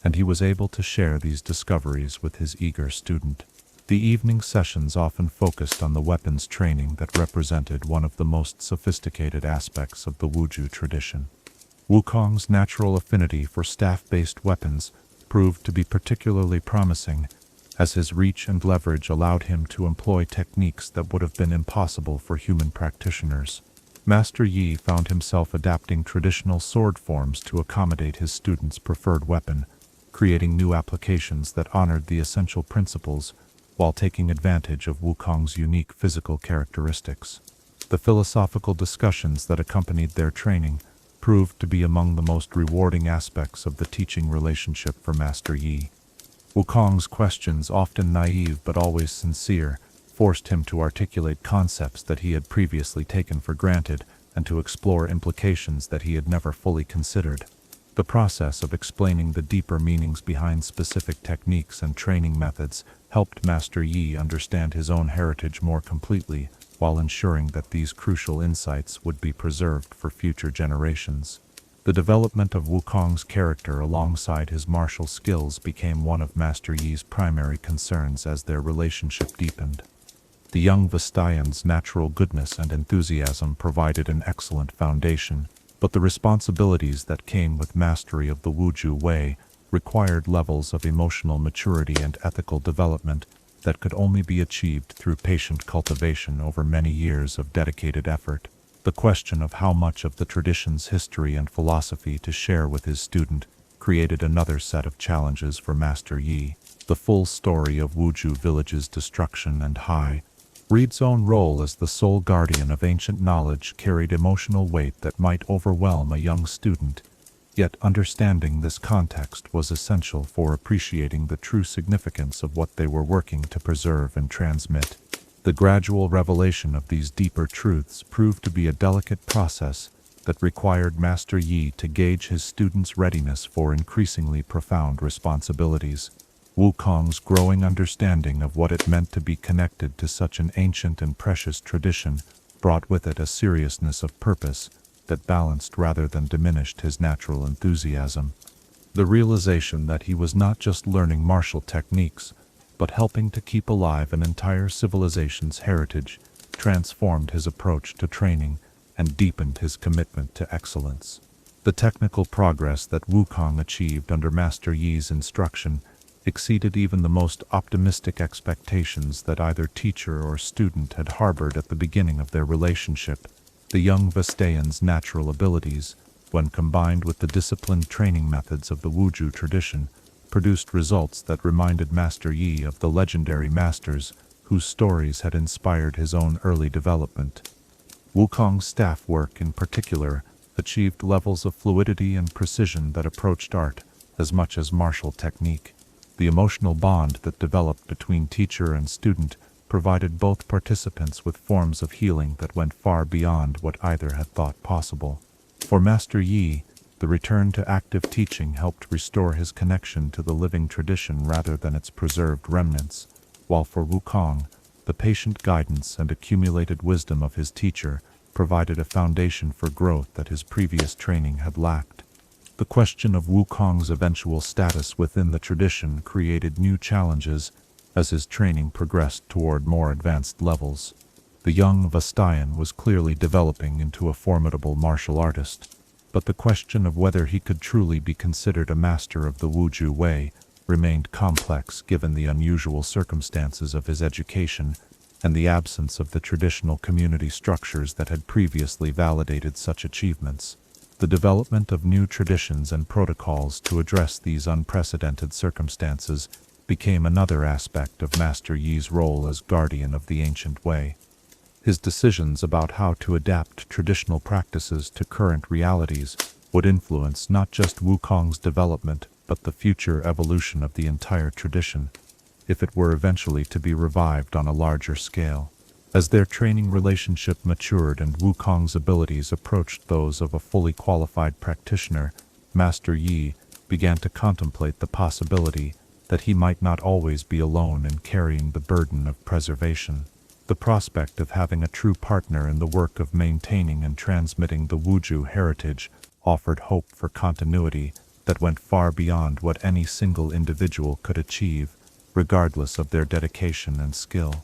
and he was able to share these discoveries with his eager student. The evening sessions often focused on the weapons training that represented one of the most sophisticated aspects of the Wuju tradition. Wukong's natural affinity for staff-based weapons proved to be particularly promising, as his reach and leverage allowed him to employ techniques that would have been impossible for human practitioners. Master Yi found himself adapting traditional sword forms to accommodate his student's preferred weapon, creating new applications that honored the essential principles while taking advantage of Wukong's unique physical characteristics. The philosophical discussions that accompanied their training proved to be among the most rewarding aspects of the teaching relationship for Master Yi. Wukong's questions, often naive but always sincere, forced him to articulate concepts that he had previously taken for granted and to explore implications that he had never fully considered. The process of explaining the deeper meanings behind specific techniques and training methods helped Master Yi understand his own heritage more completely, while ensuring that these crucial insights would be preserved for future generations. The development of Wukong's character alongside his martial skills became one of Master Yi's primary concerns as their relationship deepened. The young Vistayan's natural goodness and enthusiasm provided an excellent foundation, but the responsibilities that came with mastery of the Wuju way required levels of emotional maturity and ethical development that could only be achieved through patient cultivation over many years of dedicated effort. The question of how much of the tradition's history and philosophy to share with his student created another set of challenges for Master Yi. The full story of Wuju village's destruction and Reed's own role as the sole guardian of ancient knowledge carried emotional weight that might overwhelm a young student, yet understanding this context was essential for appreciating the true significance of what they were working to preserve and transmit. The gradual revelation of these deeper truths proved to be a delicate process that required Master Yi to gauge his student's readiness for increasingly profound responsibilities. Wukong's growing understanding of what it meant to be connected to such an ancient and precious tradition brought with it a seriousness of purpose that balanced rather than diminished his natural enthusiasm. The realization that he was not just learning martial techniques, but helping to keep alive an entire civilization's heritage, transformed his approach to training and deepened his commitment to excellence. The technical progress that Wukong achieved under Master Yi's instruction exceeded even the most optimistic expectations that either teacher or student had harbored at the beginning of their relationship. The young Vistayan's natural abilities, when combined with the disciplined training methods of the Wuju tradition, produced results that reminded Master Yi of the legendary masters whose stories had inspired his own early development. Wukong's staff work, in particular, achieved levels of fluidity and precision that approached art as much as martial technique. The emotional bond that developed between teacher and student provided both participants with forms of healing that went far beyond what either had thought possible. For Master Yi, The return to active teaching helped restore his connection to the living tradition rather than its preserved remnants, while for Wukong, the patient guidance and accumulated wisdom of his teacher provided a foundation for growth that his previous training had lacked. The question of Wukong's eventual status within the tradition created new challenges as his training progressed toward more advanced levels. The young Vastayan was clearly developing into a formidable martial artist, but the question of whether he could truly be considered a master of the Wuju way remained complex given the unusual circumstances of his education and the absence of the traditional community structures that had previously validated such achievements. The development of new traditions and protocols to address these unprecedented circumstances became another aspect of Master Yi's role as guardian of the ancient way. His decisions about how to adapt traditional practices to current realities would influence not just Wukong's development but the future evolution of the entire tradition, if it were eventually to be revived on a larger scale. As their training relationship matured and Wukong's abilities approached those of a fully qualified practitioner, Master Yi began to contemplate the possibility that he might not always be alone in carrying the burden of preservation. The prospect of having a true partner in the work of maintaining and transmitting the Wuju heritage offered hope for continuity that went far beyond what any single individual could achieve, regardless of their dedication and skill.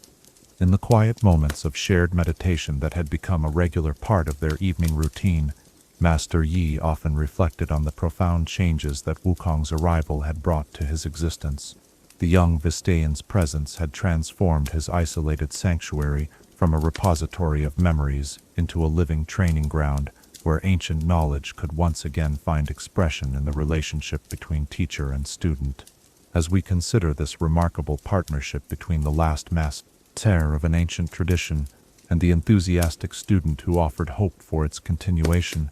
In the quiet moments of shared meditation that had become a regular part of their evening routine, Master Yi often reflected on the profound changes that Wukong's arrival had brought to his existence. The young Vistayan's presence had transformed his isolated sanctuary from a repository of memories into a living training ground where ancient knowledge could once again find expression in the relationship between teacher and student. As we consider this remarkable partnership between the last master of an ancient tradition and the enthusiastic student who offered hope for its continuation,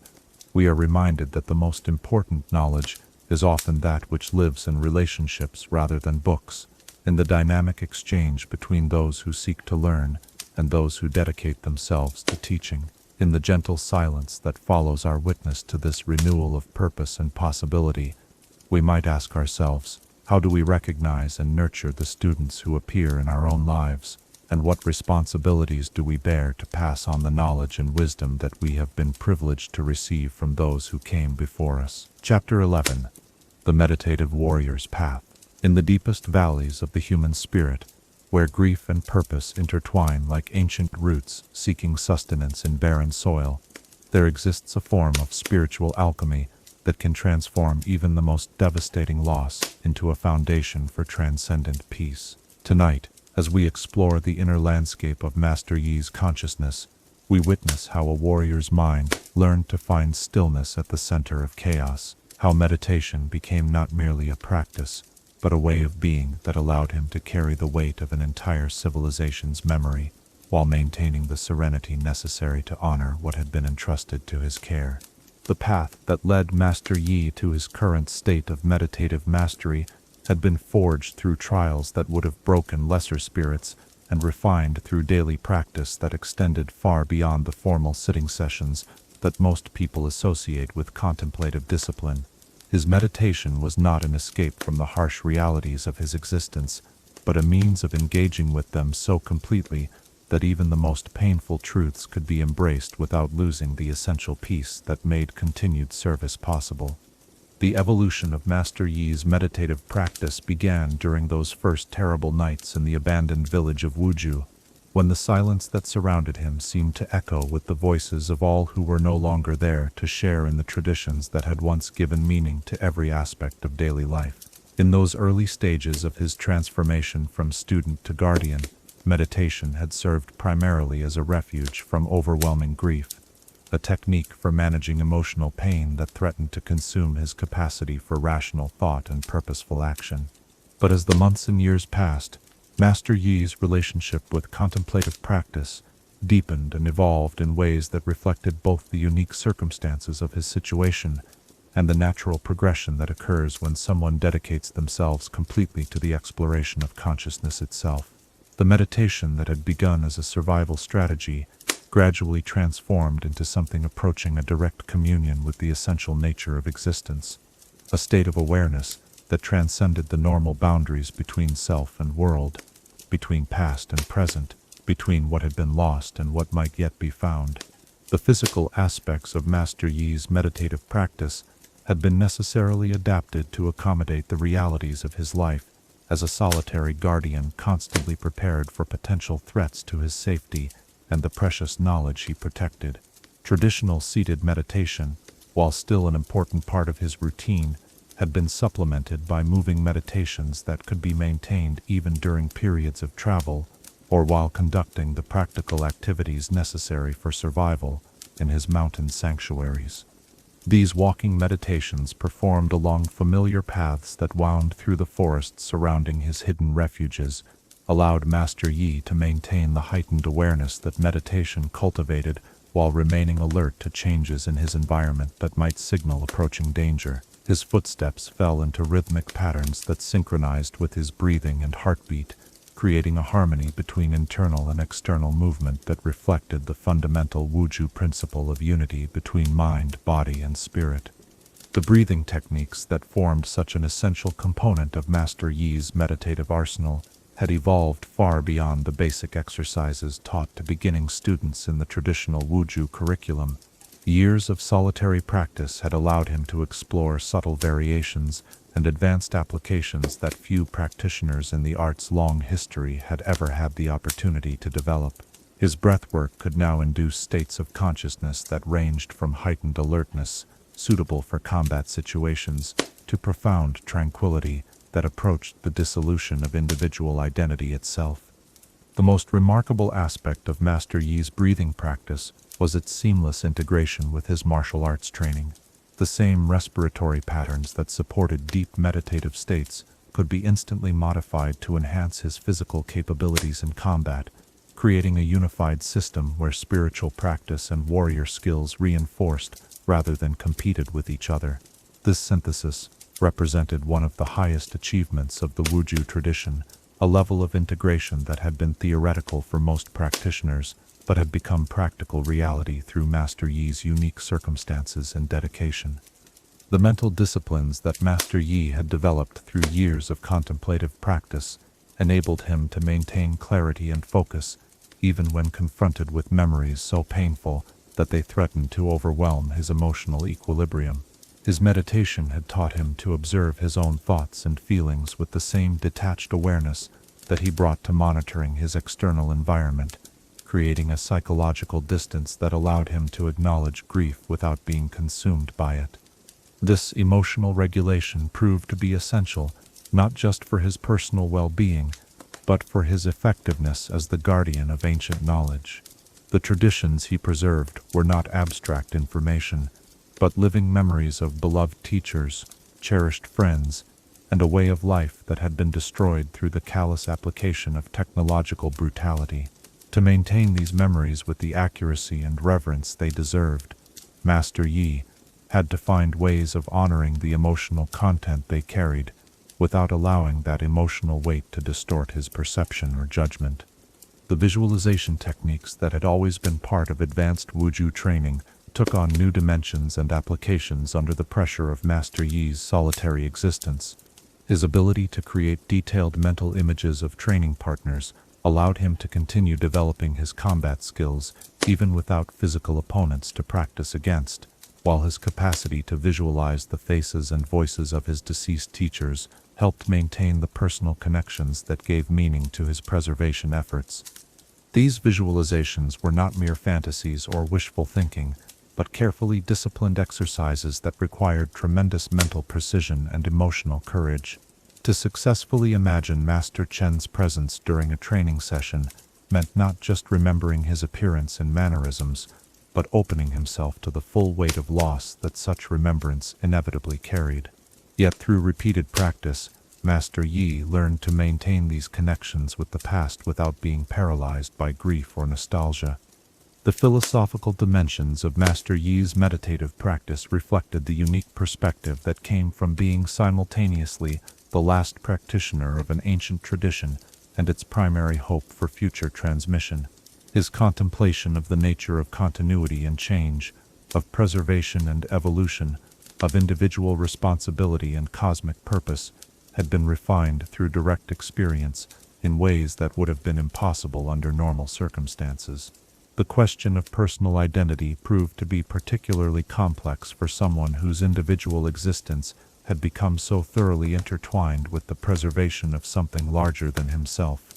we are reminded that the most important knowledge is often that which lives in relationships rather than books, in the dynamic exchange between those who seek to learn and those who dedicate themselves to teaching. In the gentle silence that follows our witness to this renewal of purpose and possibility, we might ask ourselves, how do we recognize and nurture the students who appear in our own lives, and what responsibilities do we bear to pass on the knowledge and wisdom that we have been privileged to receive from those who came before us? Chapter 11. The Meditative Warrior's Path. In the deepest valleys of the human spirit, where grief and purpose intertwine like ancient roots seeking sustenance in barren soil, there exists a form of spiritual alchemy that can transform even the most devastating loss into a foundation for transcendent peace. Tonight, as we explore the inner landscape of Master Yi's consciousness, we witness how a warrior's mind learned to find stillness at the center of chaos, how meditation became not merely a practice, but a way of being that allowed him to carry the weight of an entire civilization's memory, while maintaining the serenity necessary to honor what had been entrusted to his care. The path that led Master Yi to his current state of meditative mastery had been forged through trials that would have broken lesser spirits and refined through daily practice that extended far beyond the formal sitting sessions that most people associate with contemplative discipline. His meditation was not an escape from the harsh realities of his existence, but a means of engaging with them so completely that even the most painful truths could be embraced without losing the essential peace that made continued service possible. The evolution of Master Yi's meditative practice began during those first terrible nights in the abandoned village of Wuju, when the silence that surrounded him seemed to echo with the voices of all who were no longer there to share in the traditions that had once given meaning to every aspect of daily life. In those early stages of his transformation from student to guardian, meditation had served primarily as a refuge from overwhelming grief, a technique for managing emotional pain that threatened to consume his capacity for rational thought and purposeful action. But as the months and years passed, Master Yi's relationship with contemplative practice deepened and evolved in ways that reflected both the unique circumstances of his situation and the natural progression that occurs when someone dedicates themselves completely to the exploration of consciousness itself. The meditation that had begun as a survival strategy gradually transformed into something approaching a direct communion with the essential nature of existence, a state of awareness that transcended the normal boundaries between self and world, between past and present, between what had been lost and what might yet be found. The physical aspects of Master Yi's meditative practice had been necessarily adapted to accommodate the realities of his life as a solitary guardian constantly prepared for potential threats to his safety and the precious knowledge he protected. Traditional seated meditation, while still an important part of his routine, had been supplemented by moving meditations that could be maintained even during periods of travel or while conducting the practical activities necessary for survival in his mountain sanctuaries. These walking meditations, performed along familiar paths that wound through the forests surrounding his hidden refuges, allowed Master Yi to maintain the heightened awareness that meditation cultivated while remaining alert to changes in his environment that might signal approaching danger. His footsteps fell into rhythmic patterns that synchronized with his breathing and heartbeat, creating a harmony between internal and external movement that reflected the fundamental Wuju principle of unity between mind, body, and spirit. The breathing techniques that formed such an essential component of Master Yi's meditative arsenal had evolved far beyond the basic exercises taught to beginning students in the traditional Wuju curriculum. Years of solitary practice had allowed him to explore subtle variations and advanced applications that few practitioners in the art's long history had ever had the opportunity to develop. His breathwork could now induce states of consciousness that ranged from heightened alertness, suitable for combat situations, to profound tranquility that approached the dissolution of individual identity itself. The most remarkable aspect of Master Yi's breathing practice was its seamless integration with his martial arts training. The same respiratory patterns that supported deep meditative states could be instantly modified to enhance his physical capabilities in combat, creating a unified system where spiritual practice and warrior skills reinforced rather than competed with each other. This synthesis represented one of the highest achievements of the Wuju tradition, a level of integration that had been theoretical for most practitioners but had become practical reality through Master Yi's unique circumstances and dedication. The mental disciplines that Master Yi had developed through years of contemplative practice enabled him to maintain clarity and focus, even when confronted with memories so painful that they threatened to overwhelm his emotional equilibrium. His meditation had taught him to observe his own thoughts and feelings with the same detached awareness that he brought to monitoring his external environment, creating a psychological distance that allowed him to acknowledge grief without being consumed by it. This emotional regulation proved to be essential not just for his personal well-being, but for his effectiveness as the guardian of ancient knowledge. The traditions he preserved were not abstract information, but living memories of beloved teachers, cherished friends, and a way of life that had been destroyed through the callous application of technological brutality. To maintain these memories with the accuracy and reverence they deserved, Master Yi had to find ways of honoring the emotional content they carried, without allowing that emotional weight to distort his perception or judgment. The visualization techniques that had always been part of advanced Wuju training took on new dimensions and applications under the pressure of Master Yi's solitary existence. His ability to create detailed mental images of training partners allowed him to continue developing his combat skills even without physical opponents to practice against, while his capacity to visualize the faces and voices of his deceased teachers helped maintain the personal connections that gave meaning to his preservation efforts. These visualizations were not mere fantasies or wishful thinking, but carefully disciplined exercises that required tremendous mental precision and emotional courage. To successfully imagine Master Chen's presence during a training session meant not just remembering his appearance and mannerisms, but opening himself to the full weight of loss that such remembrance inevitably carried. Yet through repeated practice, Master Yi learned to maintain these connections with the past without being paralyzed by grief or nostalgia. The philosophical dimensions of Master Yi's meditative practice reflected the unique perspective that came from being simultaneously the last practitioner of an ancient tradition and its primary hope for future transmission. His contemplation of the nature of continuity and change, of preservation and evolution, of individual responsibility and cosmic purpose, had been refined through direct experience in ways that would have been impossible under normal circumstances. The question of personal identity proved to be particularly complex for someone whose individual existence had become so thoroughly intertwined with the preservation of something larger than himself.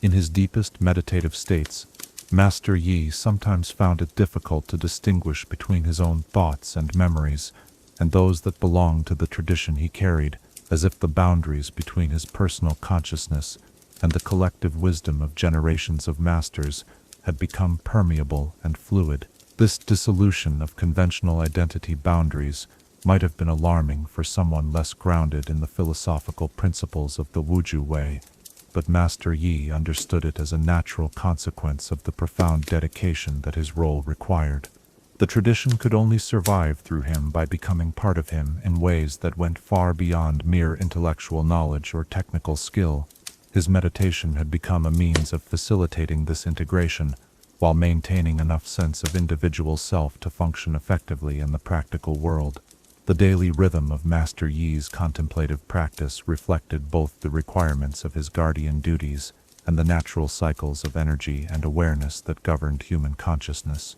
In his deepest meditative states, Master Yi sometimes found it difficult to distinguish between his own thoughts and memories and those that belonged to the tradition he carried, as if the boundaries between his personal consciousness and the collective wisdom of generations of masters had become permeable and fluid. This dissolution of conventional identity boundaries might have been alarming for someone less grounded in the philosophical principles of the Wuju way, but Master Yi understood it as a natural consequence of the profound dedication that his role required. The tradition could only survive through him by becoming part of him in ways that went far beyond mere intellectual knowledge or technical skill. His meditation had become a means of facilitating this integration, while maintaining enough sense of individual self to function effectively in the practical world. The daily rhythm of Master Yi's contemplative practice reflected both the requirements of his guardian duties and the natural cycles of energy and awareness that governed human consciousness.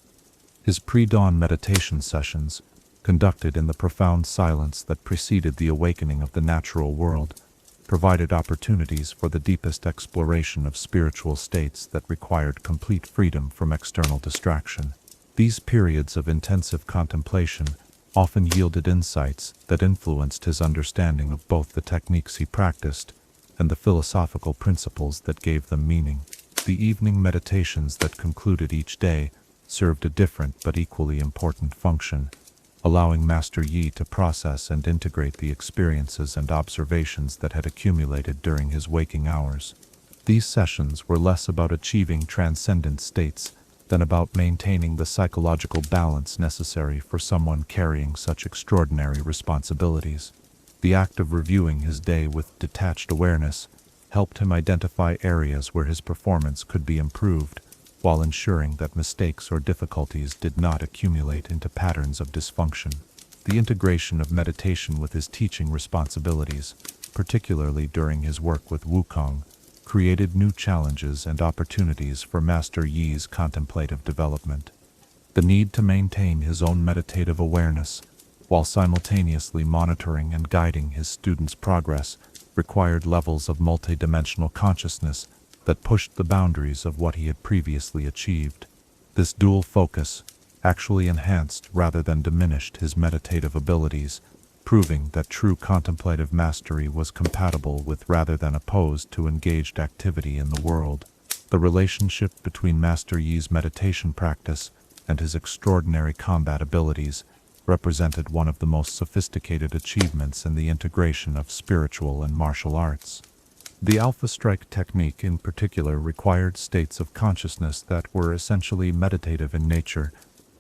His pre-dawn meditation sessions, conducted in the profound silence that preceded the awakening of the natural world, provided opportunities for the deepest exploration of spiritual states that required complete freedom from external distraction. These periods of intensive contemplation often yielded insights that influenced his understanding of both the techniques he practiced and the philosophical principles that gave them meaning. The evening meditations that concluded each day served a different but equally important function, allowing Master Yi to process and integrate the experiences and observations that had accumulated during his waking hours. These sessions were less about achieving transcendent states than about maintaining the psychological balance necessary for someone carrying such extraordinary responsibilities. The act of reviewing his day with detached awareness helped him identify areas where his performance could be improved, while ensuring that mistakes or difficulties did not accumulate into patterns of dysfunction. The integration of meditation with his teaching responsibilities, particularly during his work with Wukong, created new challenges and opportunities for Master Yi's contemplative development. The need to maintain his own meditative awareness, while simultaneously monitoring and guiding his students' progress, required levels of multidimensional consciousness that pushed the boundaries of what he had previously achieved. This dual focus actually enhanced rather than diminished his meditative abilities, proving that true contemplative mastery was compatible with rather than opposed to engaged activity in the world. The relationship between Master Yi's meditation practice and his extraordinary combat abilities represented one of the most sophisticated achievements in the integration of spiritual and martial arts. The Alpha Strike technique in particular required states of consciousness that were essentially meditative in nature,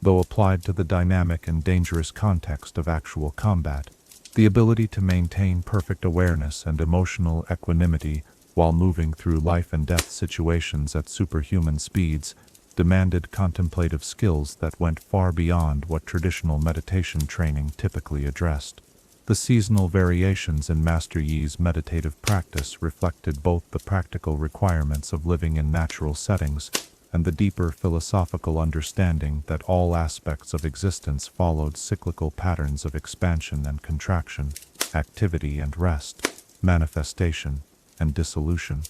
though applied to the dynamic and dangerous context of actual combat. The ability to maintain perfect awareness and emotional equanimity while moving through life and death situations at superhuman speeds demanded contemplative skills that went far beyond what traditional meditation training typically addressed. The seasonal variations in Master Yi's meditative practice reflected both the practical requirements of living in natural settings and the deeper philosophical understanding that all aspects of existence followed cyclical patterns of expansion and contraction, activity and rest, manifestation and dissolution.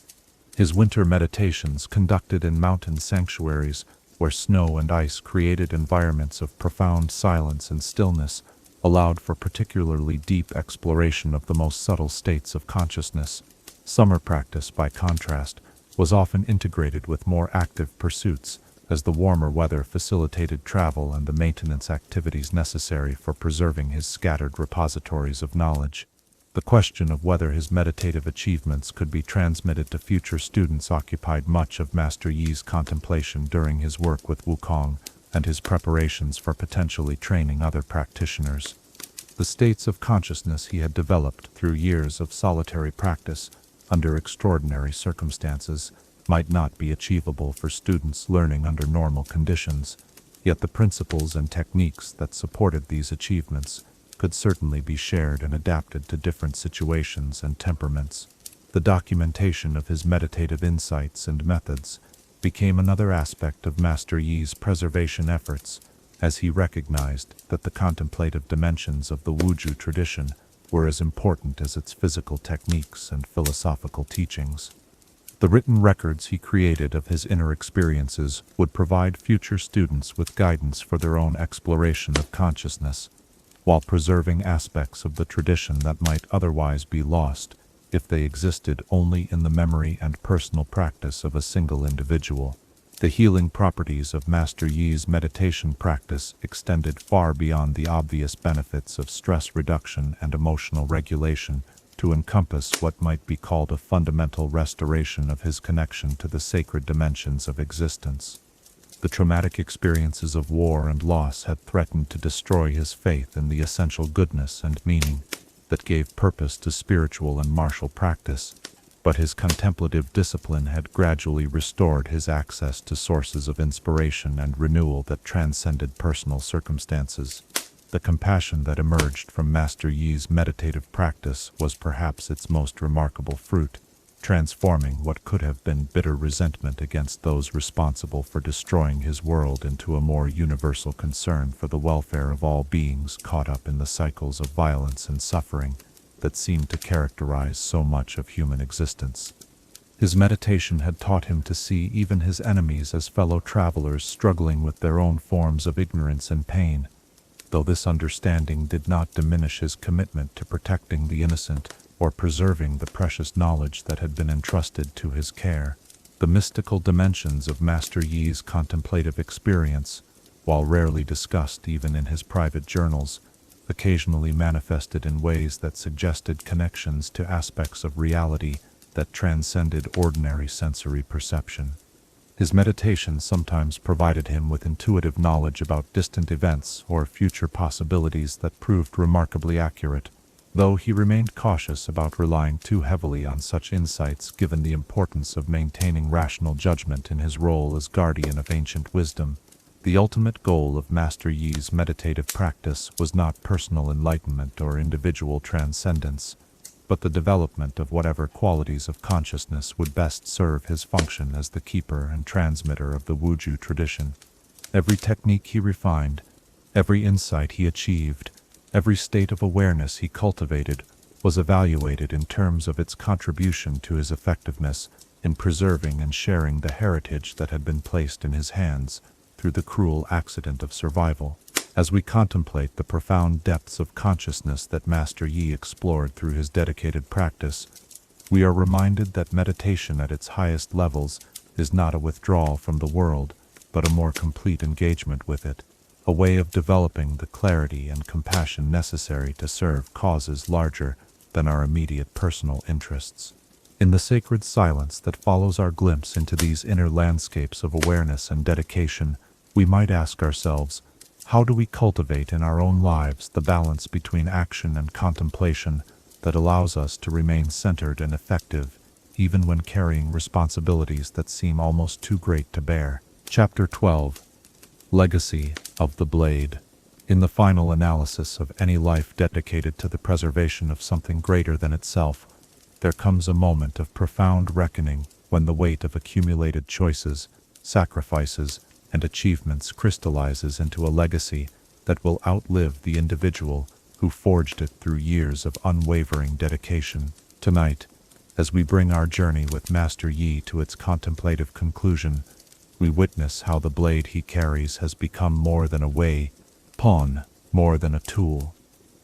His winter meditations, conducted in mountain sanctuaries where snow and ice created environments of profound silence and stillness, allowed for particularly deep exploration of the most subtle states of consciousness. Summer practice, by contrast, was often integrated with more active pursuits, as the warmer weather facilitated travel and the maintenance activities necessary for preserving his scattered repositories of knowledge. The question of whether his meditative achievements could be transmitted to future students occupied much of Master Yi's contemplation during his work with Wukong and his preparations for potentially training other practitioners. The states of consciousness he had developed through years of solitary practice under extraordinary circumstances might not be achievable for students learning under normal conditions, yet the principles and techniques that supported these achievements could certainly be shared and adapted to different situations and temperaments. The documentation of his meditative insights and methods became another aspect of Master Yi's preservation efforts, as he recognized that the contemplative dimensions of the Wuju tradition were as important as its physical techniques and philosophical teachings. The written records he created of his inner experiences would provide future students with guidance for their own exploration of consciousness, while preserving aspects of the tradition that might otherwise be lost if they existed only in the memory and personal practice of a single individual. The healing properties of Master Yi's meditation practice extended far beyond the obvious benefits of stress reduction and emotional regulation to encompass what might be called a fundamental restoration of his connection to the sacred dimensions of existence. The traumatic experiences of war and loss had threatened to destroy his faith in the essential goodness and meaning that gave purpose to spiritual and martial practice, but his contemplative discipline had gradually restored his access to sources of inspiration and renewal that transcended personal circumstances. The compassion that emerged from Master Yi's meditative practice was perhaps its most remarkable fruit, transforming what could have been bitter resentment against those responsible for destroying his world into a more universal concern for the welfare of all beings caught up in the cycles of violence and suffering that seemed to characterize so much of human existence. His meditation had taught him to see even his enemies as fellow travelers struggling with their own forms of ignorance and pain, though this understanding did not diminish his commitment to protecting the innocent or preserving the precious knowledge that had been entrusted to his care. The mystical dimensions of Master Yi's contemplative experience, while rarely discussed even in his private journals, occasionally manifested in ways that suggested connections to aspects of reality that transcended ordinary sensory perception. His meditation sometimes provided him with intuitive knowledge about distant events or future possibilities that proved remarkably accurate, though he remained cautious about relying too heavily on such insights given the importance of maintaining rational judgment in his role as guardian of ancient wisdom. The ultimate goal of Master Yi's meditative practice was not personal enlightenment or individual transcendence, but the development of whatever qualities of consciousness would best serve his function as the keeper and transmitter of the Wuju tradition. Every technique he refined, every insight he achieved, every state of awareness he cultivated was evaluated in terms of its contribution to his effectiveness in preserving and sharing the heritage that had been placed in his hands through the cruel accident of survival. As we contemplate the profound depths of consciousness that Master Yi explored through his dedicated practice, we are reminded that meditation at its highest levels is not a withdrawal from the world, but a more complete engagement with it, a way of developing the clarity and compassion necessary to serve causes larger than our immediate personal interests. In the sacred silence that follows our glimpse into these inner landscapes of awareness and dedication, we might ask ourselves, how do we cultivate in our own lives the balance between action and contemplation that allows us to remain centered and effective, even when carrying responsibilities that seem almost too great to bear? Chapter 12. Legacy of the Blade. In the final analysis of any life dedicated to the preservation of something greater than itself, there comes a moment of profound reckoning when the weight of accumulated choices, sacrifices, and achievements crystallizes into a legacy that will outlive the individual who forged it through years of unwavering dedication. Tonight, as we bring our journey with Master Yi to its contemplative conclusion, we witness how the blade he carries has become more than a pawn, more than a tool,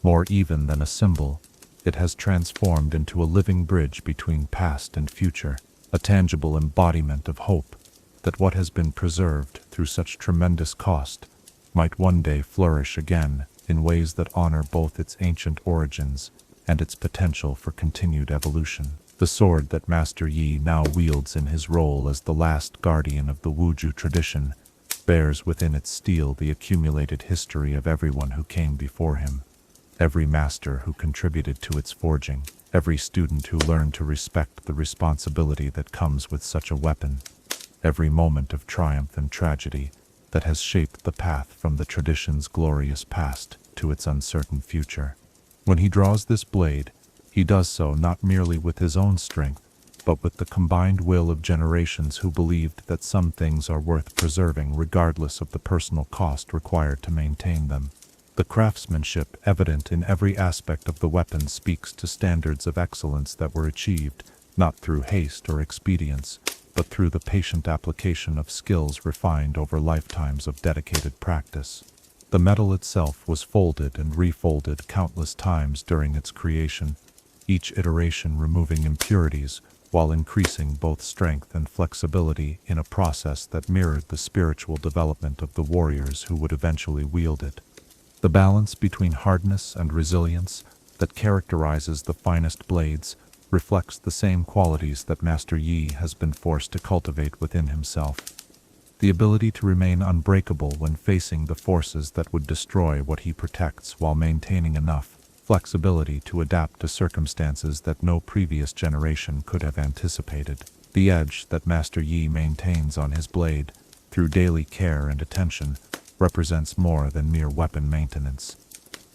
more even than a symbol. It has transformed into a living bridge between past and future, a tangible embodiment of hope that what has been preserved through such tremendous cost might one day flourish again in ways that honor both its ancient origins and its potential for continued evolution. The sword that Master Yi now wields in his role as the last guardian of the Wuju tradition bears within its steel the accumulated history of everyone who came before him. every master who contributed to its forging, every student who learned to respect the responsibility that comes with such a weapon, every moment of triumph and tragedy that has shaped the path from the tradition's glorious past to its uncertain future. When he draws this blade, he does so not merely with his own strength, but with the combined will of generations who believed that some things are worth preserving regardless of the personal cost required to maintain them. The craftsmanship evident in every aspect of the weapon speaks to standards of excellence that were achieved, not through haste or expedience, but through the patient application of skills refined over lifetimes of dedicated practice. The metal itself was folded and refolded countless times during its creation, each iteration removing impurities, while increasing both strength and flexibility in a process that mirrored the spiritual development of the warriors who would eventually wield it. The balance between hardness and resilience that characterizes the finest blades reflects the same qualities that Master Yi has been forced to cultivate within himself. The ability to remain unbreakable when facing the forces that would destroy what he protects while maintaining enough flexibility to adapt to circumstances that no previous generation could have anticipated. The edge that Master Yi maintains on his blade, through daily care and attention, represents more than mere weapon maintenance.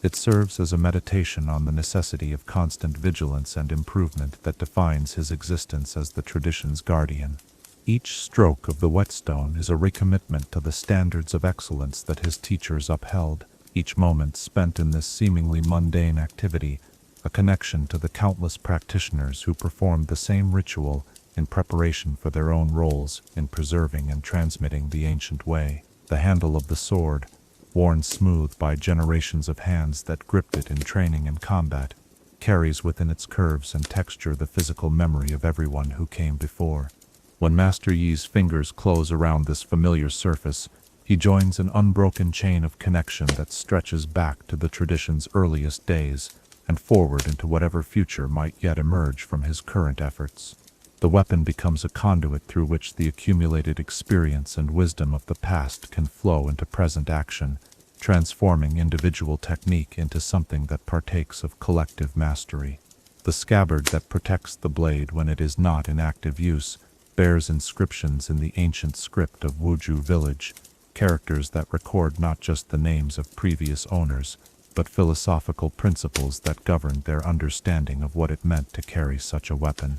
It serves as a meditation on the necessity of constant vigilance and improvement that defines his existence as the tradition's guardian. Each stroke of the whetstone is a recommitment to the standards of excellence that his teachers upheld. Each moment spent in this seemingly mundane activity, a connection to the countless practitioners who performed the same ritual in preparation for their own roles in preserving and transmitting the ancient way. The handle of the sword, worn smooth by generations of hands that gripped it in training and combat, carries within its curves and texture the physical memory of everyone who came before. When Master Yi's fingers close around this familiar surface, he joins an unbroken chain of connection that stretches back to the tradition's earliest days and forward into whatever future might yet emerge from his current efforts. The weapon becomes a conduit through which the accumulated experience and wisdom of the past can flow into present action, transforming individual technique into something that partakes of collective mastery. The scabbard that protects the blade when it is not in active use bears inscriptions in the ancient script of Wuju village, characters that record not just the names of previous owners, but philosophical principles that governed their understanding of what it meant to carry such a weapon.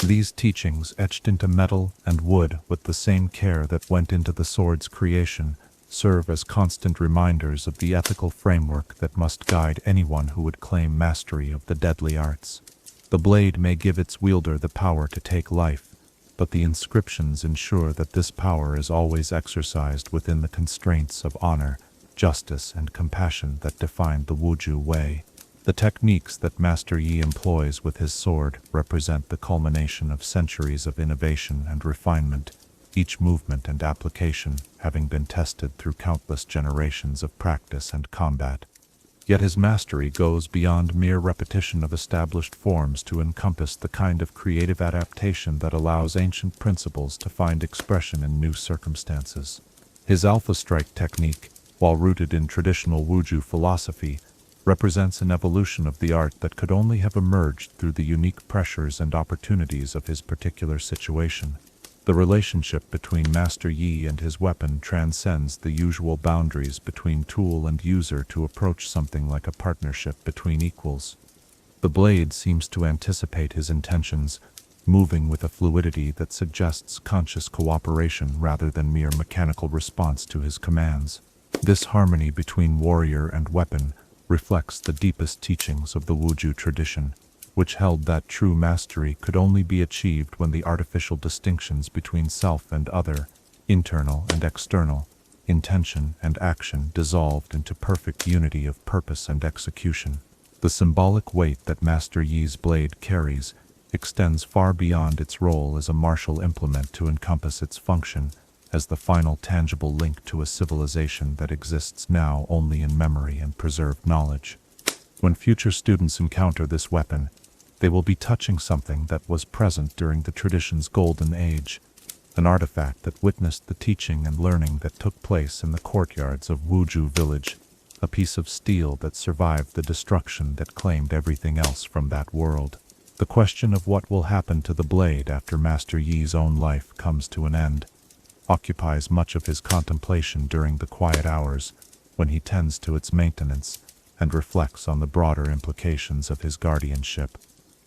These teachings, etched into metal and wood with the same care that went into the sword's creation, serve as constant reminders of the ethical framework that must guide anyone who would claim mastery of the deadly arts. The blade may give its wielder the power to take life, but the inscriptions ensure that this power is always exercised within the constraints of honor, justice, and compassion that defined the Wuju way. The techniques that Master Yi employs with his sword represent the culmination of centuries of innovation and refinement, each movement and application having been tested through countless generations of practice and combat. Yet his mastery goes beyond mere repetition of established forms to encompass the kind of creative adaptation that allows ancient principles to find expression in new circumstances. His Alpha Strike technique, while rooted in traditional Wuju philosophy, represents an evolution of the art that could only have emerged through the unique pressures and opportunities of his particular situation. The relationship between Master Yi and his weapon transcends the usual boundaries between tool and user to approach something like a partnership between equals. The blade seems to anticipate his intentions, moving with a fluidity that suggests conscious cooperation rather than mere mechanical response to his commands. This harmony between warrior and weapon reflects the deepest teachings of the Wuju tradition, which held that true mastery could only be achieved when the artificial distinctions between self and other, internal and external, intention and action dissolved into perfect unity of purpose and execution. The symbolic weight that Master Yi's blade carries extends far beyond its role as a martial implement to encompass its function as the final tangible link to a civilization that exists now only in memory and preserved knowledge. When future students encounter this weapon, they will be touching something that was present during the tradition's golden age, an artifact that witnessed the teaching and learning that took place in the courtyards of Wuju village, a piece of steel that survived the destruction that claimed everything else from that world. The question of what will happen to the blade after Master Yi's own life comes to an end occupies much of his contemplation during the quiet hours when he tends to its maintenance and reflects on the broader implications of his guardianship.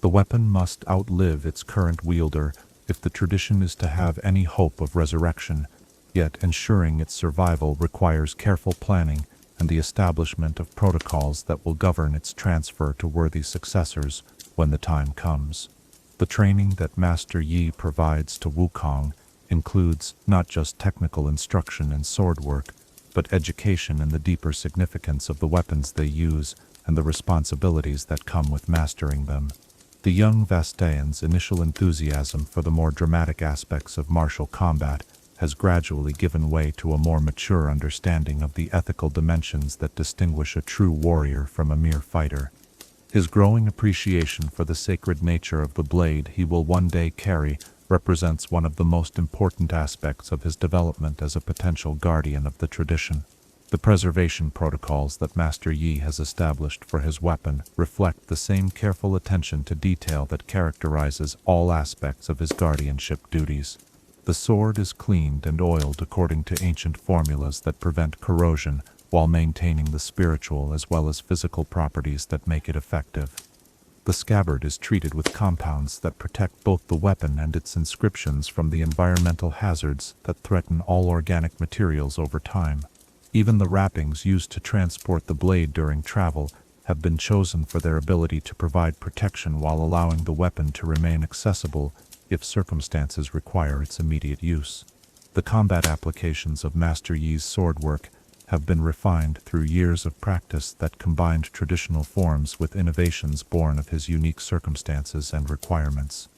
The weapon must outlive its current wielder if the tradition is to have any hope of resurrection, yet ensuring its survival requires careful planning and the establishment of protocols that will govern its transfer to worthy successors when the time comes. The training that Master Yi provides to Wukong includes not just technical instruction in sword work, but education in the deeper significance of the weapons they use and the responsibilities that come with mastering them. The young Vastaean's initial enthusiasm for the more dramatic aspects of martial combat has gradually given way to a more mature understanding of the ethical dimensions that distinguish a true warrior from a mere fighter. His growing appreciation for the sacred nature of the blade he will one day carry represents one of the most important aspects of his development as a potential guardian of the tradition. The preservation protocols that Master Yi has established for his weapon reflect the same careful attention to detail that characterizes all aspects of his guardianship duties. The sword is cleaned and oiled according to ancient formulas that prevent corrosion while maintaining the spiritual as well as physical properties that make it effective. The scabbard is treated with compounds that protect both the weapon and its inscriptions from the environmental hazards that threaten all organic materials over time. Even the wrappings used to transport the blade during travel have been chosen for their ability to provide protection while allowing the weapon to remain accessible if circumstances require its immediate use. The combat applications of Master Yi's sword work have been refined through years of practice that combined traditional forms with innovations born of his unique circumstances and requirements.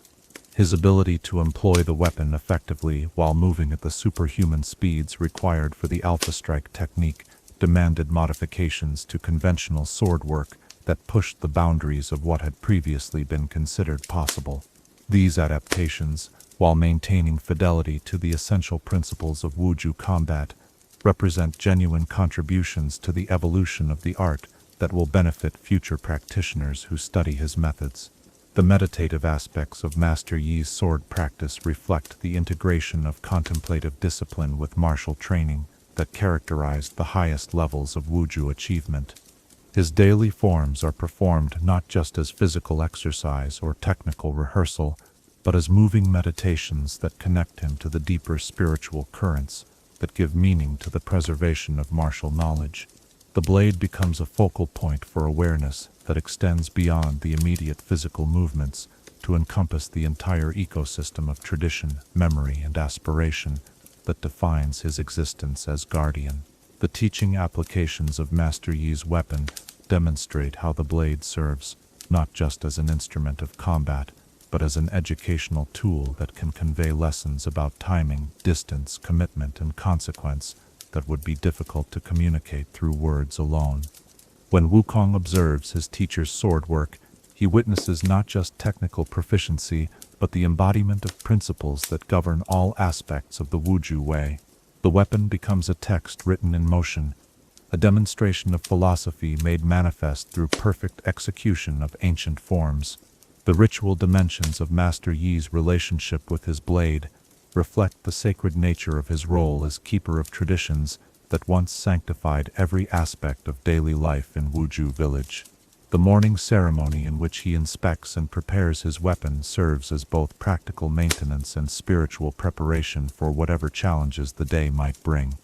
His ability to employ the weapon effectively while moving at the superhuman speeds required for the Alpha Strike technique demanded modifications to conventional sword work that pushed the boundaries of what had previously been considered possible. These adaptations, while maintaining fidelity to the essential principles of Wuju combat, represent genuine contributions to the evolution of the art that will benefit future practitioners who study his methods. The meditative aspects of Master Yi's sword practice reflect the integration of contemplative discipline with martial training that characterized the highest levels of Wuju achievement. His daily forms are performed not just as physical exercise or technical rehearsal, but as moving meditations that connect him to the deeper spiritual currents that give meaning to the preservation of martial knowledge. The blade becomes a focal point for awareness that extends beyond the immediate physical movements to encompass the entire ecosystem of tradition, memory, and aspiration that defines his existence as guardian. The teaching applications of Master Yi's weapon demonstrate how the blade serves not just as an instrument of combat, but as an educational tool that can convey lessons about timing, distance, commitment, and consequence that would be difficult to communicate through words alone. When Wukong observes his teacher's sword work, he witnesses not just technical proficiency, but the embodiment of principles that govern all aspects of the Wuju way. The weapon becomes a text written in motion, a demonstration of philosophy made manifest through perfect execution of ancient forms. The ritual dimensions of Master Yi's relationship with his blade reflect the sacred nature of his role as keeper of traditions that once sanctified every aspect of daily life in Wuju village. The morning ceremony in which he inspects and prepares his weapon serves as both practical maintenance and spiritual preparation for whatever challenges the day might bring.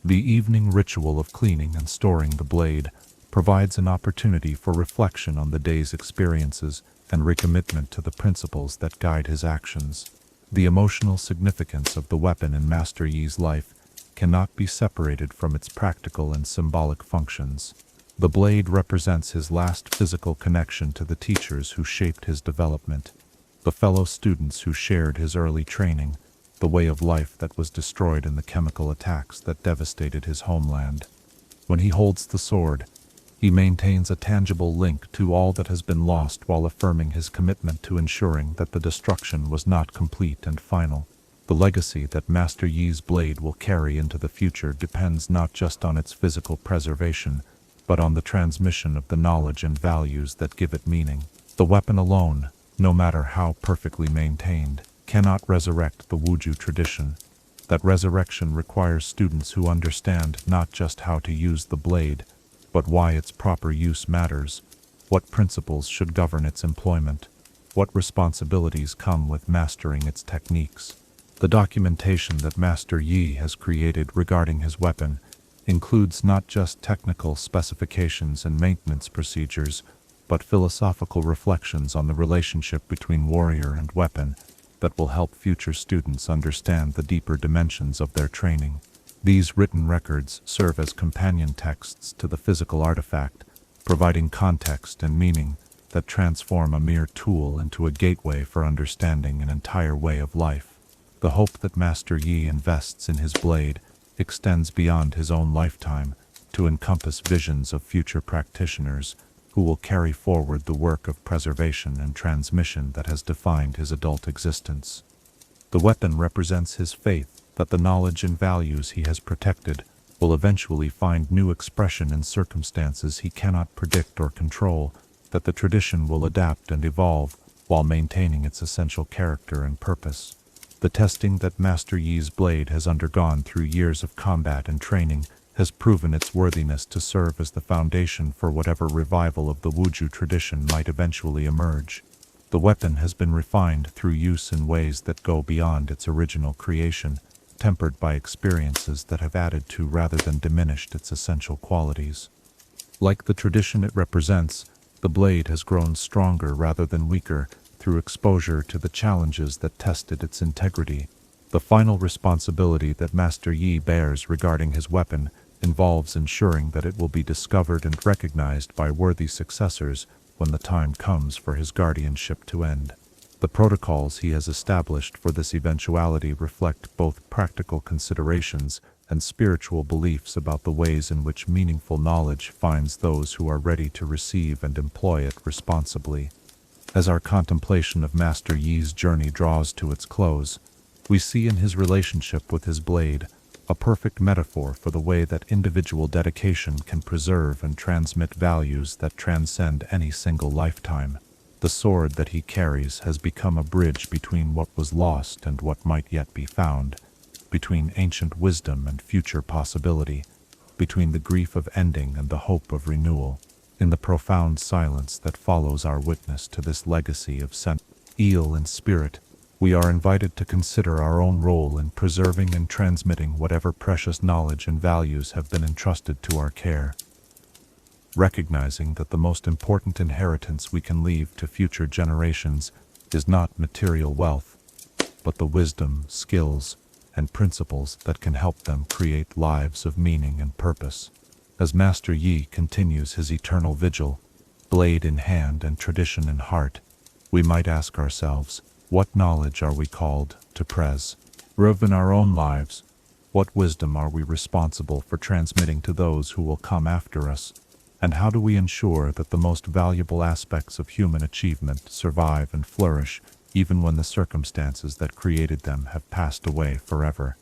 The evening ritual of cleaning and storing the blade provides an opportunity for reflection on the day's experiences and recommitment to the principles that guide his actions. The emotional significance of the weapon in Master Yi's life cannot be separated from its practical and symbolic functions. The blade represents his last physical connection to the teachers who shaped his development, the fellow students who shared his early training, the way of life that was destroyed in the chemical attacks that devastated his homeland. When he holds the sword, he maintains a tangible link to all that has been lost while affirming his commitment to ensuring that the destruction was not complete and final. The legacy that Master Yi's blade will carry into the future depends not just on its physical preservation, but on the transmission of the knowledge and values that give it meaning. The weapon alone, no matter how perfectly maintained, cannot resurrect the Wuju tradition. That resurrection requires students who understand not just how to use the blade, but why its proper use matters, what principles should govern its employment, what responsibilities come with mastering its techniques. The documentation that Master Yi has created regarding his weapon includes not just technical specifications and maintenance procedures, but philosophical reflections on the relationship between warrior and weapon that will help future students understand the deeper dimensions of their training. These written records serve as companion texts to the physical artifact, providing context and meaning that transform a mere tool into a gateway for understanding an entire way of life. The hope that Master Yi invests in his blade extends beyond his own lifetime to encompass visions of future practitioners who will carry forward the work of preservation and transmission that has defined his adult existence. The weapon represents his faith that the knowledge and values he has protected will eventually find new expression in circumstances he cannot predict or control, that the tradition will adapt and evolve while maintaining its essential character and purpose. The testing that Master Yi's blade has undergone through years of combat and training has proven its worthiness to serve as the foundation for whatever revival of the Wuju tradition might eventually emerge. The weapon has been refined through use in ways that go beyond its original creation, tempered by experiences that have added to rather than diminished its essential qualities. Like the tradition it represents, the blade has grown stronger rather than weaker through exposure to the challenges that tested its integrity. The final responsibility that Master Yi bears regarding his weapon involves ensuring that it will be discovered and recognized by worthy successors when the time comes for his guardianship to end. The protocols he has established for this eventuality reflect both practical considerations and spiritual beliefs about the ways in which meaningful knowledge finds those who are ready to receive and employ it responsibly. As our contemplation of Master Yi's journey draws to its close, we see in his relationship with his blade a perfect metaphor for the way that individual dedication can preserve and transmit values that transcend any single lifetime. The sword that he carries has become a bridge between what was lost and what might yet be found, between ancient wisdom and future possibility, between the grief of ending and the hope of renewal. In the profound silence that follows our witness to this legacy of eel and spirit, we are invited to consider our own role in preserving and transmitting whatever precious knowledge and values have been entrusted to our care. Recognizing that the most important inheritance we can leave to future generations is not material wealth, but the wisdom, skills, and principles that can help them create lives of meaning and purpose. As Master Yi continues his eternal vigil, blade in hand and tradition in heart, we might ask ourselves, what knowledge are we called to preserve in our own lives? What wisdom are we responsible for transmitting to those who will come after us? And how do we ensure that the most valuable aspects of human achievement survive and flourish even when the circumstances that created them have passed away forever?